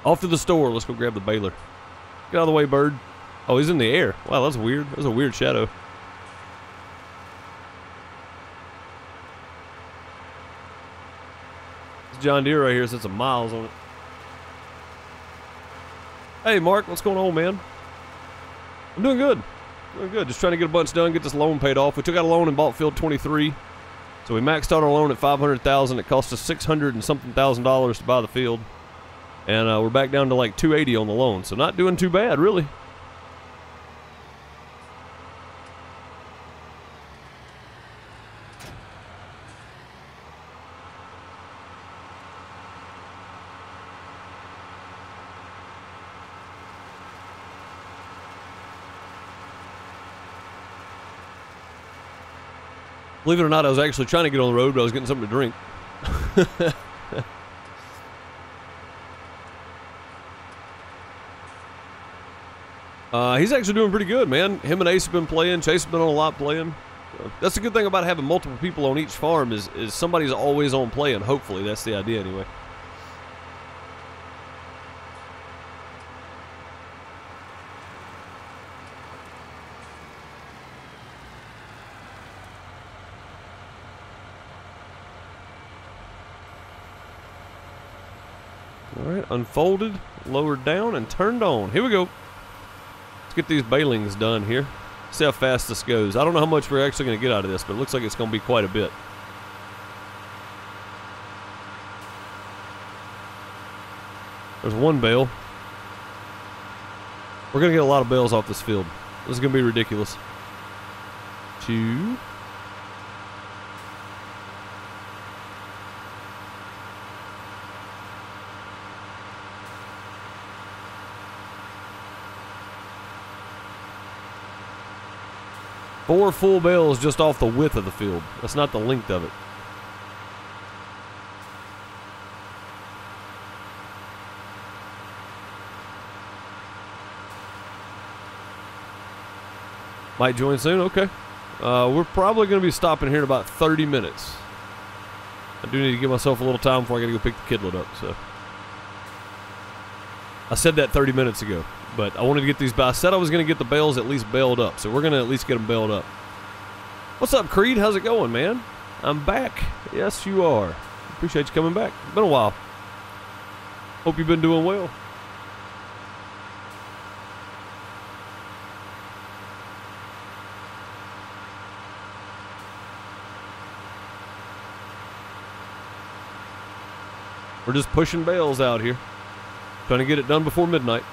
S1: Off to the store. Let's go grab the baler. Get out of the way, bird. Oh, he's in the air. Wow, that's weird. That's a weird shadow. This John Deere right here said some miles on it. Hey, Mark. What's going on, man? I'm doing good. Doing good. Just trying to get a bunch done, get this loan paid off. We took out a loan and bought field 23. So we maxed out our loan at $500,000. It cost us $600 and something thousand to buy the field. And we're back down to like $280 on the loan, so not doing too bad, really. Believe it or not, I was actually trying to get on the road, but I was getting something to drink. He's actually doing pretty good, man. Him and Ace have been playing. Chase has been on a lot playing. That's the good thing about having multiple people on each farm is somebody's always on playing. Hopefully, that's the idea anyway. All right, unfolded, lowered down, and turned on. Here we go. Let's get these balings done here. See how fast this goes. I don't know how much we're actually going to get out of this, but it looks like it's going to be quite a bit. There's one bale. We're going to get a lot of bales off this field. This is going to be ridiculous. 2. Four full bales just off the width of the field. That's not the length of it. Might join soon? Okay. We're probably going to be stopping here in about 30 minutes. I do need to give myself a little time before I got to go pick the kidlet up, so. I said that 30 minutes ago, but I wanted to get these, I said I was going to get the bales at least baled up, so we're going to at least get them baled up. What's up, Creed? How's it going, man? I'm back. Yes, you are. Appreciate you coming back. It's been a while. Hope you've been doing well. We're just pushing bales out here. Trying to get it done before midnight.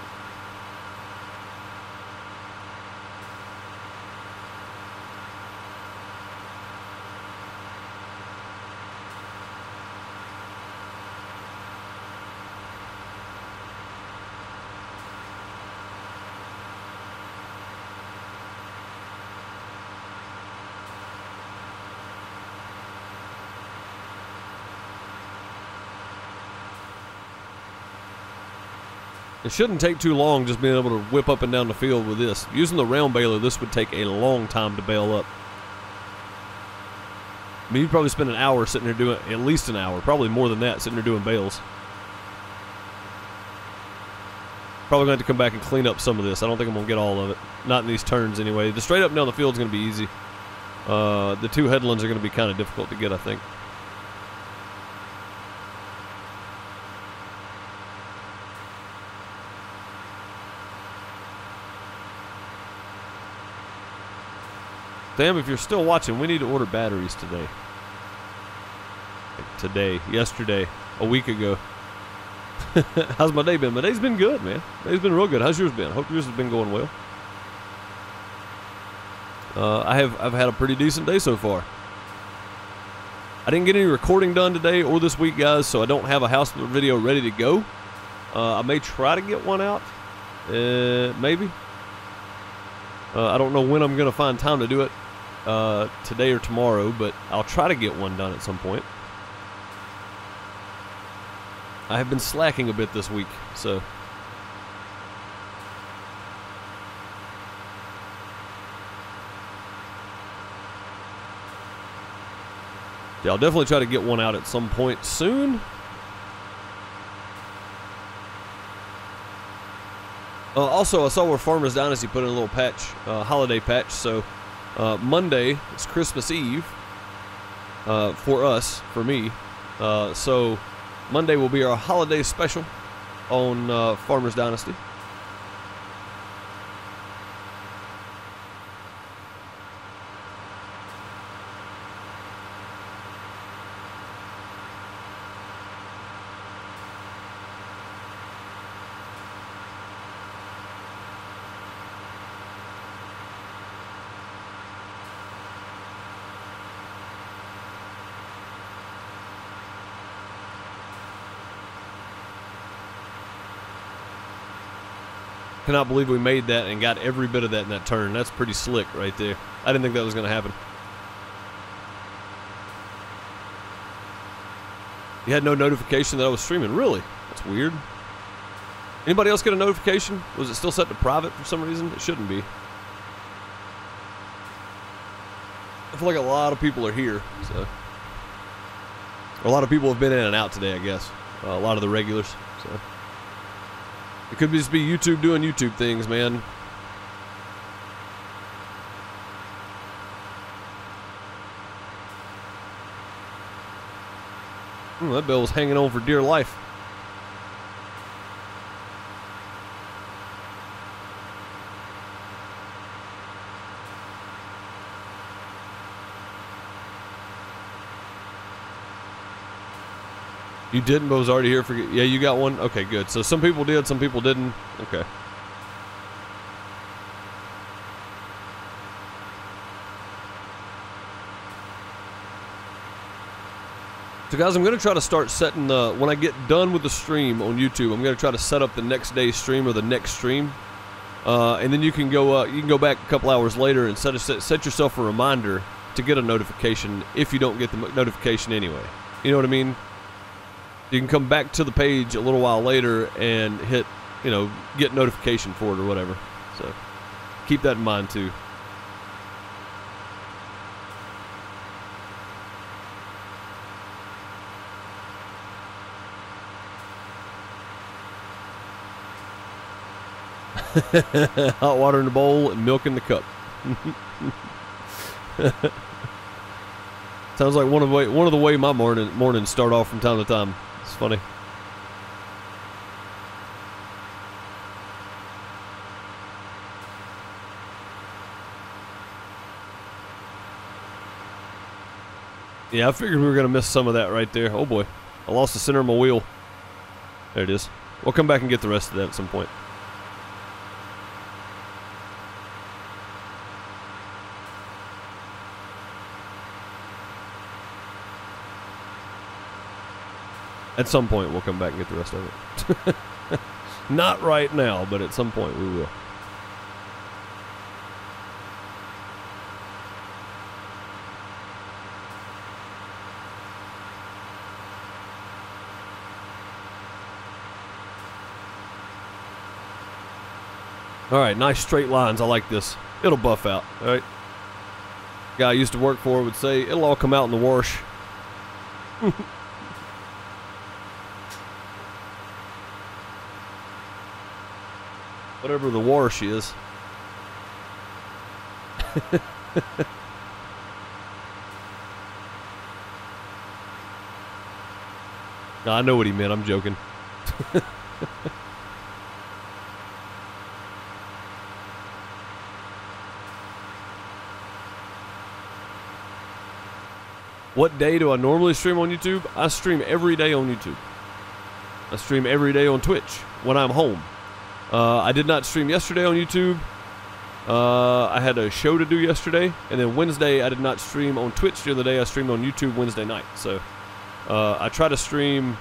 S1: It shouldn't take too long just being able to whip up and down the field with this. Using the round baler, this would take a long time to bale up. I mean, you'd probably spend an hour sitting there doing, at least an hour, probably more than that, sitting there doing bales. Probably going to have to come back and clean up some of this. I don't think I'm going to get all of it. Not in these turns anyway. The straight up and down the field is going to be easy. The two headlands are going to be kind of difficult to get, I think. Sam, if you're still watching, we need to order batteries today. Yesterday, a week ago. How's my day been? My day's been good, man. Day's been real good. How's yours been? Hope yours has been going well. I've had a pretty decent day so far. I didn't get any recording done today or this week, guys, so I don't have a house video ready to go. I may try to get one out. Maybe. I don't know when I'm going to find time to do it. Today or tomorrow, but I'll try to get one done at some point. I have been slacking a bit this week, so. Yeah, I'll definitely try to get one out at some point soon. Also, I saw where Farmers Dynasty put in a little patch, holiday patch, so Monday is Christmas Eve for us, for me. So Monday will be our holiday special on Farmers Dynasty. Cannot believe we made that and got every bit of that in that turn. That's pretty slick right there. I didn't think that was going to happen. You had no notification that I was streaming. Really? That's weird. Anybody else get a notification? Was it still set to private for some reason? It shouldn't be. I feel like a lot of people are here, so. A lot of people have been in and out today, I guess. A lot of the regulars, so. It could just be YouTube doing YouTube things, man. That bell was hanging on for dear life. You didn't, but was already here for... Yeah, you got one? Okay, good. So some people did, some people didn't. Okay. So guys, I'm going to try to start setting the... When I get done with the stream on YouTube, I'm going to try to set up the next day's stream or the next stream. And then you can go back a couple hours later and set yourself a reminder to get a notification if you don't get the notification anyway. You know what I mean? You can come back to the page a little while later and hit, get notification for it or whatever. So keep that in mind too. Hot water in the bowl and milk in the cup. Sounds like one of the way my mornings start off from time to time. It's funny. Yeah, I figured we were going to miss some of that right there. Oh boy. I lost the center of my wheel. There it is. We'll come back and get the rest of that at some point. At some point, we'll come back and get the rest of it. Not right now, but at some point we will. All right, nice straight lines. I like this. It'll buff out, all right? Guy I used to work for would say, it'll all come out in the wash. Whatever the wash is. No, I know what he meant. I'm joking. What day do I normally stream on YouTube? I stream every day on YouTube. I stream every day on Twitch when I'm home. I did not stream yesterday on YouTube. I had a show to do yesterday, and then Wednesday I did not stream on Twitch during the day. I streamed on YouTube Wednesday night. So I try to stream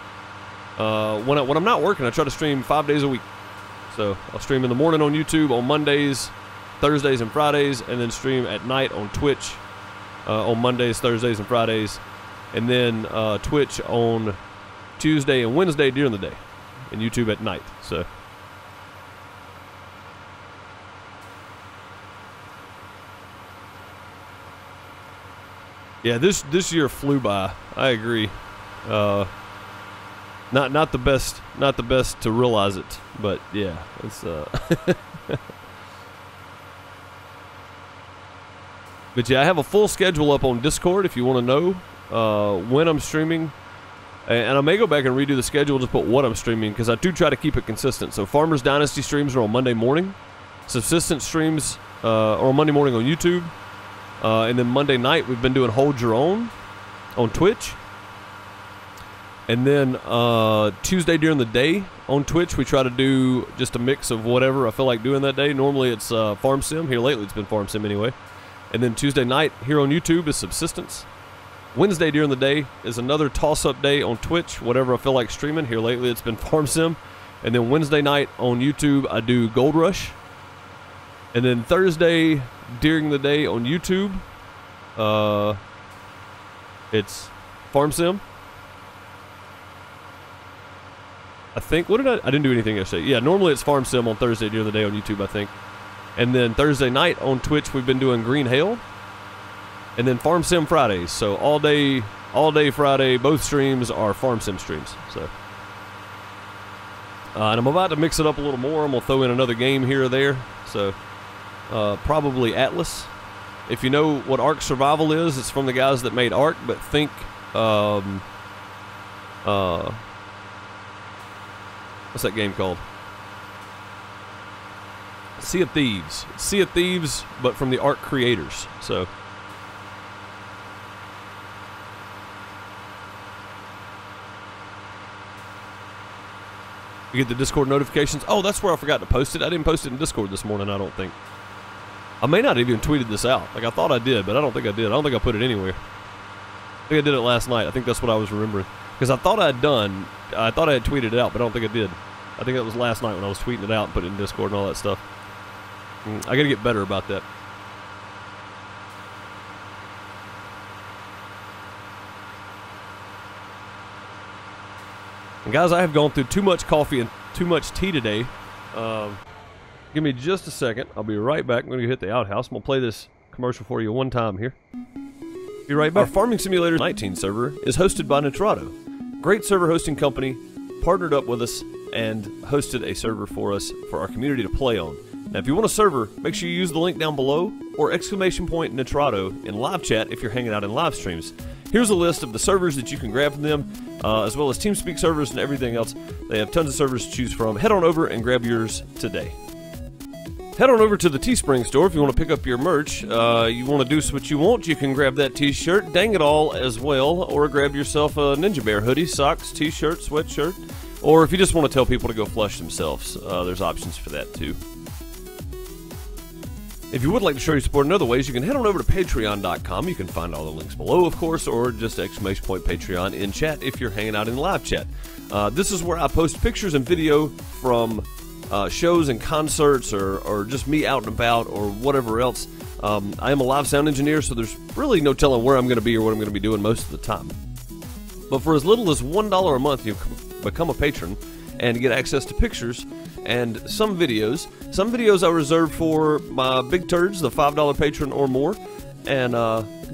S1: when I'm not working. I try to stream 5 days a week. So I'll stream in the morning on YouTube on Mondays, Thursdays, and Fridays, and then stream at night on Twitch on Mondays, Thursdays, and Fridays, and then Twitch on Tuesday and Wednesday during the day, and YouTube at night. So. Yeah, this year flew by. I agree. Not the best to realize it, but yeah, it's But yeah, I have a full schedule up on Discord if you want to know when I'm streaming, and I may go back and redo the schedule, just put what I'm streaming, because I do try to keep it consistent. So Farmers Dynasty streams are on Monday morning, Subsistence streams are on Monday morning on YouTube. And then Monday night, we've been doing Hold Your Own on Twitch. And then Tuesday during the day on Twitch, we try to do just a mix of whatever I feel like doing that day. Normally it's Farm Sim. Here lately it's been Farm Sim anyway. And then Tuesday night here on YouTube is Subsistence. Wednesday during the day is another toss-up day on Twitch, whatever I feel like streaming. Here lately it's been Farm Sim. And then Wednesday night on YouTube, I do Gold Rush. And then Thursday during the day on YouTube, it's Farm Sim. I think. What did I didn't do anything yesterday. Yeah, normally it's Farm Sim on Thursday during the day on YouTube, I think. And then Thursday night on Twitch, we've been doing Green Hail. And then Farm Sim Fridays. So all day Friday, both streams are Farm Sim streams. So, and I'm about to mix it up a little more. I'm going to throw in another game here or there. So, probably Atlas. If you know what Ark Survival is, it's from the guys that made Ark, but think, what's that game called? Sea of Thieves. It's Sea of Thieves, but from the Ark creators. So, you get the Discord notifications. Oh, that's where I forgot to post it. I didn't post it in Discord this morning, I don't think. I may not have even tweeted this out. Like, I thought I did, but I don't think I did. I don't think I put it anywhere. I think I did it last night. I think that's what I was remembering. Because I thought I had tweeted it out, but I don't think I did. I think that was last night when I was tweeting it out and putting it in Discord and all that stuff. I gotta get better about that. And guys, I have gone through too much coffee and too much tea today. Give me just a second. I'll be right back. I'm going to hit the outhouse. I'm going to play this commercial for you one time here. Be right back. Our Farming Simulator 19 server is hosted by Nitrado. Great server hosting company, partnered up with us and hosted a server for us for our community to play on. Now, if you want a server, make sure you use the link down below or ! Nitrado in live chat if you're hanging out in live streams. Here's a list of the servers that you can grab from them, as well as TeamSpeak servers and everything else. They have tons of servers to choose from. Head on over and grab yours today. Head on over to the Teespring store if you want to pick up your merch. You want to do what you want, you can grab that t-shirt, Dang It All as well, or grab yourself a Ninja Bear hoodie, socks, t-shirt, sweatshirt, or if you just want to tell people to go flush themselves, there's options for that too. If you would like to show your support in other ways, you can head on over to Patreon.com. You can find all the links below, of course, or just ! Patreon in chat if you're hanging out in live chat. This is where I post pictures and video from shows and concerts or just me out and about or whatever else. I am a live sound engineer, so there's really no telling where I'm going to be or what I'm going to be doing most of the time. But for as little as $1 a month, you can become a patron and get access to pictures and some videos. Some videos I reserve for my big turds, the $5 patron or more, and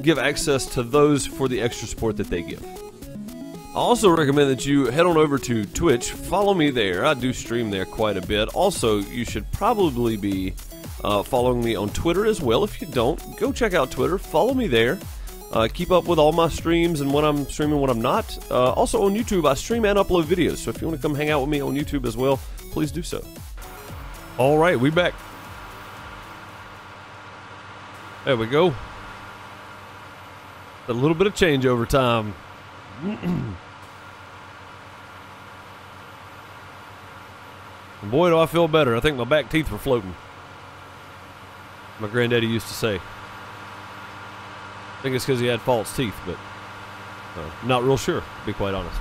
S1: give access to those for the extra support that they give. I also recommend that you head on over to Twitch. Follow me there. I do stream there quite a bit. Also, you should probably be following me on Twitter as well. If you don't, go check out Twitter. Follow me there. Keep up with all my streams and what I'm streaming, what I'm not. Also on YouTube, I stream and upload videos. So if you want to come hang out with me on YouTube as well, please do so. All right, we back. There we go. A little bit of changeover time. Boy, do I feel better. I think my back teeth were floating. My granddaddy used to say. I think it's because he had false teeth, but I'm not real sure, to be quite honest.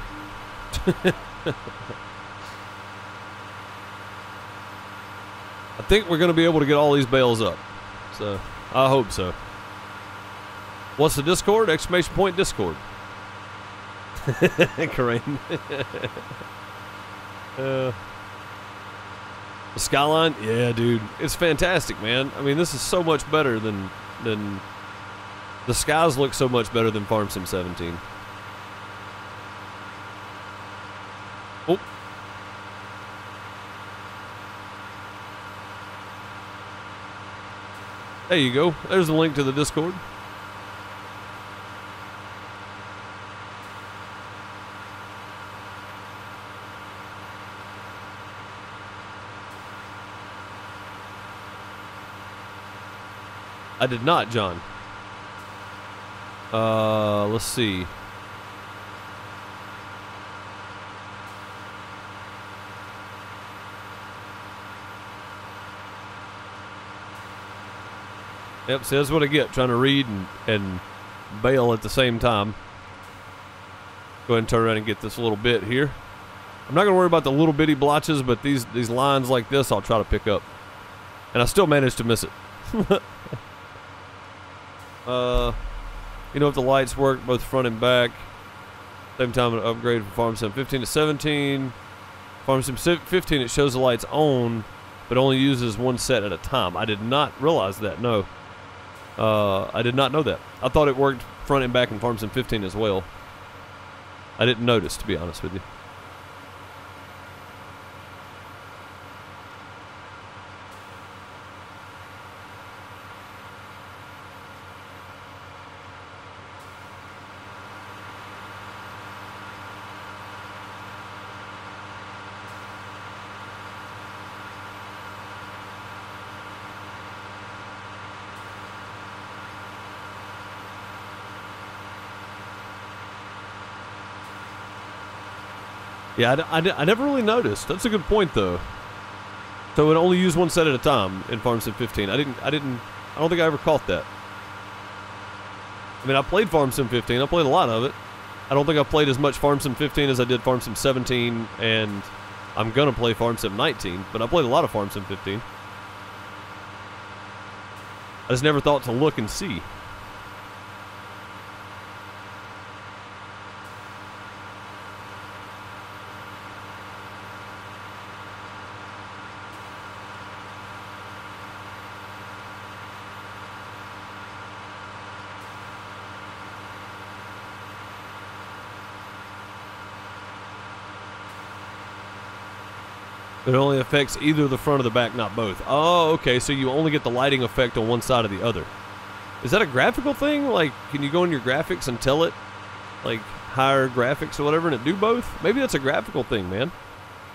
S1: I think we're going to be able to get all these bales up. So, I hope so. What's the Discord? ! Discord. Corinne. The skyline? Yeah, dude. It's fantastic, man. I mean, this is so much better than the skies look so much better than Farm Sim 17. Oh. There you go. There's the link to the Discord. I did not, John. Let's see. Yep, see, that's what I get, trying to read and bail at the same time. Go ahead and turn around and get this little bit here. I'm not going to worry about the little bitty blotches, but these lines like this I'll try to pick up. And I still managed to miss it. You know, if the lights work both front and back, same time an upgrade from Farm Sim 15 to 17, Farm Sim 15, it shows the lights on, but only uses one set at a time. I did not realize that, no. I did not know that. I thought it worked front and back in Farm Sim 15 as well. I didn't notice, to be honest with you. Yeah, I never really noticed. That's a good point, though. So it only used one set at a time in Farm Sim 15. I don't think I ever caught that. I mean, I played Farm Sim 15. I played a lot of it. I don't think I played as much Farm Sim 15 as I did Farm Sim 17, and I'm gonna play Farm Sim 19, but I played a lot of Farm Sim 15. I just never thought to look and see. It only affects either the front or the back, not both. Oh, okay, so you only get the lighting effect on one side or the other. Is that a graphical thing? Like, can you go in your graphics and tell it, like, higher graphics or whatever, and it do both? Maybe that's a graphical thing, man.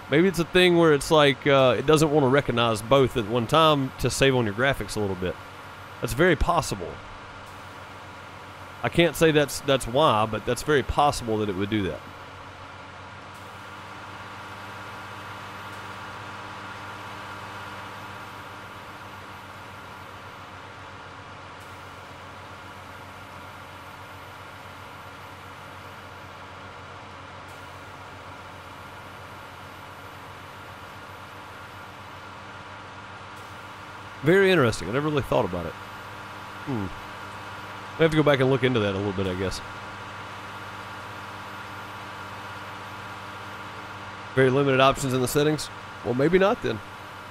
S1: Maybe it's a thing where it's like, it doesn't want to recognize both at one time to save on your graphics a little bit. That's very possible. I can't say that's why, but that's very possible that it would do that. Very interesting. I never really thought about it. I have to go back and look into that a little bit, I guess. Very limited options in the settings? Well, maybe not then.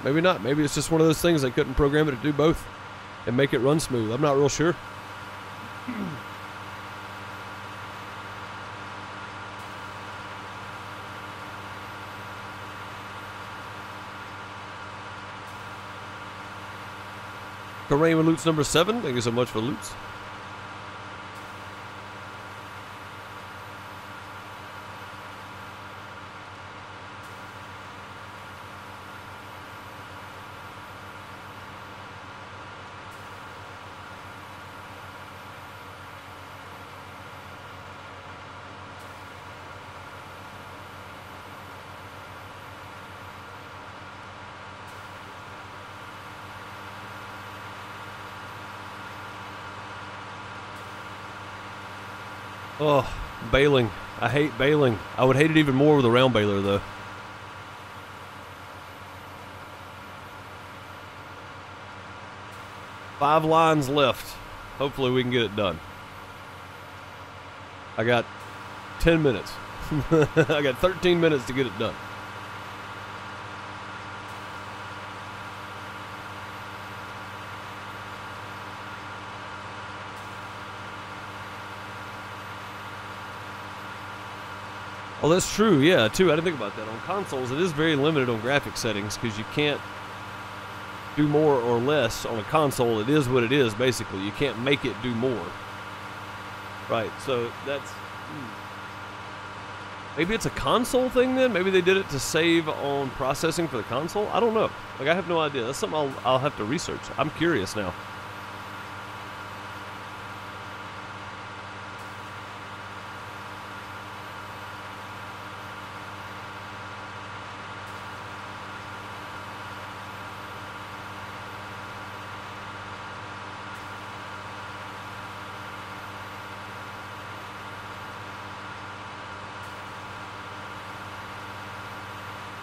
S1: Maybe not. Maybe it's just one of those things they couldn't program it to do both and make it run smooth. I'm not real sure. Terrain with Loots number 7. Thank you so much for Loots. Oh, baling. I hate baling. I would hate it even more with a round baler, though. Five lines left. Hopefully we can get it done. I got 10 minutes. I got 13 minutes to get it done. Oh, that's true. Yeah, too. I didn't think about that. On consoles, it is very limited on graphic settings because you can't do more or less on a console. It is what it is, basically. You can't make it do more. Right, so that's... Maybe it's a console thing then? Maybe they did it to save on processing for the console? I don't know. Like, I have no idea. That's something I'll have to research. I'm curious now.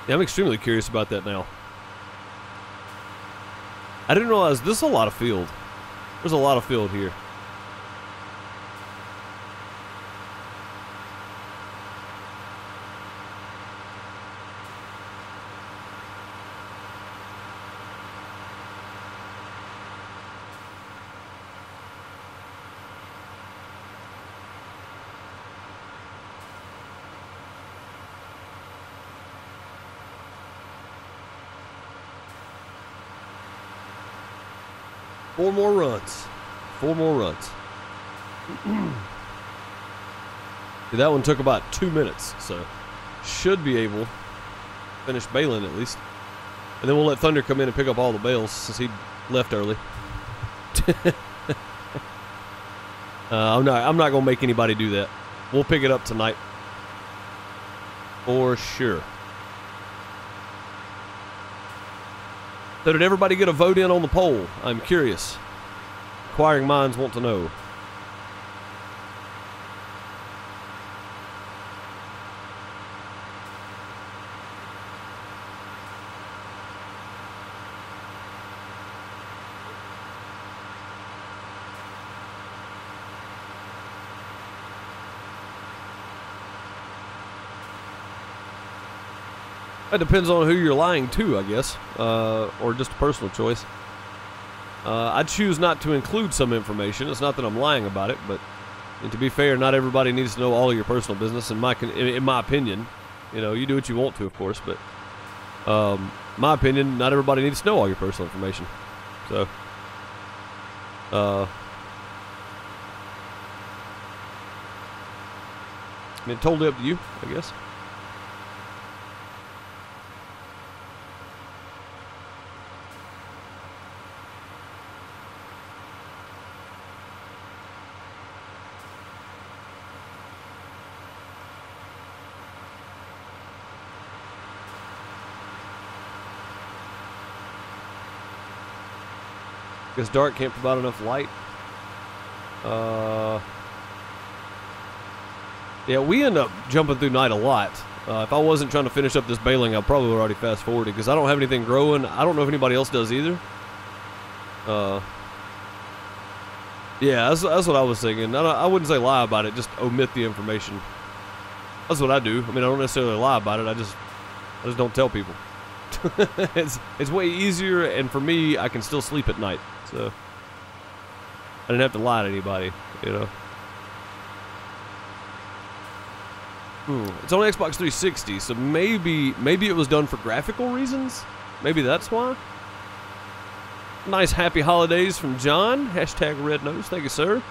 S1: Yeah, I'm extremely curious about that now. I didn't realize this is a lot of field. There's a lot of field here. 4 more runs. 4 more runs. That one took about 2 minutes, so should be able to finish baling at least. And then we'll let Thunder come in and pick up all the bales since he left early. I'm not gonna make anybody do that. We'll pick it up tonight for sure. So did everybody get a vote in on the poll? I'm curious. Inquiring minds want to know. That depends on who you're lying to, I guess, or just a personal choice. I choose not to include some information. It's not that I'm lying about it, but and to be fair, not everybody needs to know all of your personal business. In my opinion, you know, you do what you want to, of course, but my opinion, not everybody needs to know all your personal information. So, I mean, totally up to you, I guess. Guess dark can't provide enough light. Yeah, we end up jumping through night a lot. If I wasn't trying to finish up this baling, I probably would already fast forwarded because I don't have anything growing. I don't know if anybody else does either. Yeah, that's what I was thinking. I wouldn't say lie about it, just omit the information. That's what I do. I mean, I don't necessarily lie about it. I just don't tell people. It's way easier, and for me, I can still sleep at night. So I didn't have to lie to anybody, you know. It's on Xbox 360, so maybe it was done for graphical reasons. Maybe that's why. Nice happy holidays from John. Hashtag Red Nose. Thank you, sir,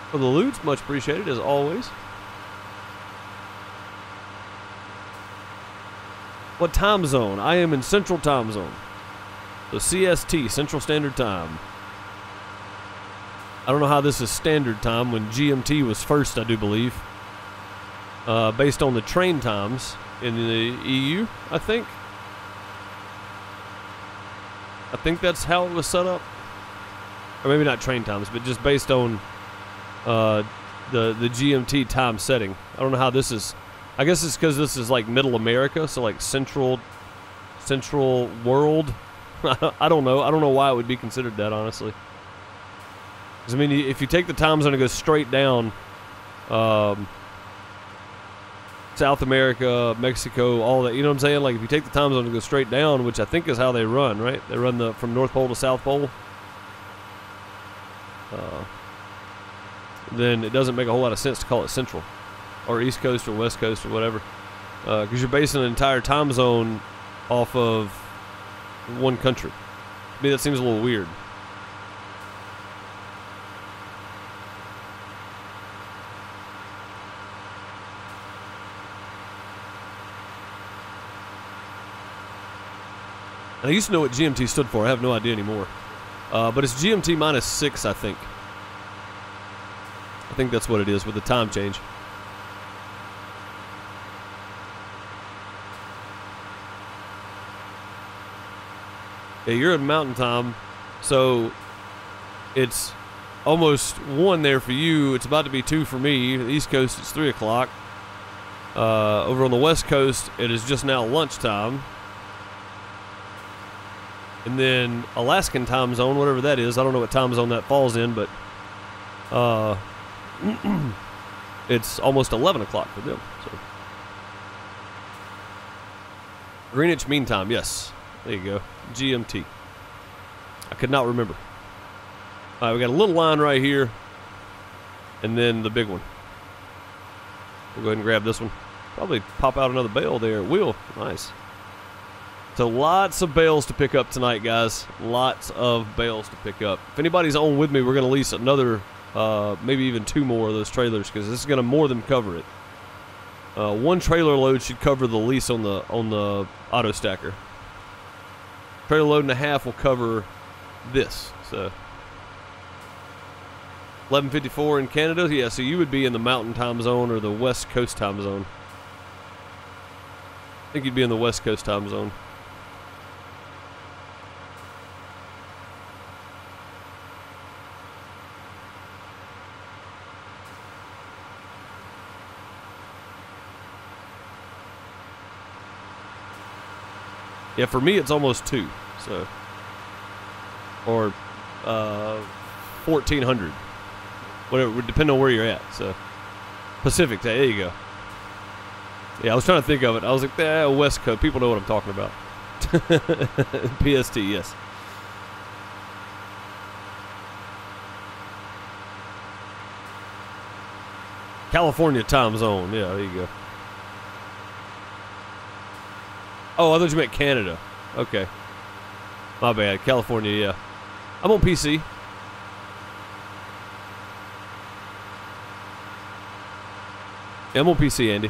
S1: for the loot. Much appreciated, as always. What time zone? I am in Central Time Zone. So CST, Central Standard Time. I don't know how this is standard time when GMT was first, I do believe. Based on the train times in the EU, I think. I think that's how it was set up. Or maybe not train times, but just based on the GMT time setting. I don't know how this is. I guess it's because this is like Middle America, so like Central World. I don't know. I don't know why it would be considered that, honestly. Because, I mean, if you take the time zone and go straight down, South America, Mexico, all that, you know what I'm saying? Like, if you take the time zone and go straight down, which I think is how they run, right? They run from North Pole to South Pole. Then it doesn't make a whole lot of sense to call it Central, or East Coast, or West Coast, or whatever. Because you're basing an entire time zone off of one country. To me, that seems a little weird. And I used to know what GMT stood for. I have no idea anymore. But it's GMT minus 6, I think. I think that's what it is with the time change. Yeah, you're in Mountain Time, so it's almost 1 there for you. It's about to be 2 for me. The East Coast, it's 3 o'clock. Over on the West Coast, it is just now lunchtime. And then Alaskan time zone, whatever that is, I don't know what time zone that falls in, but it's almost 11 o'clock for them. So. Greenwich Mean Time, yes. There you go. GMT. I could not remember. All right, we got a little line right here, and then the big one. We'll go ahead and grab this one. Probably pop out another bale there. It will. Nice. So lots of bales to pick up tonight, guys. Lots of bales to pick up. If anybody's on with me, we're going to lease another, maybe even 2 more of those trailers, because this is going to more than cover it. 1 trailer load should cover the lease on the auto stacker. Trailer load and a half will cover this. So 11:54 in Canada. Yeah, so you would be in the Mountain Time Zone or the West Coast Time Zone. I think you'd be in the West Coast Time Zone. Yeah, for me it's almost 2, so, or 1400, whatever, it would depend on where you're at. So Pacific, there you go. Yeah, I was trying to think of it. I was like, West Coast, people know what I'm talking about. PST, yes. California time zone, yeah, there you go. Oh, I thought you meant Canada. Okay. My bad. California, yeah. I'm on PC. Yeah, I'm on PC, Andy.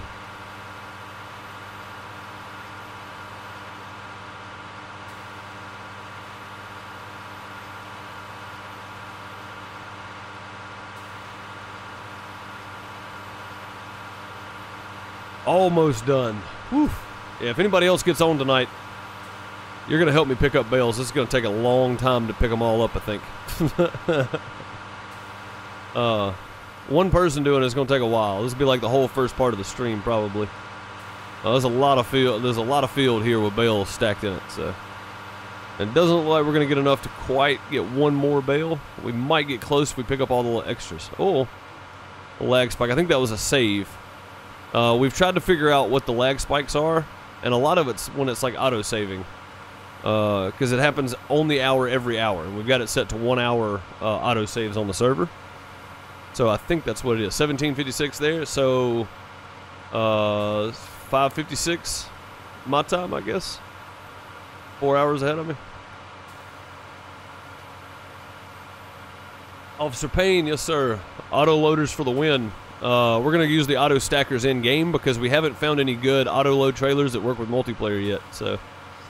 S1: Almost done. Whew. Yeah, if anybody else gets on tonight, you're going to help me pick up bales. This is going to take a long time to pick them all up, I think. One person doing it is going to take a while. This will be like the whole first part of the stream, probably. There's a lot of field. There's a lot of field here with bales stacked in it. So, and it doesn't look like we're going to get enough to quite get 1 more bale. We might get close if we pick up all the little extras. Oh, a lag spike. I think that was a save. We've tried to figure out what the lag spikes are. And a lot of it's when it's like auto-saving. Because it happens on the hour every hour. And we've got it set to 1 hour auto-saves on the server. So I think that's what it is. 17:56 there. So 5:56 my time, I guess. 4 hours ahead of me. Officer Payne, yes sir. Auto loaders for the win. We're going to use the auto stackers in-game because we haven't found any good auto-load trailers that work with multiplayer yet. So,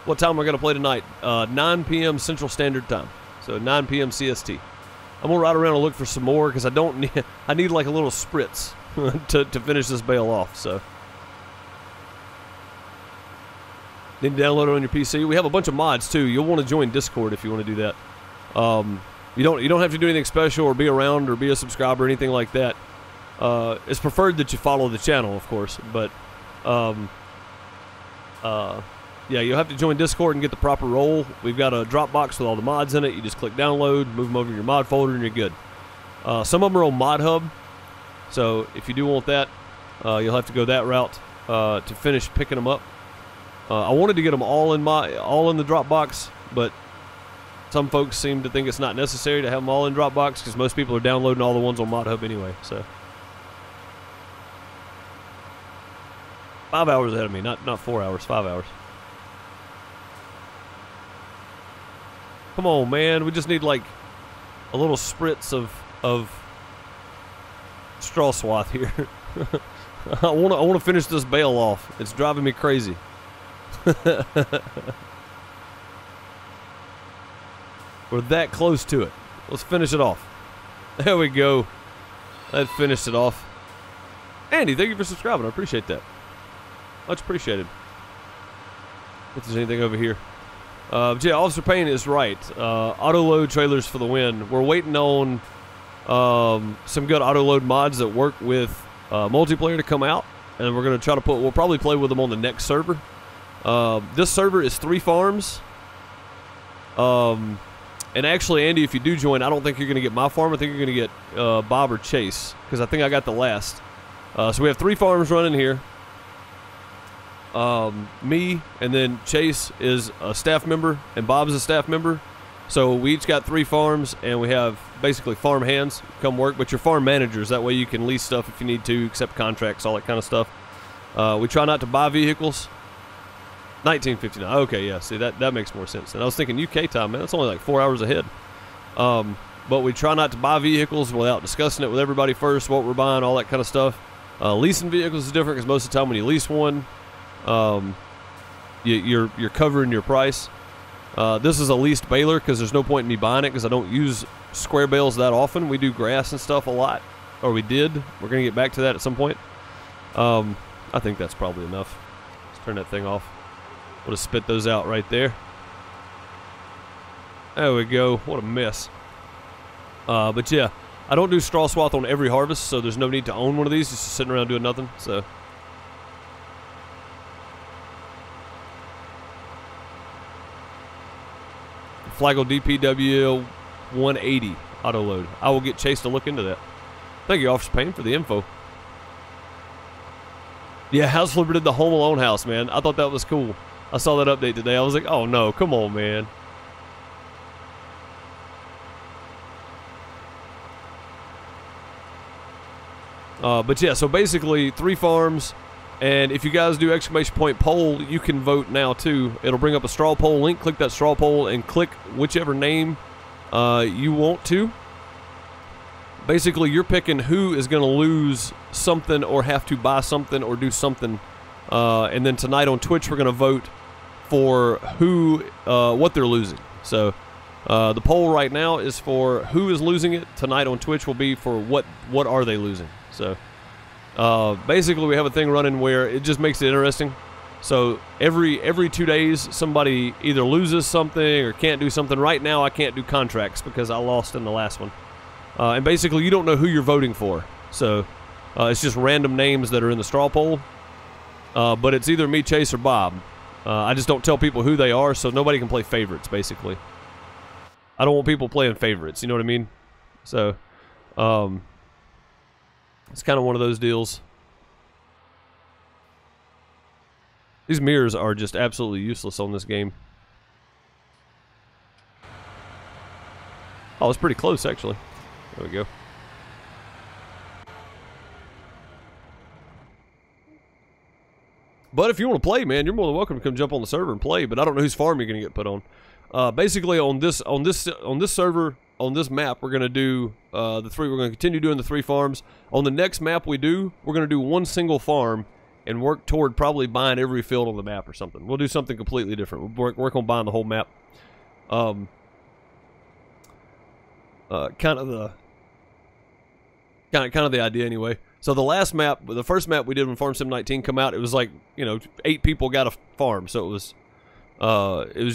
S1: what time we're going to play tonight? 9 p.m. Central Standard Time. So, 9 p.m. CST. I'm going to ride around and look for some more because I need like a little spritz to finish this bale off. So, need to download it on your PC. We have a bunch of mods too. You'll want to join Discord if you want to do that. You don't have to do anything special or be around or be a subscriber or anything like that. It's preferred that you follow the channel, of course, but yeah, you'll have to join Discord and get the proper role. We've got a Dropbox with all the mods in it. You just click download, move them over to your mod folder, and you're good. Some of them are on Mod Hub, so if you do want that, you'll have to go that route to finish picking them up. I wanted to get them all in the Dropbox, but some folks seem to think it's not necessary to have them all in Dropbox because most people are downloading all the ones on Mod Hub anyway. So 5 hours ahead of me, not 4 hours, 5 hours. Come on, man. We just need like a little spritz of straw swath here. I want to finish this bale off. It's driving me crazy. We're that close to it. Let's finish it off. There we go. That finished it off. Andy, thank you for subscribing. I appreciate that. Much appreciated. If there's anything over here. Yeah, Officer Payne is right. Auto-load trailers for the win. We're waiting on some good auto-load mods that work with multiplayer to come out. And we're going to try to we'll probably play with them on the next server. This server is 3 farms. And actually, Andy, if you do join, I don't think you're going to get my farm. I think you're going to get Bob or Chase. Because I think I got the last. So we have 3 farms running here. Me, and then Chase is a staff member, and Bob's a staff member. So we each got 3 farms, and we have basically farm hands come work, but you're farm managers. That way you can lease stuff if you need to, accept contracts, all that kind of stuff. We try not to buy vehicles. 19:59. Okay, yeah. See, that makes more sense. And I was thinking UK time, man. That's only like 4 hours ahead. But we try not to buy vehicles without discussing it with everybody first, what we're buying, all that kind of stuff. Leasing vehicles is different because most of the time when you lease one, you're covering your price. This is a leased baler because there's no point in me buying it because I don't use square bales that often. We do grass and stuff a lot, or we did. We're going to get back to that at some point. I think that's probably enough. Let's turn that thing off. We'll just spit those out right there. There we go. What a mess. But yeah, I don't do straw swath on every harvest, so there's no need to own one of these. Just sitting around doing nothing. So. Flagel DPW 180 auto load. I will get Chase to look into that. Thank you, Officer Payne, for the info. Yeah, House Flipper did the Home Alone house, man. I thought that was cool. I saw that update today. I was like, oh no, come on, man. But yeah, so basically 3 farms, and if you guys do exclamation point poll, you can vote now too. It'll bring up a straw poll link. Click that straw poll and click whichever name you want to. Basically, you're picking who is going to lose something or have to buy something or do something. And then tonight on Twitch, we're going to vote for who, what they're losing. So the poll right now is for who is losing it. Tonight on Twitch will be for what are they losing. So basically, we have a thing running where it just makes it interesting. So every 2 days, somebody either loses something or can't do something. Right now, I can't do contracts because I lost in the last one. And basically, you don't know who you're voting for. So it's just random names that are in the straw poll. But it's either me, Chase, or Bob. I just don't tell people who they are, so nobody can play favorites, basically. I don't want people playing favorites, you know what I mean? So, it's kind of one of those deals. These mirrors are just absolutely useless on this game. Oh, it's pretty close, actually. There we go. But if you want to play, man, you're more than welcome to come jump on the server and play. But I don't know whose farm you're going to get put on. Basically, on this server, on this map, we're going to do the 3. We're going to continue doing the 3 farms. On the next map we do, we're going to do 1 single farm and work toward probably buying every field on the map or something. We'll do something completely different. We'll work on buying the whole map. Kind of the idea anyway. So the last map, the first map we did when Farm Sim 19 come out, it was like, you know, 8 people got a farm. So it was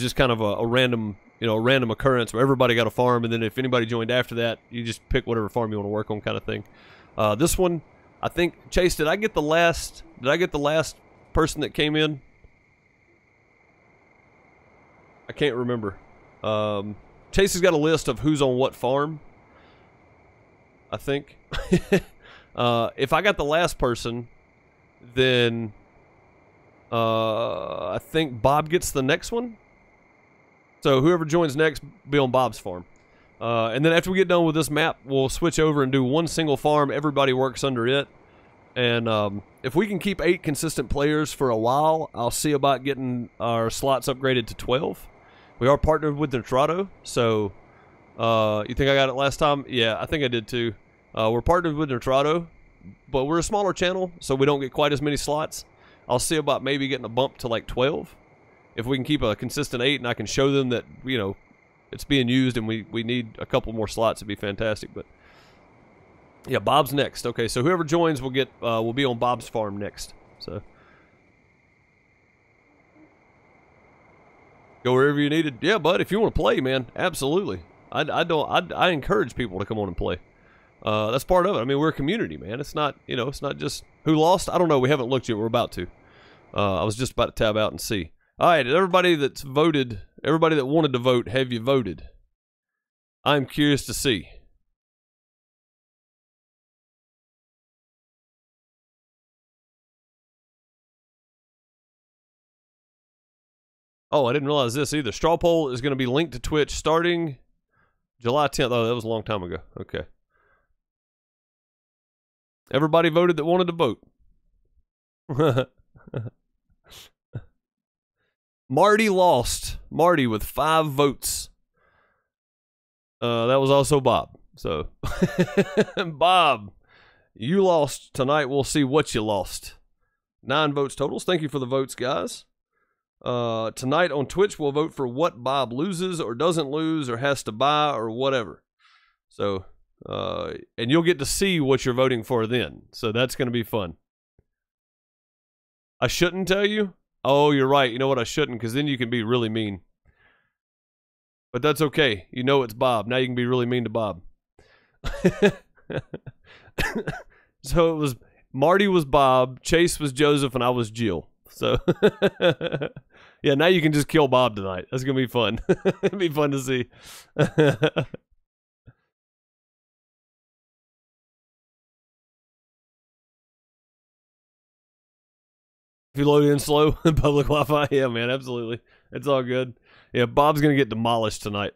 S1: just kind of a random, you know, a random occurrence where everybody got a farm, and then if anybody joined after that, you just pick whatever farm you want to work on, kind of thing. This one, I think, Chase, did I get the last person that came in? I can't remember. Chase has got a list of who's on what farm, I think. If I got the last person, then I think Bob gets the next one. So whoever joins next, be on Bob's farm. And then after we get done with this map, we'll switch over and do 1 single farm. Everybody works under it. And if we can keep 8 consistent players for a while, I'll see about getting our slots upgraded to 12. We are partnered with Nitrado, so you think I got it last time? Yeah, I think I did too. We're partnered with Nitrado, but we're a smaller channel, so we don't get quite as many slots. I'll see about maybe getting a bump to like 12. If we can keep a consistent 8 and I can show them that, you know, it's being used and we need a couple more slots, it'd be fantastic. But yeah, Bob's next. Okay, so whoever joins will get will be on Bob's farm next. So go wherever you needed. Yeah, bud, if you want to play, man, absolutely. I encourage people to come on and play. That's part of it. I mean, we're a community, man. It's not, you know, it's not just who lost. I don't know. We haven't looked yet. We're about to. I was just about to tab out and see. All right, everybody that's voted, everybody that wanted to vote, have you voted? I'm curious to see. Oh, I didn't realize this either. Straw poll is going to be linked to Twitch starting July 10th. Oh, that was a long time ago. Okay. Everybody voted that wanted to vote. Marty lost. Marty with 5 votes. That was also Bob. So, Bob, you lost tonight. We'll see what you lost. 9 votes totals. Thank you for the votes, guys. Tonight on Twitch, we'll vote for what Bob loses or doesn't lose or has to buy or whatever. So, and you'll get to see what you're voting for then. So that's going to be fun. I shouldn't tell you? Oh, you're right. You know what? I shouldn't, because then you can be really mean. But that's okay. You know it's Bob. Now you can be really mean to Bob. So it was Marty was Bob, Chase was Joseph, and I was Jill. So yeah, now you can just kill Bob tonight. That's gonna be fun. It'll be fun to see. If you load in slow in public Wi-Fi, yeah, man, absolutely. It's all good. Yeah, Bob's gonna get demolished tonight.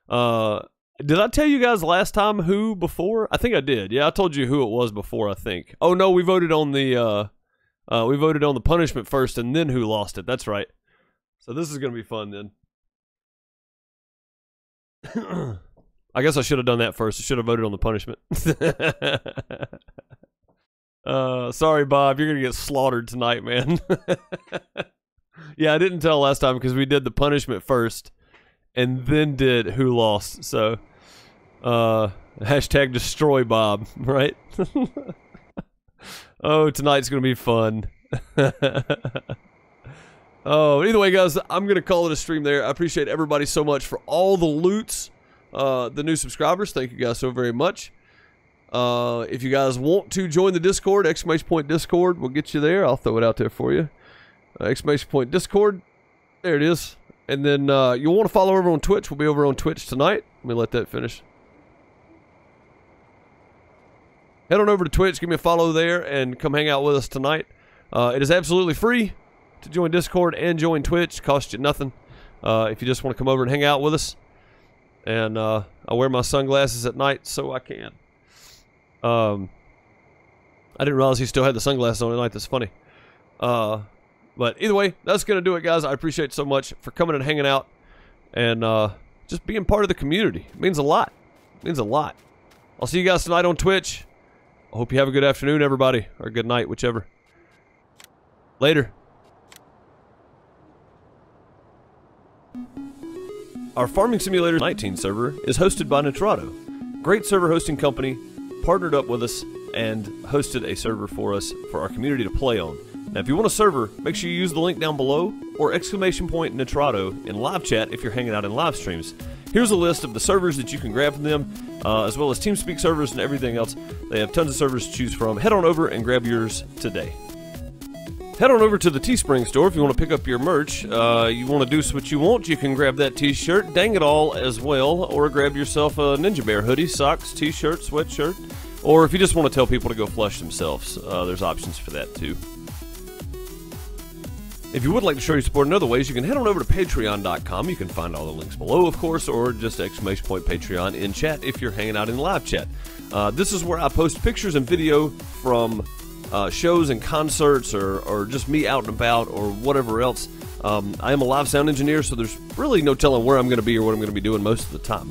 S1: Did I tell you guys last time who before? I think I did. Yeah, I told you who it was before, I think. Oh no, we voted on the punishment first and then who lost it. That's right. So this is gonna be fun then. I guess I should have done that first. I should have voted on the punishment. Sorry, Bob. You're going to get slaughtered tonight, man. Yeah, I didn't tell last time because we did the punishment first and then did who lost. So, hashtag destroy Bob, right? Oh, tonight's going to be fun. Oh, either way, guys, I'm going to call it a stream there. I appreciate everybody so much for all the loots. The new subscribers, thank you guys so very much. If you guys want to join the Discord, ! Discord, we'll get you there. I'll throw it out there for you. ! Discord, there it is. And then you'll want to follow over on Twitch. We'll be over on Twitch tonight. Let me let that finish. Head on over to Twitch, give me a follow there, and come hang out with us tonight. It is absolutely free to join Discord and join Twitch. Costs you nothing. If you just want to come over and hang out with us. And I wear my sunglasses at night so I can. I didn't realize he still had the sunglasses on at night. That's funny. But either way, that's going to do it, guys. I appreciate it so much for coming and hanging out and just being part of the community. It means a lot. It means a lot. I'll see you guys tonight on Twitch. I hope you have a good afternoon, everybody, or good night, whichever. Later. Our Farming Simulator 19 server is hosted by Nitrado. Great server hosting company, partnered up with us and hosted a server for us for our community to play on. Now if you want a server, make sure you use the link down below or ! Nitrado in live chat if you're hanging out in live streams. Here's a list of the servers that you can grab from them, as well as TeamSpeak servers and everything else. They have tons of servers to choose from. Head on over and grab yours today. Head on over to the Teespring store if you want to pick up your merch. You want to do what you want, you can grab that t-shirt, Dang It All as well, or grab yourself a Ninja Bear hoodie, socks, t-shirt, sweatshirt, or if you just want to tell people to go flush themselves, there's options for that too. If you would like to show your support in other ways, you can head on over to Patreon.com. You can find all the links below, of course, or just ! Patreon in chat if you're hanging out in live chat. This is where I post pictures and video from shows and concerts or just me out and about or whatever else. I am a live sound engineer, so there's really no telling where I'm going to be or what I'm going to be doing most of the time.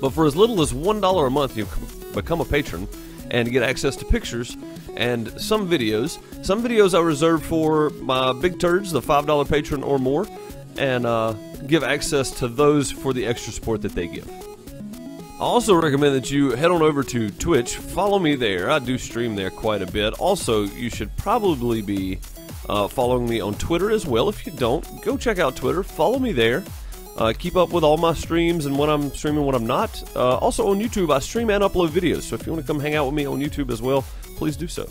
S1: But for as little as $1 a month, you can become a patron and get access to pictures and some videos. Some videos I reserve for my big turds, the $5 patron or more, and give access to those for the extra support that they give. I also recommend that you head on over to Twitch, follow me there. I do stream there quite a bit. Also, you should probably be following me on Twitter as well. If you don't, go check out Twitter, follow me there. Keep up with all my streams and when I'm streaming, when I'm not. Also on YouTube, I stream and upload videos, so if you want to come hang out with me on YouTube as well, please do so.